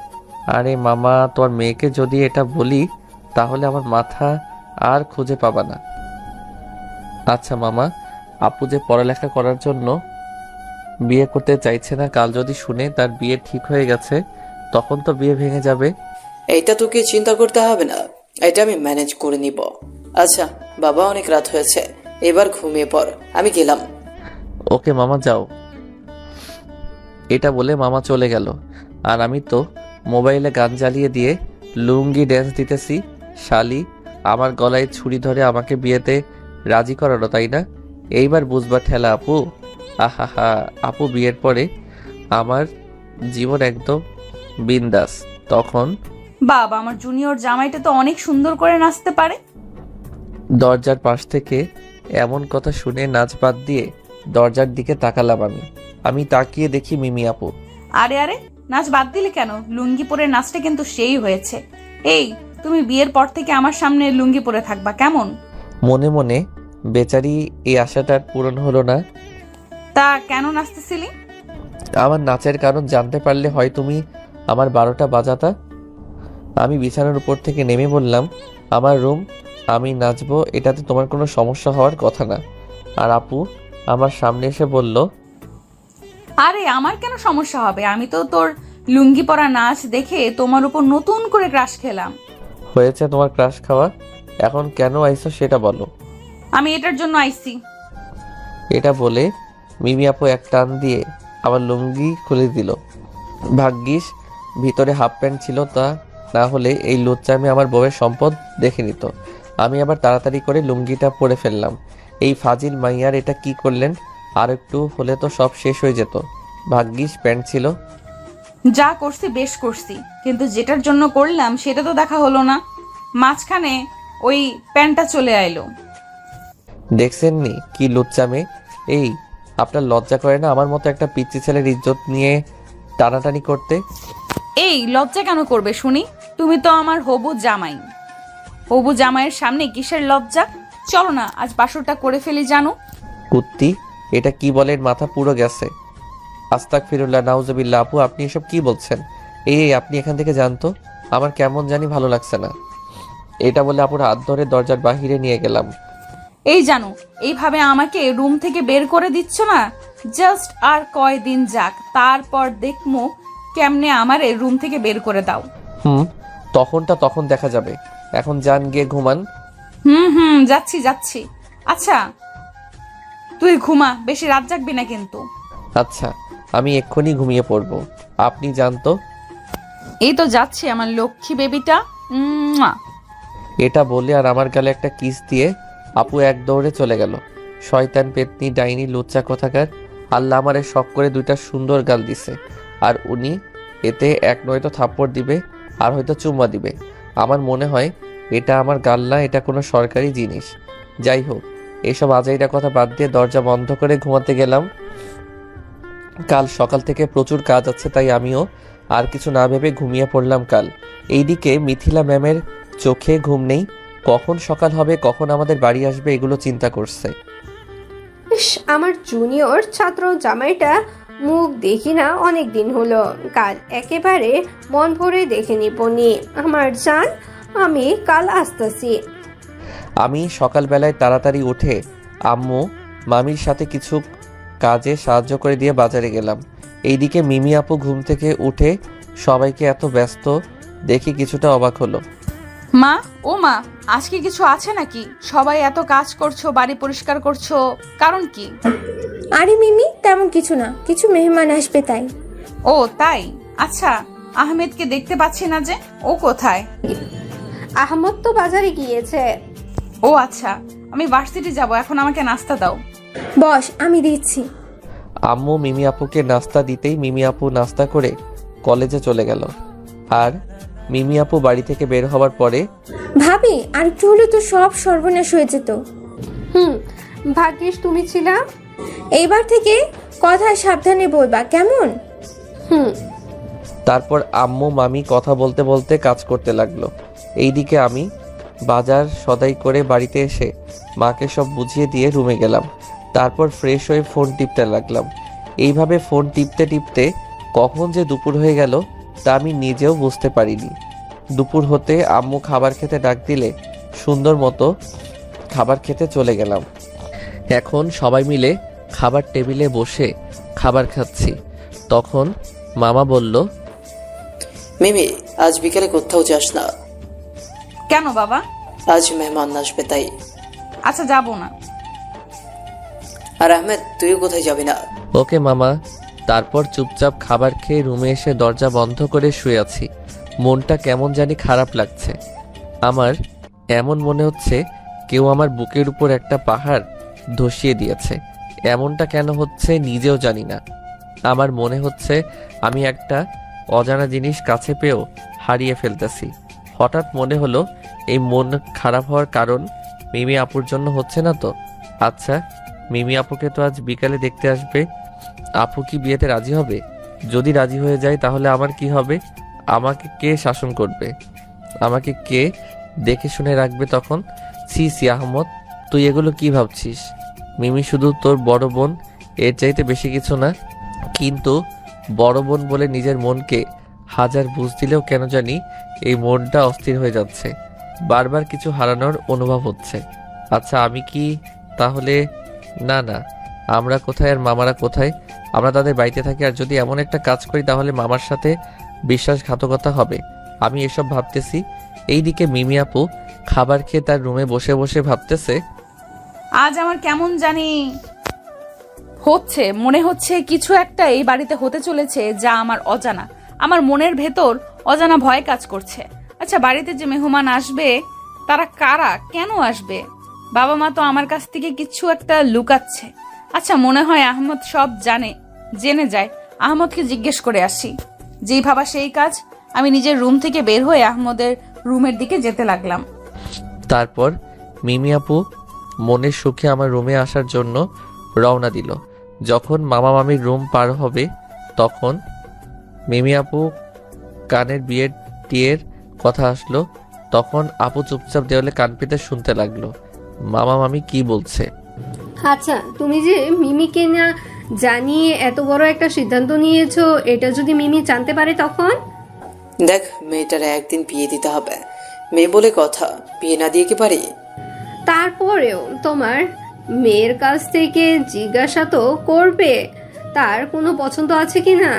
আরে মামা, তোর মেয়েকে যদি এটা বলি তাহলে আমার মাথা আর খুঁজে পাবা না। আচ্ছা মামা, আপু যে পড়ালেখা করার জন্য বিয়ে করতে চাইছে না, কাল যদি শুনে তার বিয়ে ঠিক হয়ে গেছে, তখন তো বিয়ে ভেঙে যাবে। এইটা তোকে চিন্তা করতে হবে না, এটা আমি ম্যানেজ করে নিব। আচ্ছা বাবা, অনেক রাত হয়েছে, এবার ঘুমিয়ে পড়, আমি গেলাম। ওকে মামা, যাও। এটা বলে মামা চলে গেল। আর আমি তো মোবাইলে গান জ্বালিয়ে দিয়ে লুঙ্গি ড্যান্স দিতেছি। শালি আমার গলায় ছুরি ধরে আমাকে বিয়েতে রাজি করালো, তাই না? এইবার বুঝবার ঠেলা আপু। আহা, আপু বিয়ের পরে আমার জীবন একদম বিন্দাস। তখন বাবা, আমার জুনিয়র জামাইটা তো অনেক সুন্দর করে নাচতে পারে। দরজার পাশ থেকে এমন কথা শুনে নাচ বাদ দিয়ে দরজার দিকে তাকালাম আমি তাকিয়ে দেখি মিমি আপু। আরে আরে, নাচ বাদ দিলে কেন? লুঙ্গি পরে নাচটা কিন্তু সেই হয়েছে। এই, তুমি বিয়ের পর থেকে আমার সামনে লুঙ্গি পরে থাকবা কেমন? মনে মনে বেচারি এই আশাটার পূরণ হলো না। তা কেন নাচতেছিলি? আমার নাচের কারণ জানতে পারলে হয় তুমি আমার 12টা বাজাতা। আমি বিছানার উপর থেকে নেমে বললাম, আমার রুম, আমি নাচবো, এটাতে তোমার কোনো সমস্যা হওয়ার কথা না। আর আপু আমার সামনে এসে বলল, আরে আমার কেন সমস্যা হবে? আমি তো তোর লুঙ্গি পরা নাচ দেখে তোমার উপর নতুন করে ক্রাশ খেলাম। হয়েছে তোমার ক্রাশ খাওয়া, এখন কেন আইছো সেটা বলো। আমি এটার জন্য আইছি। এটা বলে মিমি আপু এক টান দিয়ে আমার লুঙ্গি খুলে দিল। ভাগ্যিস ভিতরে হাফ প্যান্ট ছিল, তা না হলে এই লুচ্চামি আমার বউয়ের সম্পদ দেখে নিত। আমি আবার তাড়াতাড়ি করে লুঙ্গিটা পরে ফেললাম। এই ফাজিল মাইয়ার এটা কি করলেন? আর একটু হলে তো সব শেষ হয়ে যেত। ভাগ্যিস প্যান্ট ছিল। যা করছি বেশ করছি, কিন্তু যেটার জন্য করলাম সেটা তো দেখা হলো না। মাঝখানে ওই প্যান্টটা চলে আইলো। দেখছেন নি কি লুচ্চামে? এই আপনার লজ্জা করে না আমার মতো একটা পিচ্চি ছেলের ইজ্জত নিয়ে টানাটানি করতে? এই, লজ্জা কেন করবে শুনি? তুমি তো আমার হবু জামাই। হবু জামাইয়ের সামনে কিসের লজ্জা? চলো না আজ বাসরটা করে ফেলি জানো। কুত্তি, এটা কি বলেন? মাথা পুরো গেছে। আস্তাগফিরুল্লাহ, নাউজুবিল্লাহ। আপু আপনি এসব কি বলছেন? এই আপনি এখান থেকে জানতো, আমার কেমন জানি ভালো লাগছে না। এটা বলে আপুর হাত ধরে দরজার বাহিরে নিয়ে গেলাম। এই জানো, এইভাবে আমাকে রুম থেকে বের করে দিচ্ছ না? জাস্ট আর কয়দিন যাক, তারপর দেখমু কেমনে আমারে রুম থেকে বের করে দাও। তখনটা তখন দেখা যাবে। এখন যান গিয়ে ঘুমান। যাচ্ছি যাচ্ছি। আচ্ছা তুই ঘুমা, বেশি রাত জাগবি না কিন্তু। আচ্ছা, আমি এক্ষুনি ঘুমিয়ে পড়বো, আপনি জানতো। এই তো যাচ্ছি আমার লক্ষ্মী বেবিটা। এটা বলে আর আমার গালে একটা কিস দিয়ে আপু এক দৌড়ে চলে গেল। শয়তান, পেতনি, ডাইনি, লুচ্চা কোথাকার। আল্লাহ আমারে শখ করে 2টা সুন্দর গাল দিছে, আর উনি এতে এক নয়তো থাপ্পড় দিবে আর হয়তো চুম্মা দিবে। আমার মনে হয় এটা আমার গাল না, এটা কোনো সরকারি জিনিস। যাই হোক, এসব আজাইরা কথা বাদ দিয়ে দরজা বন্ধ করে ঘুমাতে গেলাম। কাল সকাল থেকে প্রচুর কাজ আছে, তাই আমিও আর কিছু না ভেবে ঘুমিয়ে পড়লাম কাল। এইদিকে মিথিলা ম্যামের চোখে ঘুম নেই। কখন সকাল হবে, কখন আমাদের বাড়ি আসবে, এগুলো চিন্তা করছে। ইস, আমার জুনিয়র ছাত্র জামাইটা মুখ দেখি না অনেক দিন হলো। কাল একেবারে মন ভরে দেখে নিবনি। আমার জান, আমি কাল আসতেছি। আমি সকালবেলায় তাড়াতাড়ি উঠে আম্মু মামির সাথে কিছু কাজে সাহায্য করে দিয়ে বাজারে গেলাম। এইদিকে মিমি আপু ঘুম থেকে উঠে সবাইকে এত ব্যস্ত দেখি কিছুটা অবাক হলো। মা, ও মা, আজকে কিছু আছে নাকি? সবাই এত কাজ করছো, বাড়ি পরিষ্কার করছো, কারণ কি? আরে মিমি, তেমন কিছু না, কিছু মেহমান আসবে তাই। ও তাই? আচ্ছা, আহমেদকে দেখতে পাচ্ছি না যে, ও কোথায়? আহমদ তো বাজারে গিয়েছে। ও আচ্ছা, আমি ভার্সিটি যাব, এখন আমাকে নাস্তা দাও। বস, আমি দিচ্ছি। আম্মু মিমি আপুকে নাস্তা দিতেই মিমি আপু নাস্তা করে কলেজে চলে গেল। আর মিমি আপু বাড়ি থেকে বের হওয়ার পরে ভাবি, আর একটু হলে তো সব সর্বনাশ হয়ে যেত। ভাগ্যিস তুমি ছিলা। এইবার থেকে কথা সাবধানে বলবা, কেমন? তারপর আম্মু মামি কথা বলতে বলতে কাজ করতে লাগলো। এইদিকে আমি বাজার সদাই করে বাড়িতে এসে মাকে সব বুঝিয়ে দিয়ে রুমে গেলাম। তারপর ফ্রেশ হয়ে ফোন টিপতে লাগলাম। এইভাবে ফোন টিপতে টিপতে কখন যে দুপুর হয়ে গেল তা আমি নিজেও বুঝতে পারিনি। দুপুর হতে আম্মু খাবার খেতে ডাক দিলে সুন্দর মতো খাবার খেতে চলে গেলাম। এখন সবাই মিলে খাবার টেবিলে বসে খাবার খাচ্ছি। তখন মামা বলল, মিমি, আজ বিকেলে কোথাও যাস না? কেন বাবা? আজ মেহমান আসবে তাই। আচ্ছা, যাব না। আর আহমেদ, তুইও কোথায় যাবি না? ওকে মামা। তারপর চুপচাপ খাবার খেয়ে রুমে এসে দরজা বন্ধ করে শুয়ে আছি। মনটা কেমন জানি খারাপ লাগছে। আমার এমন মনে হচ্ছে কেউ আমার বুকের উপর একটা পাহাড় ধসিয়ে দিয়েছে। এমনটা কেন হচ্ছে নিজেও জানি না। আমার মনে হচ্ছে আমি একটা অজানা জিনিস কাছে পেয়েও হারিয়ে ফেলতেছি। হঠাৎ মনে হলো এই মন খারাপ হওয়ার কারণ মিমি আপুর জন্য হচ্ছে না তো? আচ্ছা, মিমি আপুকে তো আজ বিকালে দেখতে আসবে। আপু কি বিয়েতে রাজি হবে? যদি রাজি হয়ে যায় তাহলে আমার কি হবে? আমাকে কে শাসন করবে? আমাকে কে দেখে শুনে রাখবে তখন? সি আহমদ, তুই এগুলো কি ভাবছিস? মিমি শুধু তোর বড় বোন, এর চাইতে বেশি কিছু না। কিন্তু বড় বোন বলে নিজের মনকে হাজার বুঝ দিলেও কেন জানি এই মনটা অস্থির হয়ে যাচ্ছে। বারবার কিছু হারানোর অনুভব হচ্ছে। আচ্ছা, আমি কি তাহলে? না না, আমরা কোথায় আর মামারা কোথায়? আমরা তাদের বাড়িতে থাকি, আর যদি এমন একটা কাজ করি তাহলে মামার সাথে বিশ্বাসঘাতকতা হবে। আমি এসব ভাবতেছি। এইদিকে মিমি আপু খাবার খেয়ে তার রুমে বসে বসে ভাবতেছে, আজ আমার কেমন জানি হচ্ছে, মনে হচ্ছে কিছু একটা এই বাড়িতে হতে চলেছে যা আমার অজানা। আমার মনের ভেতর অজানা ভয় কাজ করছে। আচ্ছা, বাড়িতে যে মেহমান আসবে তারা কারা, কেন আসবে? বাবা মা তো আমার কাছ থেকে কিছু একটা লুকাচ্ছে। আচ্ছা, মনে হয় আহমদ সব জেনে যায়। আহমদকে জিজ্ঞেস করে আসি। যেই ভাবা সেই কাজ। আমি নিজের রুম থেকে বের হয়ে আহমদের রুমের দিকে যেতে লাগলাম। তারপর মিমি আপু মনের সুখে আমার রুমে আসার জন্য রওনা দিল। যখন মামা মামির রুম পার হবে তখন মিমি আপু কানের বিয়ের টিয়ের কথা আসলো। তখন আপু চুপচাপ দেওয়ালে কান পেতে শুনতে লাগলো মামা মামি কি বলছে। আচ্ছা, তুমি যে মিমিকে না জানিয়ে এত বড় একটা সিদ্ধান্ত নিয়েছো, এটা যদি মিমি জানতে পারে তখন? দেখ, মেয়েটার একদিন বিয়ে দিতে হবে। মেয়ে বলে কথা, বিয়ে না দিয়ে কি পারি? তারপরেও তোমার মেয়ের কাছ থেকে জিজ্ঞাসা তো করবে তার কোনো পছন্দ আছে কি না।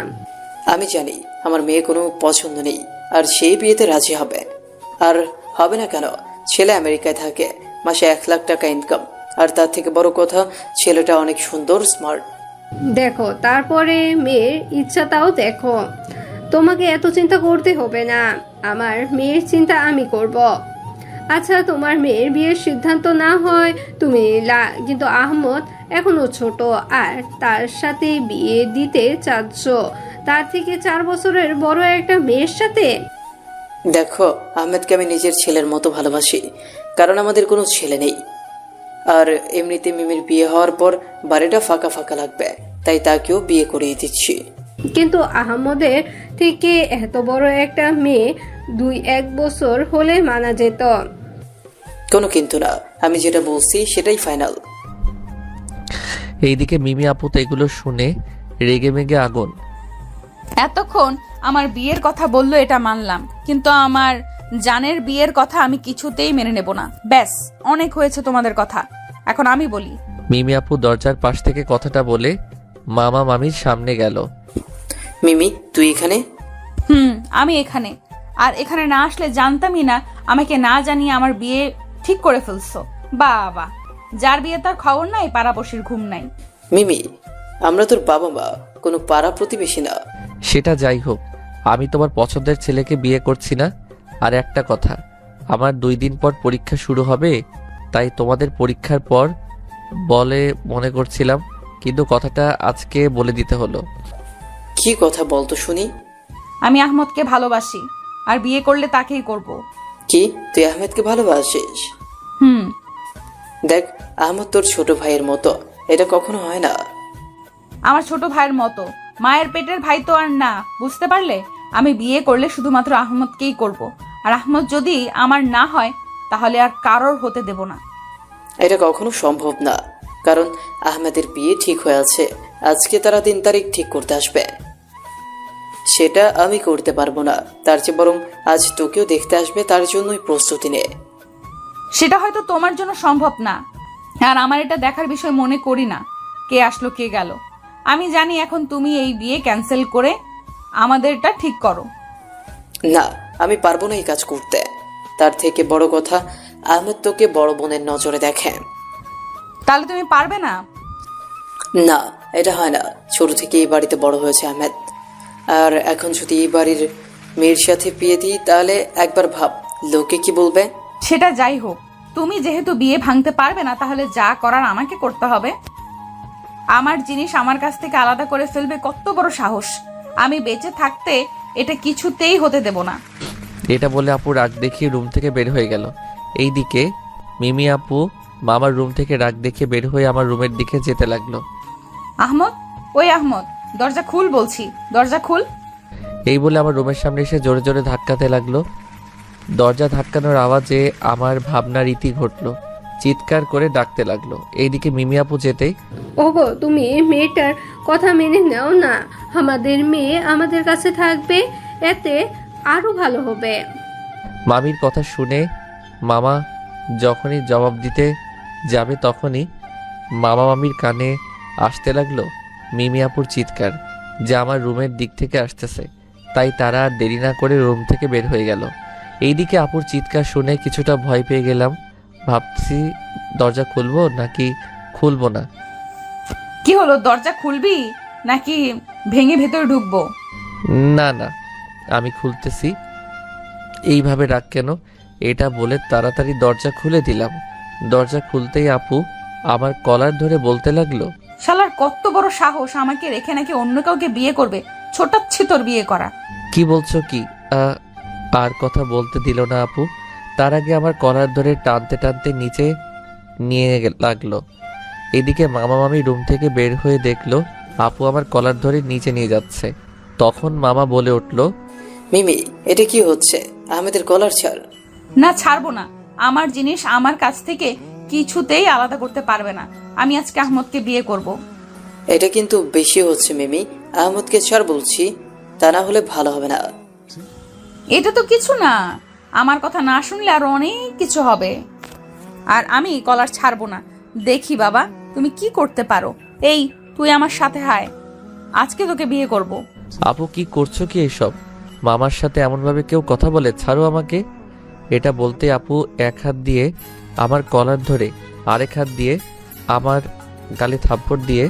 আমি জানি আমার মেয়ে কোনো পছন্দ নেই, আর সেই বিয়েতে রাজি হবে। আর হবে না কেন? ছেলে আমেরিকায় থাকে, মাসে 1 লাখ টাকা ইনকাম, আর তার থেকে বড় কথা ছেলেটা অনেক সুন্দর, স্মার্ট। দেখো, তারপরে মেয়ের ইচ্ছাটাও দেখো। তোমাকে এত চিন্তা করতে হবে না, আমার মেয়ের চিন্তা আমি করব। আচ্ছা, তোমার মেয়ের বিয়ের সিদ্ধান্ত না হয় তুমি কিন্তু আহমদ এখনো ছোট, আর তার সাথে বিয়ে দিতে চাচ্ছ তার থেকে 4 বছরের বড় একটা মেয়ের সাথে। দেখো, আহমেদকে আমি নিজের ছেলের মতো ভালোবাসি, কারণ আমাদের কোনো ছেলে নেই। আর এমনিতে মিমির বিয়ে হওয়ার পর বাড়িটা ফাঁকা ফাঁকা লাগবে, তাই তাকেও বিয়ে করিয়ে দিচ্ছি। কিন্তু আহমদের থেকে এত বড় একটা মেয়ে 2-1 বছর হলে মানা যেত। কোনো কিন্তু না, আমি যেটা বলছি সেটাই ফাইনাল। এইদিকে মিমি আপু তো এগুলো শুনে রেগে মেগে আগুন। এতক্ষণ আমার বিয়ের কথা বললো, এটা মানলাম, কিন্তু আমার জানের বিয়ের কথা আমি কিছুতেই মেনে নেব না। ব্যাস, অনেক হয়েছে তোমাদের কথা, এখন আমি বলি। মিমি আপু দরজার পাশ থেকে কথাটা বলে মামা মামির সামনে গেল। মিমি, তুই এখানে? আমি এখানে, আর এখানে না আসলে জানতামই না আমাকে না জানিয়ে আমার বিয়ে ঠিক করে ফেলছো। বাবা, যার বিয়ে তার খবর নাই, পাড়াপড়শির ঘুম নাই। মিমি, আমরা তোর বাবা মা, কোনো পাড়া প্রতিবেশী না। সেটা যাই হোক, আমি তোমার পছন্দের ছেলেকে বিয়ে করছি না। আর একটা কথা, আমার 2 দিন পর পরীক্ষা শুরু হবে, তাই তোমাদের পরীক্ষার পর বলে মনে করছিলাম, কিন্তু কথাটা আজকে বলে দিতে হলো। কি কথা বলতো শুনি। আমি আহমদকে ভালোবাসি, আর বিয়ে করলে তাকেই করব। কি, তুই আহমেদকে ভালোবাসিস? দেখ, আহমদ তোর ছোট ভাইয়ের মতো, এটা কখনো হয় না। আমার ছোট ভাইয়ের মতো, মায়ের পেটের ভাই তো আর না, বুঝতে পারলে? আমি বিয়ে করলে শুধুমাত্র আহমদকেই করব, আর আহমদ যদি আমার না হয় তাহলে আর কারোর হতে দেব না। এটা কখনো সম্ভব না, কারণ আহমেদের বিয়ে ঠিক হয়ে আছে। আজকে তারা 3 তারিখ ঠিক করতে আসবে। সেটা আমি করতে পারবো না, তার চেয়ে বরং আজ তোকেও দেখতে আসবে, তার জন্যই প্রস্তুতি নে। সেটা হয়তো তোমার জন্য সম্ভব না, আর আমার এটা দেখার বিষয় মনে করি না কে আসলো কে গেল। আমি জানি এখন তুমি এই বিয়ে ক্যান্সেল করে আমাদেরটা ঠিক করো। না, আমি পারবো না এই কাজ করতে। তার থেকে বড় কথা, আহমেদ তোকে বড় বোনের নজরে দেখে। তাহলে তুমি পারবে না? না, এটা হয় না। ছোট থেকে এই বাড়িতে বড় হয়েছে আহমেদ, আর এখন যদি এই বাড়ির মেয়ের সাথে বিয়ে দিই তাহলে একবার ভাব, লোকে কি বলবে। সেটা যাই হোক, তুমি যেহেতু বিয়ে ভাঙতে পারবে না, তাহলে যা করার আমাকে করতে হবে। আমার জিনিস আমার কাছ থেকে আলাদা করে ফেলবে কত বড় সাহস! আমি বেঁচে থাকতে এটা কিছুতেই হতে দেব না। এটা বলে আপু রাগ দেখিয়ে রুম থেকে বের হয়ে গেল। এইদিকে মিমি আপু মামার রুম থেকে রাগ দেখিয়ে বের হয়ে আমার রুমের দিকে যেতে লাগলো। আহমদ, ওই আহমদ, দরজা খুল বলছি, দরজা খুল। এই বলে আমার রুমের সামনে এসে জোরে জোরে ধাক্কাতে লাগলো। দরজা ধাক্কানোর আওয়াজে আমার ভাবনার রীতি ঘটলো, চিৎকার করে ডাকতে লাগলো। এইদিকে মিমি আপু যেতেই, ওগো, তুমি মেয়েটার কথা মেনে নাও না, আমাদের মেয়ে আমাদের কাছে থাকবে, এতে আরো ভালো হবে। মামির কথা শুনে মামা যখনই জবাব দিতে যাবে তখনই মামা মামির কানে আসতে লাগলো মিমি আপুর চিৎকার, যা আমার রুমের দিক থেকে আসতেছে। তাই তারা আর দেরি না করে রুম থেকে বের হয়ে গেল। এইদিকে আপুর চিৎকার শুনে কিছুটা ভয় পেয়ে গেলাম। ভাবছি দরজা খুলবো নাকি খুলবো না। কি হলো, দরজা খুলবি নাকি ভেঙে ভেতরে ঢুকবো? না না, আমি খুলতেছি। এইভাবে রাগ কেন? এটা বলে তাড়াতাড়ি দরজা খুলে দিলাম। দরজা খুলতেই আপু আমার কলার ধরে বলতে লাগলো, শালার কত বড় সাহস, আমাকে রেখে নাকি অন্য কাউকে বিয়ে করবে? ছোটাচ্ছি তোর বিয়ে করা। কি বলছো কি? আর কথা বলতে দিল না আপু। তার আগে আমার কলার ধরে টানতে টানতে নিচে নিয়ে লাগলো। এদিকে মামা মামি রুম থেকে বের হয়ে দেখলো আপু আমার কলার ধরে নিচে নিয়ে যাচ্ছে। তখন মামা বলে উঠল, মিমি, এটা কি হচ্ছে? আহমেদের কলার ছাড়। না, ছাড়বো না। আমার জিনিস আমার কাছ থেকে কিছুতেই আলাদা করতে পারবে না। আমি আজকে আহমদকে বিয়ে করব। এটা কিন্তু বেশি হচ্ছে মিমি, আহমদকে ছাড় বলছি, তা না হলে ভালো হবে না। এটা তো কিছু না, আমার কথা না শুনলে আরো অনেক কিছু হবে। আর আমি কলার ছাড়বো না। দেখি বাবা তুমি কি করতে পারো। এই, তুই আমার সাথে হায়, আজকে তোকে বিয়ে করব। আপু কি করছো কি এসব? মামার সাথে এমনভাবে কেউ কথা বলে? ছাড়ো আমাকে। এটা বলতে আপু এক হাত দিয়ে আমার কলার ধরে আরেক হাত দিয়ে আমার গালে থাপ্পড় দিয়ে,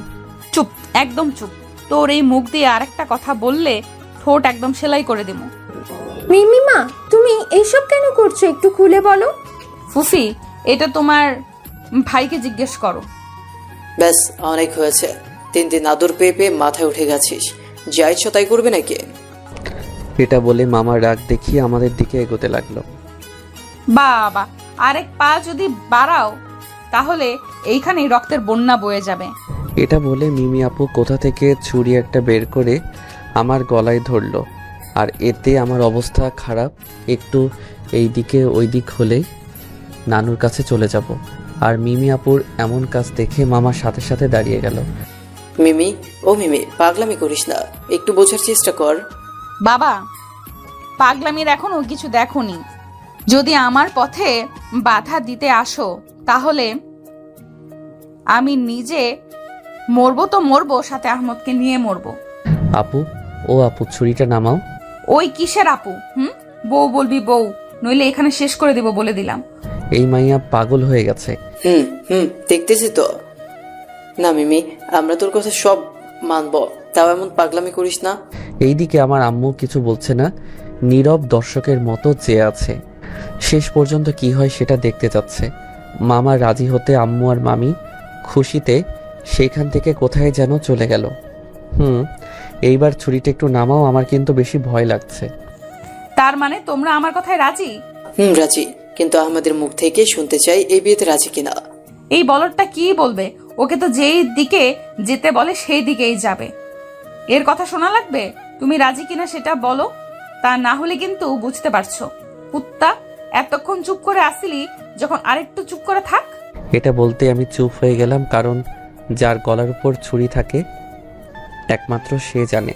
চুপ, একদম চুপ। তোর এই মুখ দিয়ে আরেকটা কথা বললে ঠোঁট একদম সেলাই করে দেব। মিমিমা, তুমি এইসব কেন করছো, একটু খুলে বলো। ফুফি, এটা তোমার ভাইকে জিজ্ঞেস করো। ব্যাস, অনেক হয়েছে। 3 দিন আদর পেয়ে পেয়ে মাথায় উঠে গেছিস, যা ইচ্ছা তাই করবে নাকি? এটা বলে মামার রাগ দেখিয়ে আমাদের দিকে এগোতে লাগলো। বাবা, আরেক পা যদি বাড়াও তাহলে এইখানেই রক্তের বন্যা বয়ে যাবে। এটা বলে মিমি আপু কোথা থেকে ছুরি একটা বের করে আমার গলায় ধরলো। আর এতে আমার অবস্থা খারাপ। একটু এই দিকে ওই দিক হলেই নানুর কাছে চলে যাব। আর মিমি আপুর এমন কাজ দেখে মামার সাথে সাথে দাঁড়িয়ে গেল। মিমি, ও মিমি, পাগলামি করিস না, একটু বোঝার চেষ্টা কর। বাবা, পাগলামির এখনো কিছু দেখোনি। যদি আমার পথে বাধা দিতে আসো তাহলে আমি নিজে মরবো তো মরবো, সাথে আহমদকে নিয়ে মরবো। আপু, ও আপু, ছুরিটা নামাও। ওই কিসের আপু? বউ বলবি বউ, নইলে এখানে শেষ করে দেব বলে দিলাম। এই মাইয়া পাগল হয়ে গেছে। দেখতেছি তো। না মিমি, আমরা তোর কথা সব মানবো, তাও এমন পাগলামি করিস না। এইদিকে আমার আম্মু কিছু বলছে না, নীরব দর্শকের মতো চেয়ে আছে। শেষ পর্যন্ত কি হয় সেটা দেখতে যাচ্ছে। মামা রাজি হতে আম্মু আর মামি খুশিতে সেইখান থেকে কোথায় যেন চলে গেল। এইবার ছুরিটা একটু নামাও, আমার কিন্তু বেশি ভয় লাগছে। তার মানে তোমরা আমার কথায় রাজি? রাজি, কিন্তু আমাদের মুখ থেকে শুনতে চাই এই বিয়েতে রাজি কিনা। এই বলরটা কি বলবে? ওকে তো যেই দিকে যেতে বলে সেই দিকেই যাবে। এর কথা শোনা লাগবে? তুমি রাজি কিনা সেটা বলো, তা না হলে কিন্তু বুঝতে পারছো। কুত্তা, এতক্ষণ চুপ করে আসিলি, যখন আরেকটু চুপ করে থাক। এটা বলতে আমি চুপ হয়ে গেলাম, কারণ যার গলার উপর ছুরি থাকে একমাত্র সে জানে।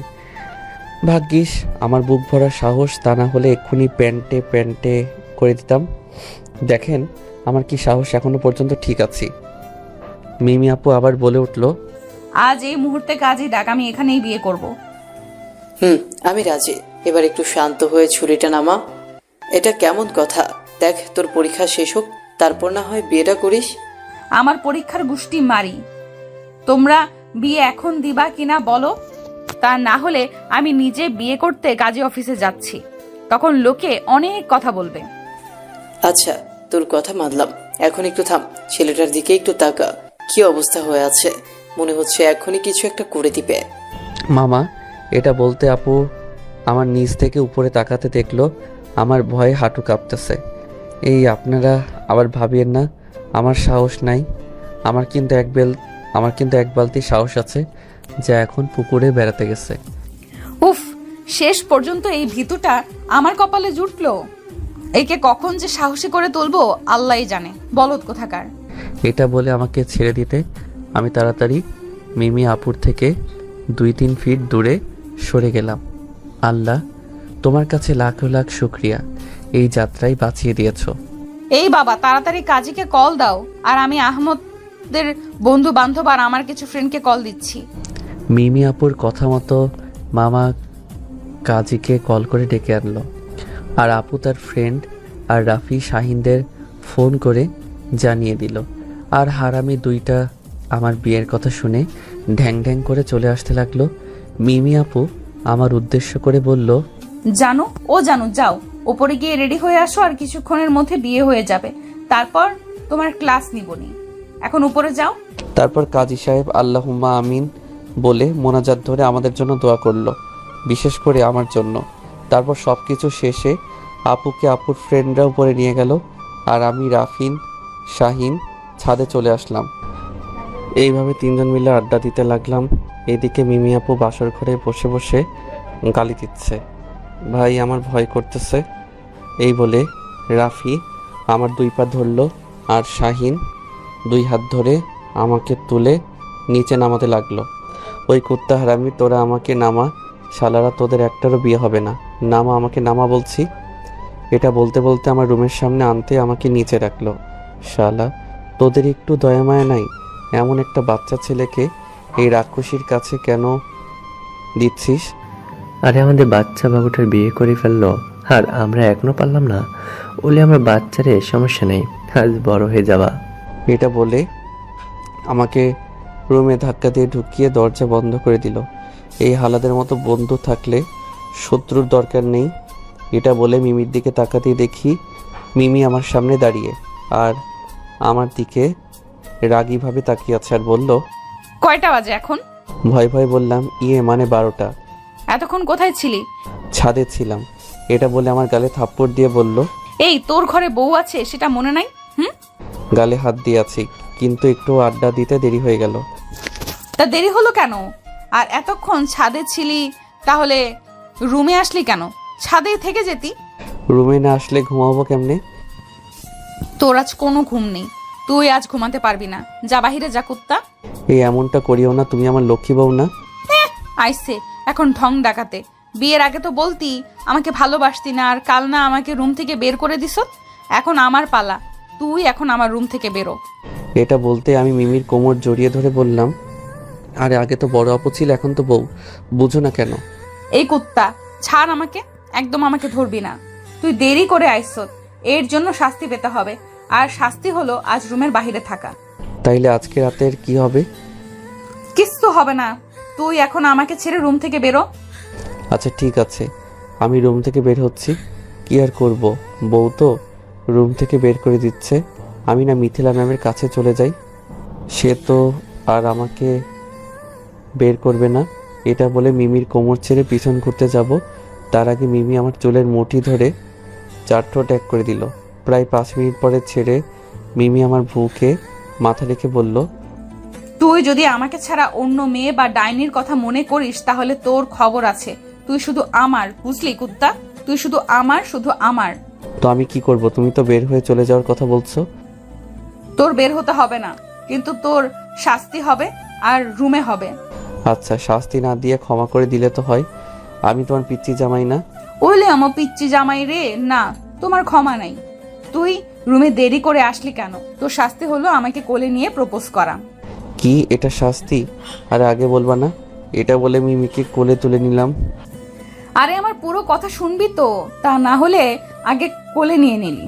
ভাগ্যিস আমার বুক ভরা সাহস, তা না হলে এক্ষুনি প্যান্টে করে দিতাম। দেখেন আমার কি সাহস, এখনো পর্যন্ত ঠিক আছি। মিমি আপু আবার বলে উঠল, আজ এই মুহূর্তে কাজই ডাক, আমি এখানেই বিয়ে করব। আমি রাজি। এবার একটু শান্ত হয়ে ছুরিটা নামা। এটা কেমন কথা? দেখ, তোর পরীক্ষা শেষ হোক, তারপর না হয় বিয়েটা করিস। আমার পরীক্ষার গুষ্টি মারি। তোমরা বিয়ে এখন দিবা কিনা বলো, তা না হলে আমি নিজে বিয়ে করতে কাজী অফিসে যাচ্ছি। তখন লোকে অনেক কথা বলবে। আচ্ছা, তোর কথা মানলাম। এখন একটু থাম, ছেলেটার দিকে একটু তাকা। কি অবস্থা হয়ে আছে, মনে হচ্ছে এখনই কিছু একটা করে দিবে। মামা এটা বলতে আপু আমার নিচ থেকে উপরে তাকাতে দেখলো। আমার ভয়ে হাঁটু কাঁপতেছে। এই আপনারা আবার ভাবিয়েন না আমার সাহস নাই। আমার কিন্তু এক বালতি সাহস আছে, যা এখন পুকুরে বেড়াতে গেছে। উফ, শেষ পর্যন্ত এই ভীতুটা আমার কপালে জুটলো। একে কখন যে সাহসী করে তুলবো আল্লাহই জানে, বলদ কোথাকার। এটা বলে আমাকে ছেড়ে দিতে আমি তাড়াতাড়ি মিমি আপুর থেকে 2-3 ফিট দূরে সরে গেলাম। আল্লাহ, তোমার কাছে লাখ লাখ শুক্রিয়া, এই যাত্রায় বাঁচিয়ে দিয়েছো। এই বাবা, তাড়াতাড়ি কাজীকে কল দাও, আর আমি আহমদের বন্ধু বান্ধব আর আমার কিছু ফ্রেন্ডকে কল দিচ্ছি। মিমি আপুর কথা মতো মামা কাজীকে কল করে ডেকে আনলো, আর আপু তার ফ্রেন্ড আর রাফি শাহিনদের ফোন করে জানিয়ে দিল। আর হারামি দুইটা আমার বিয়ের কথা শুনে ঢ্যাং ঢ্যাং করে চলে আসতে লাগলো। মিমি আপু আমার উদ্দেশ্য করে বলল, জানো যাও, ওপরে গিয়ে রেডি হয়ে আসো, আর কিছুক্ষণের মধ্যে বিয়ে হয়ে যাবে। তারপর তোমার ক্লাস নিবনি, এখন উপরে যাও। তারপর কাজী সাহেব আল্লাহুম্মা আমিন বলে মোনাজাত ধরে আমাদের জন্য দোয়া করলো, বিশেষ করে আমার জন্য। তারপর সব কিছু শেষে আপুকে আপুর ফ্রেন্ডরা উপরে নিয়ে গেল, আর আমি রাফিন শাহিন ছাদে চলে আসলাম। এইভাবে 3 জন মিলে আড্ডা দিতে লাগলাম। এদিকে মিমি আপু বাসর ঘরে বসে বসে গালি দিচ্ছে। ভাই আমার ভয় করতেছে, এই বলে রাফি আমার 2 পা ধরলো, আর শাহিন 2 হাত ধরে আমাকে তুলে নিচে নামাতে লাগলো। ওই কুত্তা হারামি, তোরা আমাকে নামা, শালারা তোদের একটারও বিয়ে হবে না, নামা, আমাকে নামা বলছি। এটা বলতে বলতে আমার রুমের সামনে আনতে আমাকে নিচে রাখলো। শালা, তোদের একটু দয়া মায়া নাই? এমন একটা বাচ্চা ছেলেকে এই রাক্ষসীর কাছে কেন দিচ্ছিস? আরে আমাদের বাচ্চা বাবুটার বিয়ে করে ফেললো, আর আমরা এখনো পারলাম না। ওলে আমার বাচ্চারে সমস্যা নেই, আজ বড় হয়ে যাবা। এটা বলে আমাকে রুমে ধাক্কা দিয়ে ঢুকিয়ে দরজা বন্ধ করে দিল। এই হালাদের মতো বন্ধু থাকলে শত্রুর দরকার নেই। এটা বলে মিমির দিকে তাকাতেই দেখি মিমি আমার সামনে দাঁড়িয়ে আর আমার দিকে রাগীভাবে তাকিয়ে আছে, আর বলল, কয়টা বাজে এখন? ভয় ভয় বললাম, মানে 12টা। এতক্ষণ কোথায় ছিলি? ছাদে ছিলাম। এটা বলে আমার গালে থাপ্পড় দিয়ে বলল, এই তোর ঘরে বউ আছে সেটা মনে নাই? গালে হাত দিয়ে আছি, কিন্তু একটু আড্ডা দিতে দেরি হয়ে গেল। তা দেরি হলো কেন? আর এতক্ষণ ছাদে ছিলি, তাহলে রুমে আসলি কেন? ছাদেই থেকে যেতি। রুমে না আসলে ঘুমাবো কেমনে? তোর আজ কোনো ঘুম নেই, তুই আজ ঘুমাতে পারবি না। যা বাহিরে যা কুত্তা। এই এমনটা করিও না, তুমি আমার লক্ষ্মী বউ না? আইসে এখন ঢং ডাকাতে। বিয়ের আগে তো বলতি আমাকে ভালোবাসতি না, আর কাল না আমাকে রুম থেকে বের করে দিস। এখন আমার পালা, তুই এখন আমার রুম থেকে বেরো। এটা বলতে আমি মিমির কোমর জড়িয়ে ধরে বললাম, আরে আগে তো বড় আপু ছিল, এখন তো বউ, বুঝো না কেন? এই কুত্তা, ছাড় আমাকে, একদম আমাকে ধরবি না। তুই দেরি করে আইসত, এর জন্য শাস্তি পেতে হবে, আর শাস্তি হলো আজ রুমের বাইরে থাকা। তাইলে আজকে রাতের কি হবে? কিচ্ছু হবে না, তুই এখন আমাকে ছেড়ে রুম থেকে বেরো। আচ্ছা ঠিক আছে, আমি রুম থেকে বের হচ্ছি। কি আর করব, বউ তো রুম থেকে বের করে দিচ্ছে। আমি না মিথিলা ম্যামের কাছে চলে যাই, সে তো আর আমাকে বের করবে না। এটা বলে মিমির কোমর ছেড়ে পিছন ঘুরতে যাব, তার আগে মিমি আমার চুলের মুঠি ধরে চারঠো ট্যাগ করে দিল। প্রায় 5 মিনিট পরে ছেড়ে মিমি আমার বুকে মাথা রেখে বলল, তুই যদি আমাকে ছাড়া অন্য মেয়ে বা ডাইনির কথা মনে করিস তাহলে তোর খবর আছে। তুই শুধু আমার, বুঝলি কুত্তা? তুই শুধু আমার, শুধু আমার। তো আমি কি করব? তুমি তো বের হয়ে চলে যাওয়ার কথা বলছো। তোর বের হতে হবে না, কিন্তু তোর শাস্তি হবে, আর রুমে হবে। আচ্ছা, শাস্তি না দিয়ে ক্ষমা করে দিলে তো হয়। আমি তোমার পিচ্চি জামাই না? ওইলে আমার পিচ্চি জামাই রে, না তোমার ক্ষমা নাই। তুই রুমে দেরি করে আসলি কেন? তোর শাস্তি হলো আমাকে কোলে নিয়ে প্রপোজ করা। কি এটা শাস্তি? আরে আগে বলবা না? এটা বলে মিমিকে কোলে তুলে নিলাম। আরে আমার পুরো কথা শুনবি তো, তা না হলে আগে কোলে নিয়ে নিলি,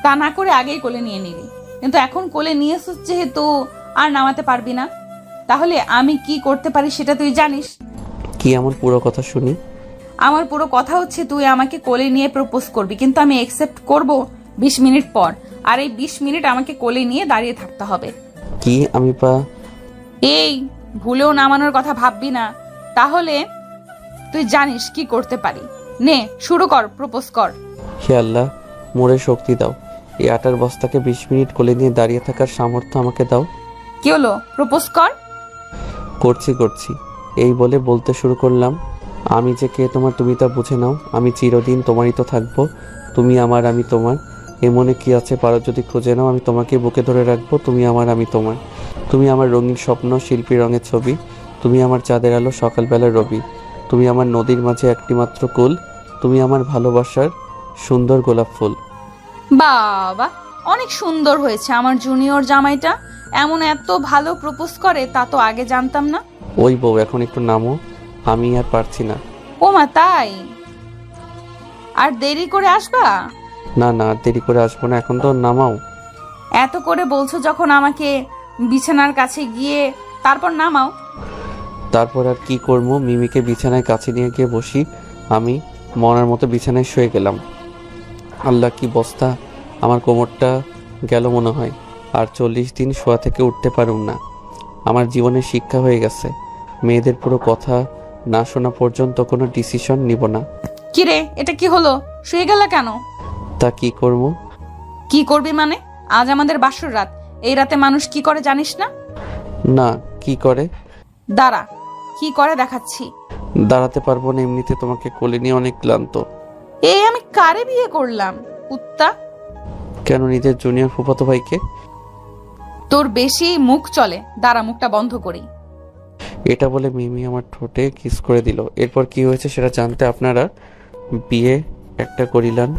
তা না করে আগেই কোলে নিয়ে নিলি। কিন্তু এখন কোলে নিয়ে এসেছিস যেহেতু আর নামাতে পারবি না, তাহলে আমি কি করতে পারি সেটা তুই জানিস। কি এমন পুরো কথা শুনি? আমার পুরো কথা হচ্ছে তুই আমাকে কোলে নিয়ে প্রপোজ করবি, কিন্তু আমি একসেপ্ট করব 20 মিনিট পর, আর এই 20 মিনিট আমাকে কোলে নিয়ে দাঁড়িয়ে থাকতে হবে। কি আমি এই ভুলেও নামানোর কথা ভাববি না, তাহলে তুই জানিস কি করতে পারি। নে শুরু কর, প্রপোজ কর। হে আল্লাহ, মোরে শক্তি দাও। এই আটার বস্তাকে 20 মিনিট কোলে নিয়ে দাঁড়িয়ে থাকার সামর্থ্য আমাকে দাও। কি হলো, প্রপোজ কর। করছি। এই বলে বলতে শুরু করলাম, আমি যে কে তোমার তুমি তা বুঝে নাও। আমি চিরদিন তোমারই তো থাকবো। তুমি আমার, আমি তোমার। এ মনে কি আছে পারো যদি খুঁজে নাও। আমি তোমাকে বুকে ধরে রাখবো। তুমি আমার, আমি তোমার। তুমি আমার রঙিন স্বপ্ন, শিল্পী রঙের ছবি। তুমি আমার চাঁদের আলো, সকালবেলার রবি। তুমি আমার নদীর মাঝে একটি মাত্র কুল। তুমি আমার ভালোবাসার সুন্দর গোলাপ ফুল। বাবা, অনেক সুন্দর হয়েছে। আমার জুনিয়র জামাইটা এমন এত ভালো প্রপোজ করে তা তো আগে জানতাম না। ওই বউ, এখন একটু নামো, আমি আর পারছি না। ও মা, তাই? আর দেরি করে আসবা? না না, আর দেরি করে আসবো না, এখন তো নামাও। এত করে বলছো যখন আমাকে, বিছানার কাছে গিয়ে তারপর নামাও। তারপর আর কি করবো? মিমিকে বিছানায় কাছে নিয়ে গিয়ে বসি। আমি মরার মতো বিছানায় শুয়ে গেলাম। আল্লাহ, কি বস্তা! আমার কোমরটা গেল মনে হয়। আর 40 দিন শোয়া থেকে উঠতে পারুম না। আমার জীবনের শিক্ষা হয়ে গেছে, মেয়েদের পুরো কথা না শোনা পর্যন্ত কোনো ডিসিশন নিব না। কিরে, এটা কি হলো? শুয়ে গেলা কেন? তা কি করব? কি করবি মানে? আজ আমাদের বাসর রাত, এই রাতে মানুষ কি করে জানিস না? না, কি করে? দাঁড়া, কি করে দেখাচ্ছি। দাঁড়াতে পারবো না, এমনিতে তোমাকে কোলে নিয়ে অনেক ক্লান্ত। এই আমি কারে বিয়ে করলাম, কুত্তা? কেন, নিজের জুনিয়র ফুফাতো ভাইকে। তোর বেশি মুখ চলে, দাঁড়া মুখটা বন্ধ করি। এটা বলে মিমি আমার ঠোঁটে কিস করে দিল। এরপর কি হয়েছে সেটা জানতে আপনারা বিয়ে একটা করিলাম।